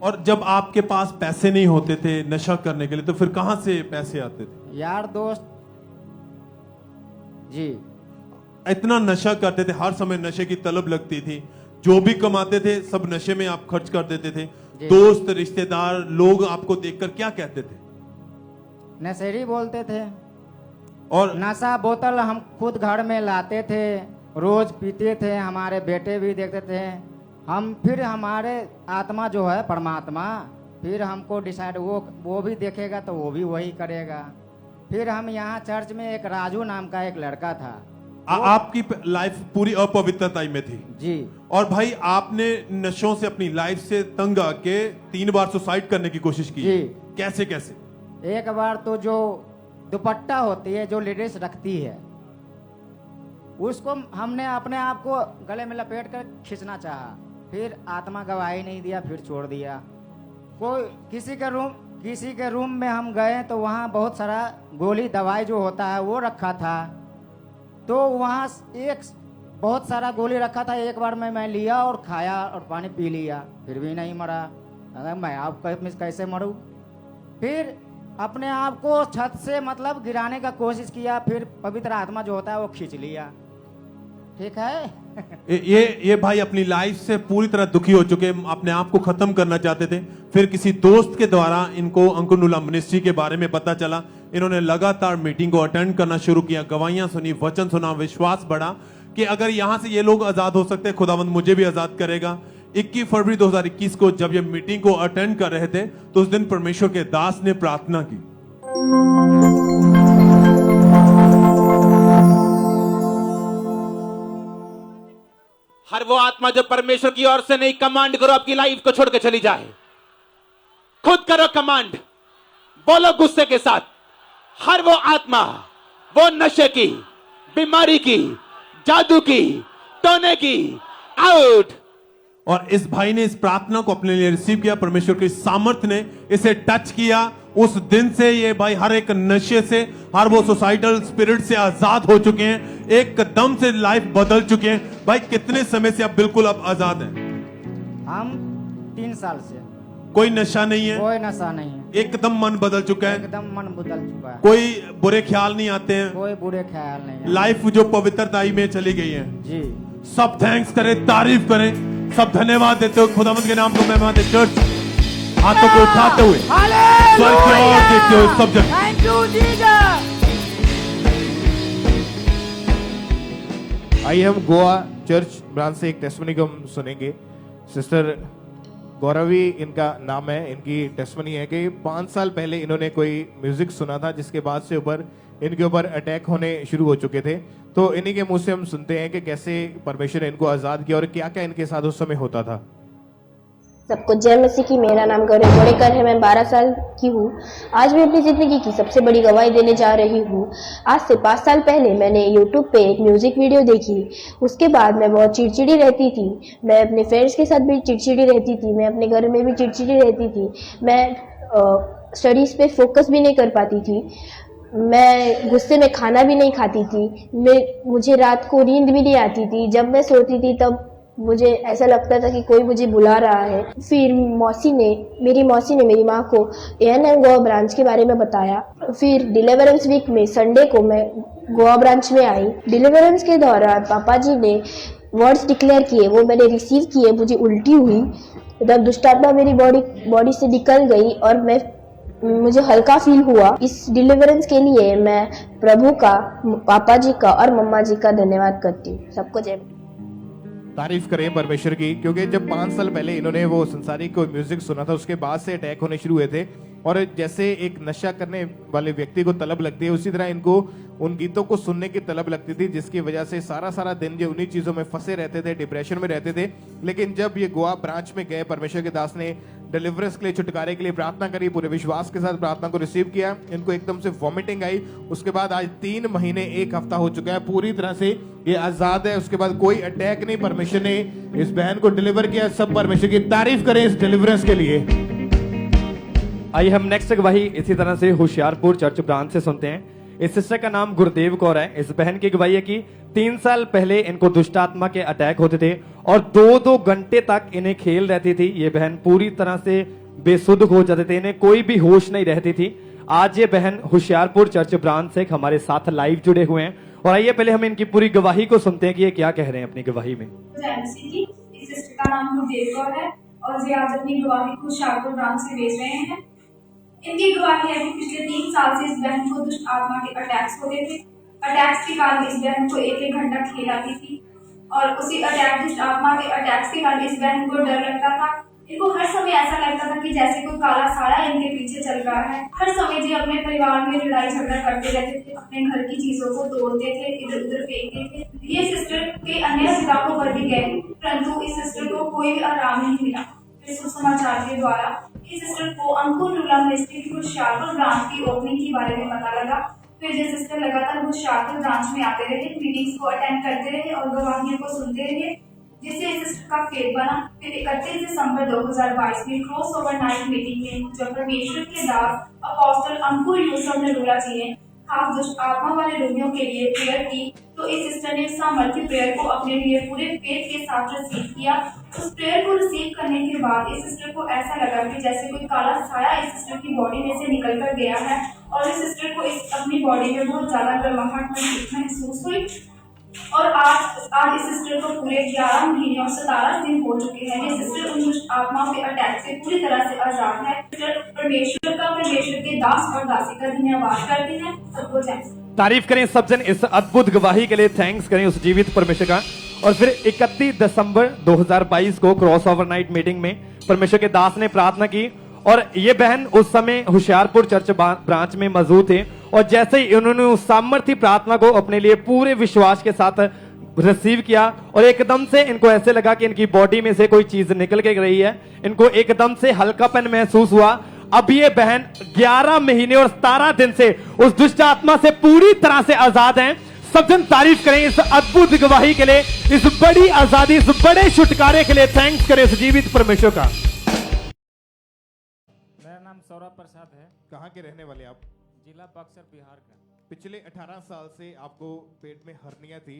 और जब आपके पास पैसे नहीं होते थे नशा करने के लिए, तो फिर कहां से पैसे आते थे? यार दोस्त जी। इतना नशा करते थे, हर समय नशे की तलब लगती थी, जो भी कमाते थे सब नशे में आप खर्च कर देते थे। दोस्त रिश्तेदार लोग आपको देखकर क्या कहते थे? नशेड़ी बोलते थे। और नशा बोतल हम खुद घर में लाते थे, रोज पीते थे, हमारे बेटे भी देखते थे हम। फिर हमारे आत्मा जो है परमात्मा फिर हमको डिसाइड वो भी देखेगा तो वो भी वही करेगा। फिर हम यहाँ चर्च में एक राजू नाम का एक लड़का था। आपकी लाइफ पूरी अपवित्रता में थी जी। और भाई आपने नशों से अपनी लाइफ से तंग आके 3 बार सुसाइड करने की कोशिश की। जी। कैसे कैसे? एक बार तो जो दुपट्टा होती है जो लेडीज रखती है, उसको हमने अपने आप को गले में लपेट कर खींचना चाहा, फिर आत्मा गवाही नहीं दिया, फिर छोड़ दिया। कोई किसी के रूम में हम गए तो वहाँ बहुत सारा गोली दवाई जो होता है वो रखा था, तो वहाँ एक बहुत सारा गोली रखा था। एक बार मैं लिया और खाया और पानी पी लिया, फिर भी नहीं मरा। अगर मैं आप कैसे मरूं? फिर अपने आप को छत से मतलब गिराने का कोशिश किया, फिर पवित्र आत्मा जो होता है वो खींच लिया। ठीक है। ये भाई अपनी लाइफ से पूरी तरह दुखी हो चुके, अपने आप को खत्म करना चाहते थे। फिर किसी दोस्त के द्वारा इनको अंकुनुला मिनिस्ट्री के बारे में पता चला। इन्होंने लगातार मीटिंग को अटेंड करना शुरू किया, गवाहियां सुनी, वचन सुना, विश्वास बढ़ा कि अगर यहां से ये लोग आजाद हो सकते हैं, खुदावंद मुझे भी आजाद करेगा। 21 फरवरी 2021 को जब ये मीटिंग को अटेंड कर रहे थे तो उस दिन परमेश्वर के दास ने प्रार्थना की। हर वो आत्मा जो परमेश्वर की ओर से नहीं, कमांड करो आपकी लाइफ को छोड़ के चली जाए। खुद करो कमांड, बोलो गुस्से के साथ, हर वो आत्मा, वो नशे की, बीमारी की, जादू की, टोने की, आउट और इस भाई ने इस प्रार्थना को अपने लिए रिसीव किया। परमेश्वर के सामर्थ्य ने इसे टच किया। उस दिन से ये भाई हर एक नशे से, हर वो सोसाइटल स्पिरिट से आजाद हो चुके हैं। एकदम से लाइफ बदल चुके हैं। भाई कितने समय से आप बिल्कुल अब आजाद हैं? हम 3 साल से। कोई नशा नहीं है? कोई नशा नहीं है। एकदम मन बदल चुका है? एकदम मन बदल चुका है। कोई बुरे ख्याल नहीं आते हैं? कोई बुरे ख्याल नहीं है। लाइफ जो पवित्रताई में चली गई है जी। सब थैंक्स करें, तारीफ करें, सब धन्यवाद देते हुए खुदावंद के नाम को महिमा दे। चर्च हाथों को उठाते हुए स्वर्ग की ओर देखते हुए सब जन थैंक यू जीसस। आइए हम गोवा चर्च ब्रांच से एक टेस्टमनी को हम सुनेंगे। सिस्टर गौरवी इनका नाम है। इनकी टेस्टमनी है कि 5 साल पहले इन्होंने कोई म्यूजिक सुना था जिसके बाद से इनके ऊपर अटैक होने शुरू हो चुके थे। तो इन्हीं के मुंह से हम सुनते हैं कि कैसे परमेश्वर ने इनको आजाद किया और क्या क्या इनके साथ उस समय होता था। सबको जय मसीह की। मेरा नाम गौरव गोड़ेकर है। मैं 12 साल की हूँ। आज मैं अपनी जिंदगी की सबसे बड़ी गवाही देने जा रही हूँ। आज से 5 साल पहले मैंने YouTube पे एक म्यूजिक वीडियो देखी। उसके बाद मैं बहुत चिड़चिड़ी रहती थी। मैं अपने फ्रेंड्स के साथ भी चिड़चिड़ी रहती थी। मैं अपने घर में भी चिड़चिड़ी रहती थी। मैं स्टडीज पे फोकस भी नहीं कर पाती थी। मैं गुस्से में खाना भी नहीं खाती थी। मुझे रात को नींद भी नहीं आती थी। जब मैं सोती थी तब मुझे ऐसा लगता था कि कोई मुझे बुला रहा है। फिर मेरी मौसी ने मेरी माँ को ANM गोवा ब्रांच के बारे में बताया। फिर डिलीवरेंस वीक में संडे को मैं गोवा ब्रांच में आई। डिलीवरेंस के दौरान पापा जी ने वर्ड्स डिक्लेयर किए, वो मैंने रिसीव किए। मुझे उल्टी हुई, तब दुष्ट आत्मा मेरी बॉडी से निकल गई और मुझे हल्का फील हुआ। इस डिलीवरेंस के लिए मैं प्रभु का, पापा जी का और मम्मा जी का धन्यवाद करती हूँ। सबको जय। तारीफ करें परमेश्वर की, क्योंकि जब 5 साल पहले इन्होंने वो संसारिक कोई म्यूजिक सुना था उसके बाद से अटैक होने शुरू हुए थे। और जैसे एक नशा करने वाले व्यक्ति को तलब लगती है, उसी तरह इनको उन गीतों को सुनने की तलब लगती थी, जिसकी वजह से सारा दिन जो उन्हीं चीजों में फंसे रहते थे, डिप्रेशन में रहते थे। लेकिन जब ये गोवा ब्रांच में गए, परमेश्वर के दास ने डिलीवरेंस के लिए, छुटकारे के लिए प्रार्थना करी, पूरे विश्वास के साथ प्रार्थना को रिसीव किया, इनको एकदम से वॉमिटिंग आई। उसके बाद आज 3 महीने 1 हफ्ता हो चुका है, पूरी तरह से ये आजाद है। उसके बाद कोई अटैक नहीं, परमेश्वर ने इस बहन को डिलीवर किया। सब परमेश्वर की तारीफ करें इस डिलीवरेंस के लिए। आइए हम नेक्स्ट गवाही इसी तरह से होशियारपुर चर्च ब्रांच से सुनते हैं। इस सिस्टर का नाम गुरदेव कौर है। इस बहन की गवाही है कि 3 साल पहले इनको दुष्ट आत्मा के अटैक होते थे और 2-2 घंटे तक इन्हें खेल रहती थी। ये बहन पूरी तरह से बेसुध हो जाते थे, इन्हें कोई भी होश नहीं रहती थी। आज ये बहन होशियारपुर चर्च ब्रांच से हमारे साथ लाइव जुड़े हुए हैं और आइए पहले हम इनकी पूरी गवाही को सुनते हैं कि ये क्या कह रहे हैं अपनी गवाही में। इस सिस्टर का नाम गुरदेव कौर है और ये आज अपनी गवाही को होशियारपुर ब्रांच से भेज रहे हैं। इनकी गवाही है कि पिछले 3 साल से इस बहन को दुष्ट आत्मा के अटैक्स होते थे। अटैक्स के कारण इस बहन को 1-1 घंटा खेल आती थी और उसी दुष्ट आत्मा के अटैक्स के कारण इस बहन को डर लगता था। इनको हर समय ऐसा लगता था कि जैसे कोई काला साया इनके पीछे चल रहा है। हर समय जी अपने परिवार में लड़ाई झगड़ा करते रहते थे, अपने घर की चीजों को तोड़ते थे, इधर उधर फेंकते थे। ये सिस्टर के अन्य किताबों पर भी गए, परंतु इस सिस्टर को कोई भी आराम नहीं मिला। सुसमाचार के द्वारा इस सिस्टर को अंकुर रूरल मिनिस्ट्री की होशियारपुर ब्रांच की ओपनिंग के बारे में पता लगा। फिर ये सिस्टर लगातार होशियारपुर ब्रांच में आते रहे, मीटिंग्स को अटेंड करते रहे और गवाहियों को सुनते रहे, जिससे इस सिस्टर का फेथ बना। फिर 31 दिसंबर 2022 में क्रॉस ओवर नाइट मीटिंग में जब परमेश्वर के दास अपोस्टल अंकुर यूसुफ नरूला जी ने खास दुष्ट आत्मा वाले रोगियों के लिए प्रेयर की, तो इस सिस्टर ने सामर्थ्य प्रेयर को अपने लिए पूरे फेथ के साथ रिसीव किया। उस प्रेयर को रिसीव करने के बाद इस सिस्टर को ऐसा लगा कि जैसे कोई काला साया इस सिस्टर की बॉडी में से निकल कर गया है और इस सिस्टर को अपनी बॉडी में बहुत ज्यादा गर्माहट महसूस हुई। और आज इस सिस्टर को पूरे 11 महीने और 17 दिन हो चुके हैं। ये सिस्टर उन दुष्ट आत्माओं के अटैक से पूरी तरह से आजाद है। परमेश्वर के दास और दासी का धन्यवाद करते हैं। सबको जय। तारीफ करें सब जन इस अद्भुत गवाही के लिए। थैंक्स करें उस जीवित परमेश्वर का। और फिर 31 दिसंबर 2022 को क्रॉस ओवर नाइट मीटिंग में परमेश्वर के दास ने प्रार्थना की और ये बहन उस समय होशियारपुर चर्च ब्रांच में मौजूद थे और जैसे ही उन्होंने उस सामर्थ्य प्रार्थना को अपने लिए पूरे विश्वास के साथ रिसीव किया और एकदम से इनको ऐसे लगा कि इनकी बॉडी में से कोई चीज निकल के रही है, इनको एकदम से हल्कापन महसूस हुआ। अब ये बहन 11 महीने और 17 दिन से उस दुष्ट आत्मा से पूरी तरह से आजाद हैं। सब जन तारीफ करें इस अद्भुत गवाही के लिए, इस बड़ी आजादी, इस बड़े छुटकारे के लिए थैंक्स करें इस जीवित परमेश्वर का। मेरा नाम सौरभ प्रसाद है। कहाँ के रहने वाले आप? जिला बक्सर, बिहार का। पिछले 18 साल से आपको पेट में हर्निया थी।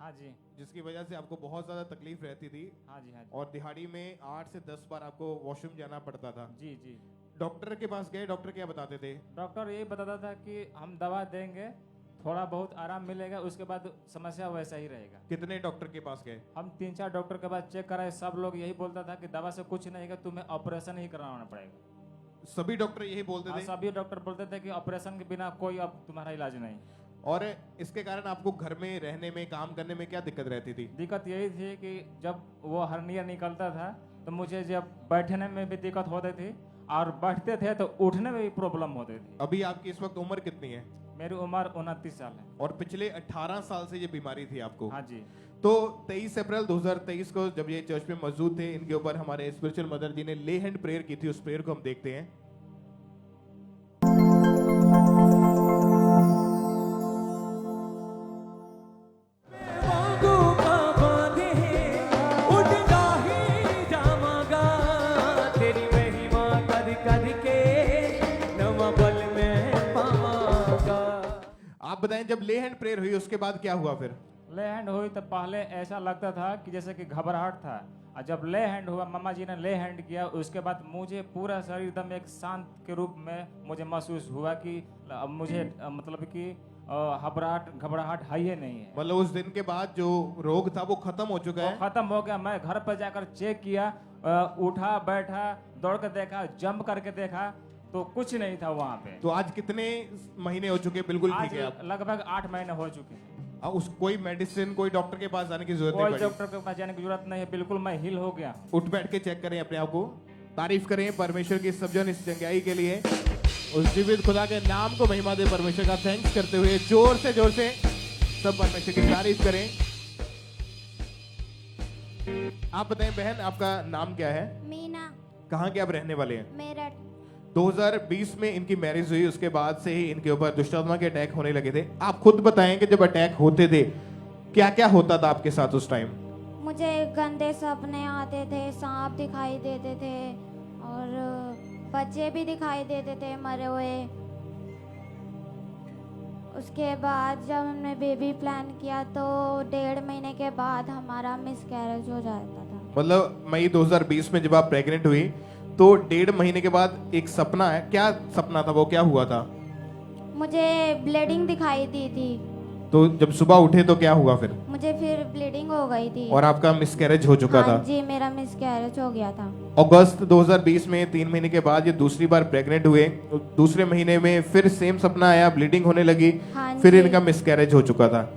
हाँ जी। जिसकी वजह से आपको बहुत ज्यादा तकलीफ रहती थी। हाँ जी, हाँ जी। और दिहाड़ी में 8 से 10 बार आपको वॉशरूम जाना पड़ता था। जी जी। डॉक्टर के पास गए, डॉक्टर क्या बताते थे? डॉक्टर यही बताता था कि हम दवा देंगे, थोड़ा बहुत आराम मिलेगा, उसके बाद समस्या वैसा ही रहेगा। कितने डॉक्टर के पास गए? हम 3-4 डॉक्टर के पास चेक कराए, सब लोग यही बोलता था कि दवा से कुछ नहीं होगा, तुम्हें ऑपरेशन ही कराना पड़ेगा। सभी डॉक्टर यही बोलते थे? सभी डॉक्टर बोलते थे कि ऑपरेशन के बिना कोई अब तुम्हारा इलाज नहीं। और इसके कारण आपको घर में रहने में, काम करने में क्या दिक्कत रहती थी? दिक्कत यही थी कि जब वो हर्निया निकलता था तो मुझे जब बैठने में भी दिक्कत होती थी और बैठते थे तो उठने में भी प्रॉब्लम होती थी। अभी आपकी इस वक्त उम्र कितनी है? मेरी उम्र 29 साल है। और पिछले 18 साल से ये बीमारी थी आपको? हाँ जी। तो 23 अप्रैल 2023 को जब ये चर्च में मौजूद थे, इनके ऊपर हमारे स्पिरिचुअल मदर जी ने ले हैंड प्रेयर की थी। उस प्रेयर को हम देखते हैं। आप बताएं, जब ले हैंड प्रेयर हुई उसके बाद क्या हुआ फिर? ले हैंड हुई तो पहले ऐसा लगता था कि जैसे कि घबराहट था, और जब ले हैंड हुआ, मम्मा जी ने ले हैंड किया, उसके बाद मुझे पूरा शरीर एकदम एक शांत के रूप में मुझे महसूस हुआ कि अब मुझे मतलब कि घबराहट है ही नहीं है। मतलब उस दिन के बाद जो रोग था वो खत्म हो चुका है? खत्म हो गया। मैं घर पर जाकर चेक किया, उठा बैठा, दौड़ कर देखा, जंप करके देखा, तो कुछ नहीं था वहाँ पे। तो आज कितने महीने हो चुके? बिल्कुल ठीक है आप? लगभग 8 महीने हो चुके हैं। उस कोई मेडिसिन, कोई डॉक्टर के पास जाने की जरूरत नहीं कोई डॉक्टर के पास जाने की जरूरत नहीं है, बिल्कुल मैं हिल हो गया। उठ बैठ के चेक करें अपने आप को, तारीफ करें परमेश्वर की सब जन इस चंगाई के लिए। उस जीवित खुदा के नाम को महिमा दे, परमेश्वर का थैंक्स करते हुए जोर से सब परमेश्वर की तारीफ करें। आप बताएं बहन, आपका नाम क्या है? मीना। कहाँ के आप रहने वाले हैं? मेरठ। 2020 में इनकी मैरिज हुई, उसके बाद से ही इनके ऊपर दुष्टात्मा के अटैक होने लगे थे। आप खुद बताएं कि जब अटैक होते थे क्या क्या होता था आपके साथ उस टाइम? मुझे गंदे सपने आते थे, सांप दिखाई देते थे और बच्चे भी दिखाई देते थे मरे हुए। उसके बाद जब हमने बेबी प्लान किया तो 1.5 महीने के बाद हमारा मिसकैरेज हो जाता था। मतलब मई 2020 में जब आप प्रेग्नेंट हुई तो 1.5 महीने के बाद एक सपना है, क्या सपना था वो, क्या हुआ था? मुझे ब्लीडिंग दिखाई दी थी। तो जब सुबह उठे तो क्या हुआ फिर? मुझे फिर ब्लीडिंग हो गई थी। और आपका मिसकैरेज हो चुका था? जी, मेरा मिसकैरेज हो गया था। अगस्त 2020 में 3 महीने के बाद ये दूसरी बार प्रेग्नेंट हुए। तो दूसरे महीने में फिर सेम सपना आया, ब्लीडिंग होने लगी, फिर इनका मिसकैरेज हो चुका था।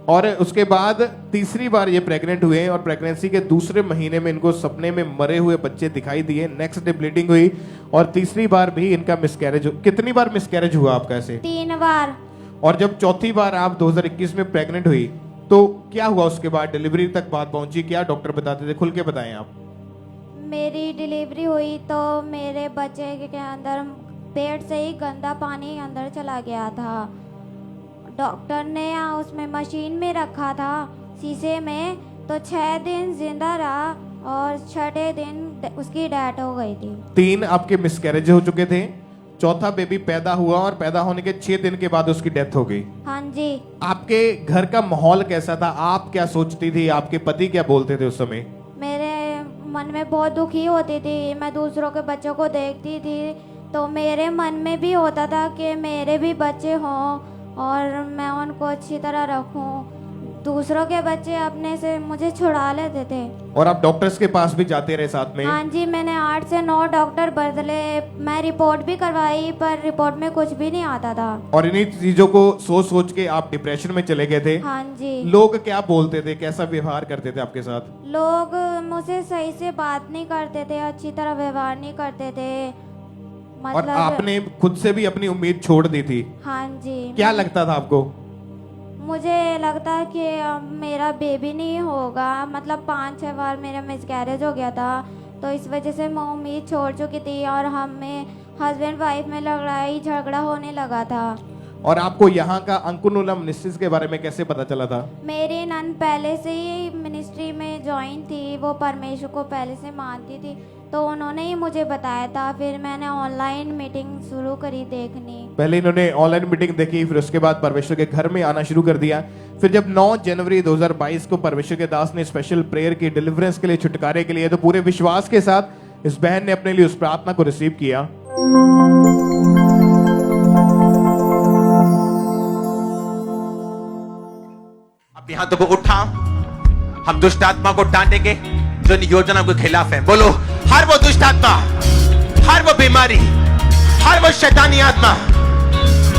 और उसके बाद तीसरी बार ये प्रेग्नेंट हुए और प्रेगनेंसी के दूसरे महीने में इनको सपने में मरे हुए बच्चे दिखाई दिए। नेक्स्ट डे ब्लीडिंग हुई और तीसरी बार भी इनका मिसकैरेज। कितनी बार मिसकैरेज हुआ आपका ऐसे? 3 बार। और जब चौथी बार आप 2021 में प्रेग्नेंट हुई तो क्या हुआ उसके बाद? डिलीवरी तक बात पहुंची, क्या डॉक्टर बताते थे? खुल के बताएं आप। मेरी डिलीवरी हुई तो मेरे बच्चे के अंदर पेट से ही गंदा पानी अंदर चला गया था। डॉक्टर ने उसमें मशीन में रखा था शीशे में, तो 6 दिन जिंदा रहा और 6ठे दिन उसकी डेथ हो गई थी। 3 आपके मिसकैरेज हो चुके थे, चौथा बेबी पैदा हुआ और पैदा होने के 6 दिन के बाद उसकी डेथ हो गई। हाँ जी। आपके घर का माहौल कैसा था? आप क्या सोचती थी? आपके पति क्या बोलते थे उस समय? मेरे मन में बहुत दुखी होती थी। मैं दूसरों के बच्चों को देखती थी तो मेरे मन में भी होता था कि मेरे भी बच्चे हों और मैं उनको अच्छी तरह रखूं। दूसरों के बच्चे अपने से मुझे छुड़ा लेते थे। और आप डॉक्टर्स के पास भी जाते रहे साथ में? हाँ जी, मैंने 8 से 9 डॉक्टर बदले। मैं रिपोर्ट भी करवाई पर रिपोर्ट में कुछ भी नहीं आता था। और इन्हीं चीजों को सोच सोच के आप डिप्रेशन में चले गए थे? हाँ जी। लोग क्या बोलते थे, कैसा व्यवहार करते थे आपके साथ? लोग मुझसे सही से बात नहीं करते थे, अच्छी तरह व्यवहार नहीं करते थे। और आपने खुद से भी अपनी उम्मीद छोड़ दी थी? हाँ जी। क्या लगता था आपको? मुझे लगता कि मेरा बेबी नहीं होगा। मतलब 5-6 बार मेरा मिसकैरेज हो गया था तो इस वजह से मैं उम्मीद छोड़ चुकी थी और हमें हस्बैंड वाइफ में लड़ाई झगड़ा होने लगा था। और आपको यहाँ का अंकुनुलम निश्चित के बारे में कैसे पता चला था? मेरी नन पहले से ही मिनिस्ट्री में ज्वाइन थी, वो परमेश्वर को पहले से मानती थी, तो उन्होंने ही मुझे बताया था। फिर मैंने ऑनलाइन मीटिंग शुरू करी देखनी। पहले इन्होंने ऑनलाइन मीटिंग देखी, फिर उसके बाद परमेश्वर के घर में आना शुरू कर दिया। फिर जब 9 जनवरी 2022 को परमेश्वर के दास ने स्पेशल प्रेयर की डिलीवरेंस के लिए, छुटकारे के लिए, तो पूरे विश्वास के साथ इस बहन ने अपने लिए उस प्रार्थना को रिसीव किया। अपने हाथों को उठा, हम दुष्ट आत्मा को डांटेंगे जो इन योजनाओं के खिलाफ है। बोलो, हर वो दुष्ट आत्मा, हर वो बीमारी, हर वो शैतानी आत्मा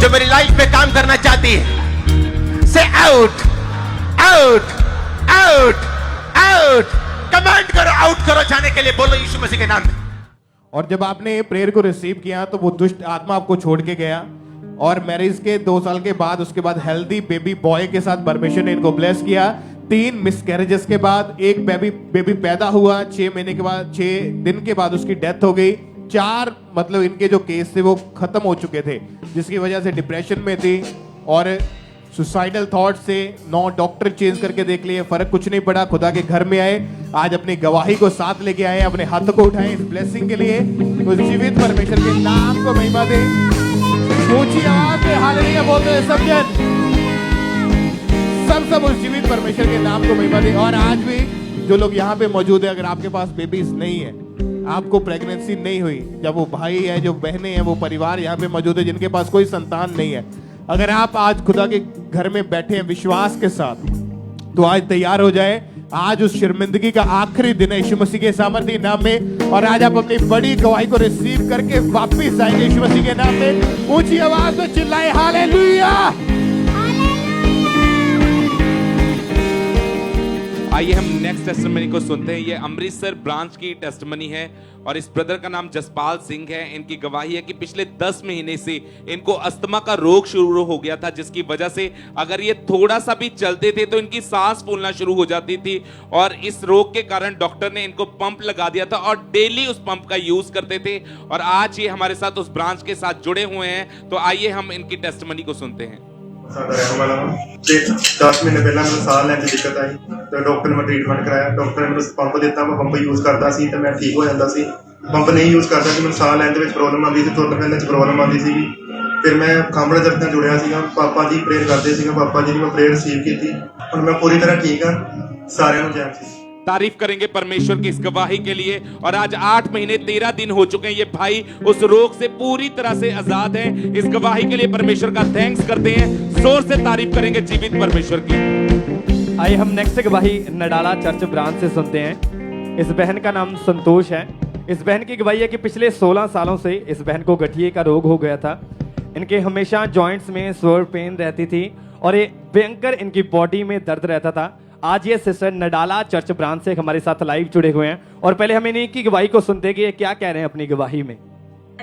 जो मेरी लाइफ पे काम करना चाहती है, से out out out out, command करो, आउट करो जाने के लिए। बोलो यीशु मसीह के नाम में। और जब आपने प्रेयर को रिसीव किया तो वो दुष्ट आत्मा आपको छोड़ के गया, और मैरिज के 2 साल के बाद उसके बाद हेल्दी बेबी बॉय के साथ परमेश्वर ने इनको ब्लेस किया। 3 मिसकैरेजेस के बाद एक बेबी पैदा हुआ। 6 महीने के बाद, 6 दिन के बाद उसकी डेथ हो गई। 4 मतलब इनके जो केस थे वो खत्म हो चुके थे, जिसकी वजह से डिप्रेशन में थी और सुसाइडल थॉट से 9 डॉक्टर चेंज करके देख लिए, फर्क कुछ नहीं पड़ा। खुदा के घर में आए, आज अपनी गवाही को साथ लेके आए, अपने हाथों को उठाए इस ब्लेसिंग के लिए। उस जीवित परमेश्वर के नाम को महिमा दे। ऊंची आवाज से हालेलुया बोलते हैं सब जन, सब उस जीवित परमेश्वर के नाम को महिमा दे। और आज भी जो लोग यहाँ पे मौजूद है, अगर आपके पास बेबीज नहीं है, आपको प्रेगनेंसी नहीं हुई, जब वो भाई है, जो बहनें हैं, वो परिवार यहाँ पे मौजूद है जिनके पास कोई संतान नहीं है, अगर आप आज खुदा के घर में बैठे हैं विश्वास के साथ, तो आज तैयार हो जाए। आज उस शर्मिंदगी का आखिरी दिन है यीशु मसीह के सामर्थ्य नाम में, और आज आप अपनी बड़ी गवाही को रिसीव करके वापस आएंगे यीशु मसीह के नाम में। ऊंची आवाज में चिल्लाए हालेलुया। आइए हम नेक्स्ट टेस्टिमनी को सुनते हैं। ये अमृतसर ब्रांच की टेस्टिमनी है और इस ब्रदर का नाम जसपाल सिंह है। इनकी गवाही है कि पिछले 10 महीने से इनको अस्थमा का रोग शुरू हो गया था, जिसकी वजह से अगर ये थोड़ा सा भी चलते थे तो इनकी सांस फूलना शुरू हो जाती थी, और इस रोग के कारण डॉक्टर ने इनको पंप लगा दिया था और डेली उस पंप का यूज करते थे। और आज ये हमारे साथ उस ब्रांच के साथ जुड़े हुए हैं, तो आइए हम इनकी टेस्टिमनी को सुनते हैं। ਸਾਡਾ ਰਹਿਣ ਵਾਲਾ ਵਾ ਤੇ 10 ਮਹੀਨੇ ਪਹਿਲਾਂ ਮੈਨੂੰ ਸਾਹ ਲੈਣ ਦੀ ਦਿੱਕਤ ਆਈ ਤੇ ਡਾਕਟਰ ਨੇ ਟ੍ਰੀਟਮੈਂਟ ਕਰਾਇਆ। ਡਾਕਟਰ ਨੇ ਮੈਨੂੰ ਪੰਪ ਦਿੱਤਾ, ਮੈਂ ਪੰਪ ਯੂਜ਼ ਕਰਦਾ ਸੀ ਤੇ ਮੈਂ ਠੀਕ ਹੋ ਜਾਂਦਾ ਸੀ। ਪੰਪ ਨਹੀਂ ਯੂਜ਼ ਕਰਦਾ ਸੀ, ਮੈਨੂੰ ਸਾਹ ਲੈਣ ਦੇ ਵਿੱਚ ਪ੍ਰੋਬਲਮ ਆਉਂਦੀ ਸੀ, ਤੁਰਨ ਫਿਰਨ 'ਚ ਪ੍ਰੋਬਲਮ ਆਉਂਦੀ ਸੀਗੀ। ਫਿਰ ਮੈਂ ਖਾਂਬੜਾ ਚਰਚ ਨਾਲ ਜੁੜਿਆ ਸੀਗਾ, ਪਾਪਾ ਜੀ ਪ੍ਰੇਅਰ ਕਰਦੇ ਸੀਗਾ, ਪਾਪਾ ਜੀ ਦੀ ਮੈਂ ਪ੍ਰੇਅਰ ਰਿਸੀਵ ਕੀਤੀ। ਹੁਣ ਮੈਂ ਪੂਰੀ ਤਰ੍ਹਾਂ ਠੀਕ ਹਾਂ। ਸਾਰਿਆਂ ਨੂੰ ਜੈ ਮਸੀਹ। तारीफ करेंगे परमेश्वर की इस गवाही के लिए। और आज 8 महीने 13 दिन हो चुके हैं, ये भाई उस रोग से पूरी तरह से आजाद हैं। इस गवाही के लिए परमेश्वर का थैंक्स करते हैं, जोर से तारीफ करेंगे जीवित परमेश्वर की। आइए हम नेक्स्ट गवाही नडाला चर्च ब्रांच से सुनते हैं। इस बहन का नाम संतोष है। इस बहन की गवाही है कि पिछले 16 सालों से इस बहन को गठिए का रोग हो गया था। इनके हमेशा जॉइंट्स में सोर पेन रहती थी और ये भयंकर इनकी बॉडी में दर्द रहता था। आज ये सिस्टर नडाला चर्च ब्रांच से हमारे साथ लाइव जुड़े हुए हैं, और पहले हम इन्हीं की गवाही को सुनते हैं कि ये क्या कह रहे हैं अपनी गवाही में।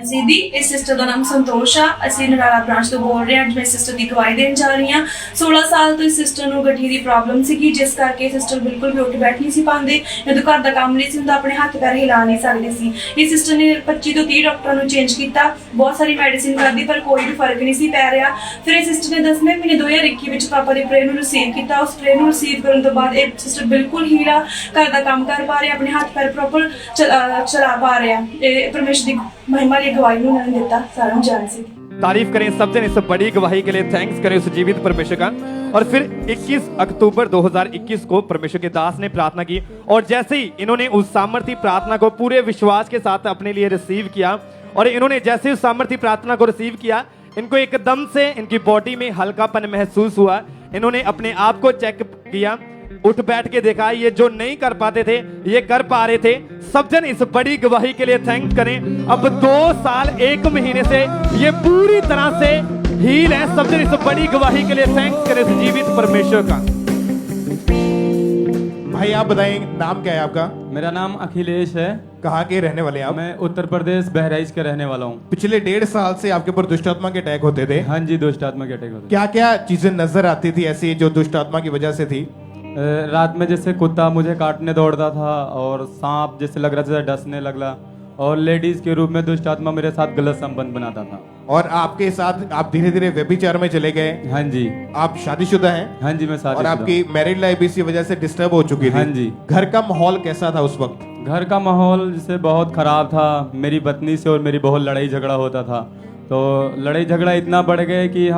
जी इस सिस्टर का नाम संतोष है। असं नडाला ब्रांच तो बोल रहे हैं। अज मैं सिस्टर की गवाही देने जा रही हाँ। 16 साल तो इस सिस्टर को गठिए की प्रॉब्लम सी, जिस करके सिस्टर बिल्कुल भी उठ बैठ नहीं सी पाते। जो घर का काम नहीं सी, अपने हाथ पैर हिला नहीं सकते सी। इस सिस्टर ने 25 तो 30 डॉक्टर को चेंज किया, बहुत सारी मेडिसिन कर दी, पर कोई भी फर्क नहीं सी पै रहा। फिर इस सिस्टर ने 10वें महीने 2021 पापा की प्रेयर रिसीव किया। उस प्रेयर को रिसीव करने तो बाद एक सिस्टर बिल्कुल ही घर का काम कर पा रहे, अपने हाथ पैर प्रॉपर चला पा रहे। परमेश्वर की महिमा लिए गवाही उन्होंने देता। सारा जान से तारीफ करें सब जन इस बड़ी गवाही के लिए। थैंक्स करें उस जीवित परमेश्वर का। और फिर 21 अक्टूबर 2021 को परमेश्वर के दास ने प्रार्थना की, और जैसे ही इन्होंने उस सामर्थी प्रार्थना को पूरे विश्वास के साथ अपने लिए रिसीव किया, और इन्होंने जैसे उस सामर्थी प्रार्थना को रिसीव किया, इनको एकदम से इनकी बॉडी में हल्कापन महसूस हुआ। इन्होंने अपने आप को चेक किया, उठ बैठ के देखा, ये जो नहीं कर पाते थे ये कर पा रहे थे। सब जन इस बड़ी गवाही के लिए थैंक्स करें। अब 2 साल 1 महीने से ये पूरी तरह से हील है। सब जन इस बड़ी गवाही के लिए थैंक्स करें जीवित परमेश्वर का। भाई आप बताएं, नाम क्या है आपका? मेरा नाम अखिलेश है। कहाँ के रहने वाले हैं आप? मैं उत्तर प्रदेश बहराइच का रहने वाला हूँ। पिछले 1.5 साल से आपके ऊपर दुष्ट आत्मा के अटैक होते थे? हाँ जी, दुष्ट आत्मा के अटैक होते। क्या क्या चीजें नजर आती थी ऐसी जो दुष्ट आत्मा की वजह से थी? रात में जैसे कुत्ता मुझे काटने दौड़ता था, और सांप जैसे लग रहा था डसने लगला, और लेडीज के रूप में दुष्ट आत्मा मेरे साथ गलत संबंध बनाता था। और आपके साथ आप धीरे धीरे व्यभिचार में चले गए। हाँ जी। आप शादीशुदा हैं? हाँ जी, मैं शादीशुदा। और आपकी मैरिड लाइफ इसी वजह से डिस्टर्ब हो चुकी थी। हाँ जी। घर का माहौल कैसा था उस वक्त? घर का माहौल जैसे बहुत खराब था। मेरी पत्नी से और मेरी बहुत लड़ाई झगड़ा होता था। तो लड़ाई झगड़ा इतना बढ़ गए कि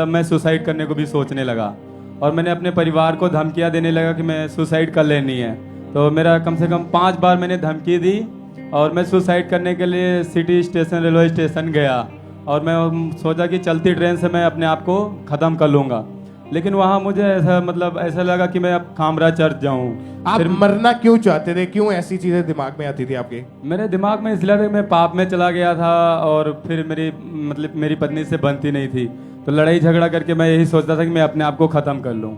मैं सुसाइड करने को भी सोचने लगा। और मैंने अपने परिवार को धमकियां देने लगा कि मैं सुसाइड कर लेनी है। तो मेरा कम से कम 5 बार मैंने धमकी दी और मैं सुसाइड करने के लिए सिटी स्टेशन, रेलवे स्टेशन गया और मैं सोचा कि चलती ट्रेन से मैं अपने आप को ख़त्म कर लूँगा। लेकिन वहाँ मुझे ऐसा लगा कि मैं अब खामरा चर्च जाऊँ। आप मरना क्यों चाहते थे? क्यों ऐसी चीजें दिमाग में आती थी आपके? मेरे दिमाग में इसलिए था कि मैं पाप में चला गया था और फिर मेरी पत्नी से बनती नहीं थी। तो लड़ाई झगड़ा करके मैं यही सोचता था कि मैं अपने आप को ख़त्म कर लूँ।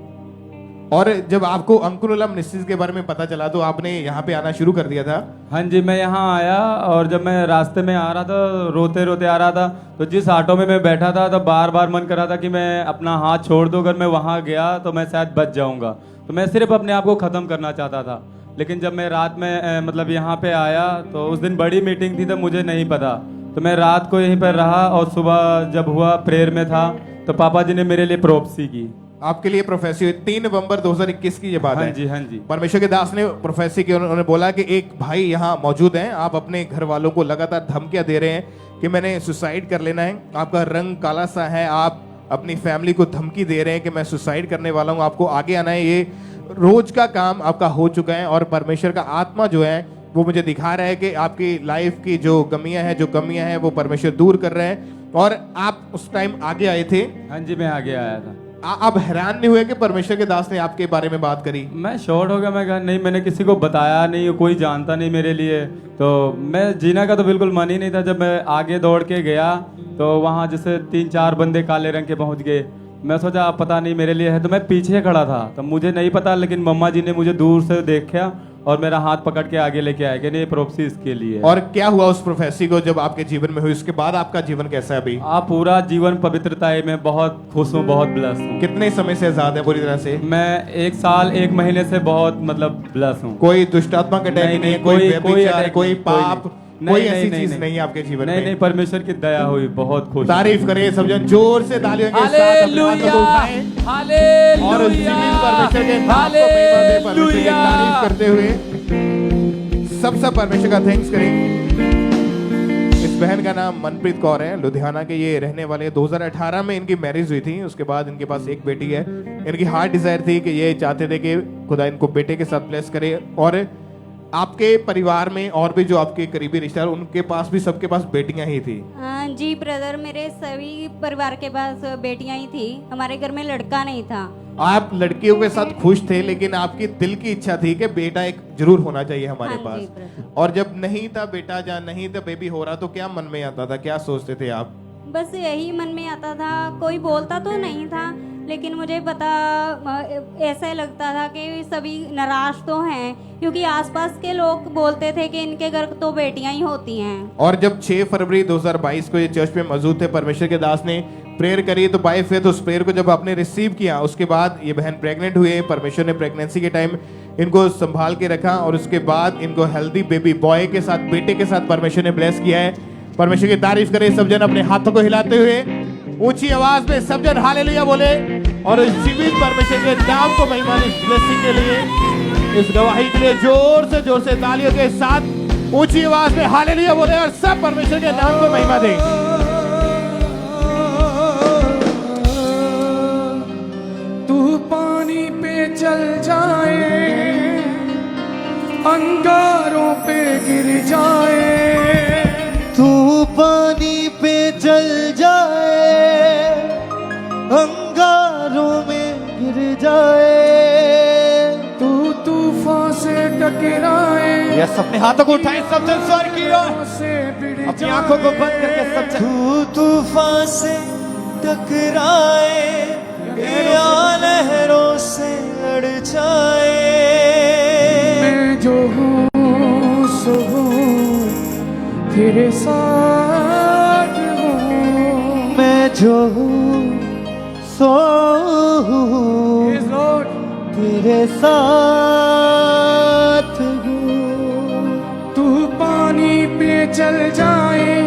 और जब आपको अंकुरम मिनिस्ट्रीज के बारे में पता चला तो आपने यहाँ पे आना शुरू कर दिया था? हाँ जी, मैं यहाँ आया और जब मैं रास्ते में आ रहा था, रोते रोते आ रहा था, तो जिस ऑटो में मैं बैठा था तो बार बार मन कर रहा था कि मैं अपना हाथ छोड़ दूं। अगर मैं वहाँ गया तो मैं शायद बच जाऊँगा। तो मैं सिर्फ अपने आप को ख़त्म करना चाहता था। लेकिन जब मैं रात में यहाँ पे आया तो उस दिन बड़ी मीटिंग थी तो मुझे नहीं पता। तो मैं रात को यहीं पर रहा और सुबह जब हुआ प्रेयर में था तो पापा जी ने मेरे लिए प्रोफेसी की। आपके लिए प्रोफेसी हुई 3 नवंबर 2021 की ये बात है। हाँ जी, हाँ जी। परमेश्वर के दास ने प्रोफेसी की। उन्होंने बोला कि एक भाई यहाँ मौजूद हैं, आप अपने घर वालों को लगातार धमकियां दे रहे हैं कि मैंने सुसाइड कर लेना है। आपका रंग काला सा है, आप अपनी फैमिली को धमकी दे रहे हैं कि मैं सुसाइड करने वाला हूँ, आपको आगे आना है। ये रोज का काम आपका हो चुका है और परमेश्वर का आत्मा जो है वो मुझे दिखा रहा है कि आपकी लाइफ की जो कमियां हैं, जो कमियां हैं वो परमेश्वर दूर कर रहे हैं। और आप उस टाइम आगे आए थे? हाँ जी, मैं आगे आया था। आप हैरान नहीं हुए कि परमेश्वर के दास ने आपके बारे में बात करी? मैं शॉर्ट हो गया। मैं कहा नहीं, मैंने किसी को बताया नहीं, कोई जानता नहीं मेरे लिए। तो मैं जीना का तो बिल्कुल मन ही नहीं था। जब मैं आगे दौड़ के गया तो वहाँ जैसे 3-4 बंदे काले रंग के पहुँच गए। मैं सोचा आप पता नहीं मेरे लिए है, तो मैं पीछे खड़ा था। तो मुझे नहीं पता, लेकिन मम्मा जी ने मुझे दूर से देखा और मेरा हाथ पकड़ के आगे लेके आए कि नहीं, प्रोफेसी इसके लिए। और क्या हुआ उस प्रोफेसी को जब आपके जीवन में हुई? उसके बाद आपका जीवन कैसा है अभी? आप पूरा जीवन पवित्रता में बहुत खुश हूँ, बहुत ब्लेस हूँ। कितने समय से आजाद है पूरी तरह से? मैं 1 साल 1 महीने से बहुत ब्लेस हूँ। कोई दुष्टात्मा का अटैक नहीं, कोई व्यभिचार, कोई पाप, कोई ऐसी चीज नहीं है आपके जीवन में? नहीं, परमेश्वर की दया हुई, बहुत खुश। तारीफ करिए सब जन जोर से, तालियों के साथ अपने हाथों को उठाएं और उस जीवित परमेश्वर के नाम को महिमा दें। परमेश्वर की तारीफ करते हुए सब परमेश्वर का थैंक्स करें। इस बहन का नाम मनप्रीत कौर है, लुधियाना के ये रहने वाले। 2018 में इनकी मैरिज हुई थी। उसके बाद इनके पास एक बेटी है। इनकी हार्ट डिजायर थी कि ये चाहते थे कि खुदा इनको बेटे के साथ ब्लेस करे। और आपके परिवार में और भी जो आपके करीबी रिश्तेदार, उनके पास भी सबके पास बेटियां ही थी? जी ब्रदर, मेरे सभी परिवार के पास बेटियां ही थी। हमारे घर में लड़का नहीं था। आप लड़कियों के साथ खुश थे, लेकिन आपकी दिल की इच्छा थी कि बेटा एक जरूर होना चाहिए हमारे पास। और जब नहीं था बेटा, जहाँ नहीं था बेबी हो रहा, तो क्या मन में आता था, क्या सोचते थे आप? बस यही मन में आता था। कोई बोलता तो नहीं था, लेकिन मुझे पता ऐसा लगता था कि सभी नाराज तो हैं, क्योंकि आसपास के लोग बोलते थे कि इनके घर तो बेटियां ही होती हैं। और जब 6 फरवरी 2022 को ये चर्च में मौजूद थे, परमेश्वर के दास ने प्रेयर करी, तो बाय फेथ उस प्रेयर को जब आपने रिसीव किया, उसके बाद ये बहन प्रेग्नेंट हुए। परमेश्वर ने प्रेगनेंसी के टाइम इनको संभाल के रखा और उसके बाद इनको हेल्दी बेबी बॉय के साथ, बेटे के साथ परमेश्वर ने ब्लेस किया है। परमेश्वर की तारीफ करें सब जन अपने हाथों को हिलाते हुए, ऊंची आवाज में सब जन हालेलुया बोले और इस जीवित परमेश्वर के नाम को महिमा दे। इस ब्लेसिंग के लिए, इस गवाही के लिए जोर से तालियों के साथ ऊंची आवाज में हालेलुया बोले और सब परमेश्वर के नाम को महिमा दें। तू पानी पे चल जाए, अंगारों पे गिर जाए। तू पानी पे चल जाए, अंगारों में गिर जाए। तू तूफान से टकराए। यस, अपने हाथों को उठाएं सब जन स्वर की ओर, अपनी आंखों को बंद करके सब जन। तू तूफान से टकराए या लहरों से लड़ जाए। मैं जो हूँ सो हूँ, तेरे साथ हूँ। मैं जो हूँ सो हूँ, तेरे साथ हूँ। तू पानी पे चल जाए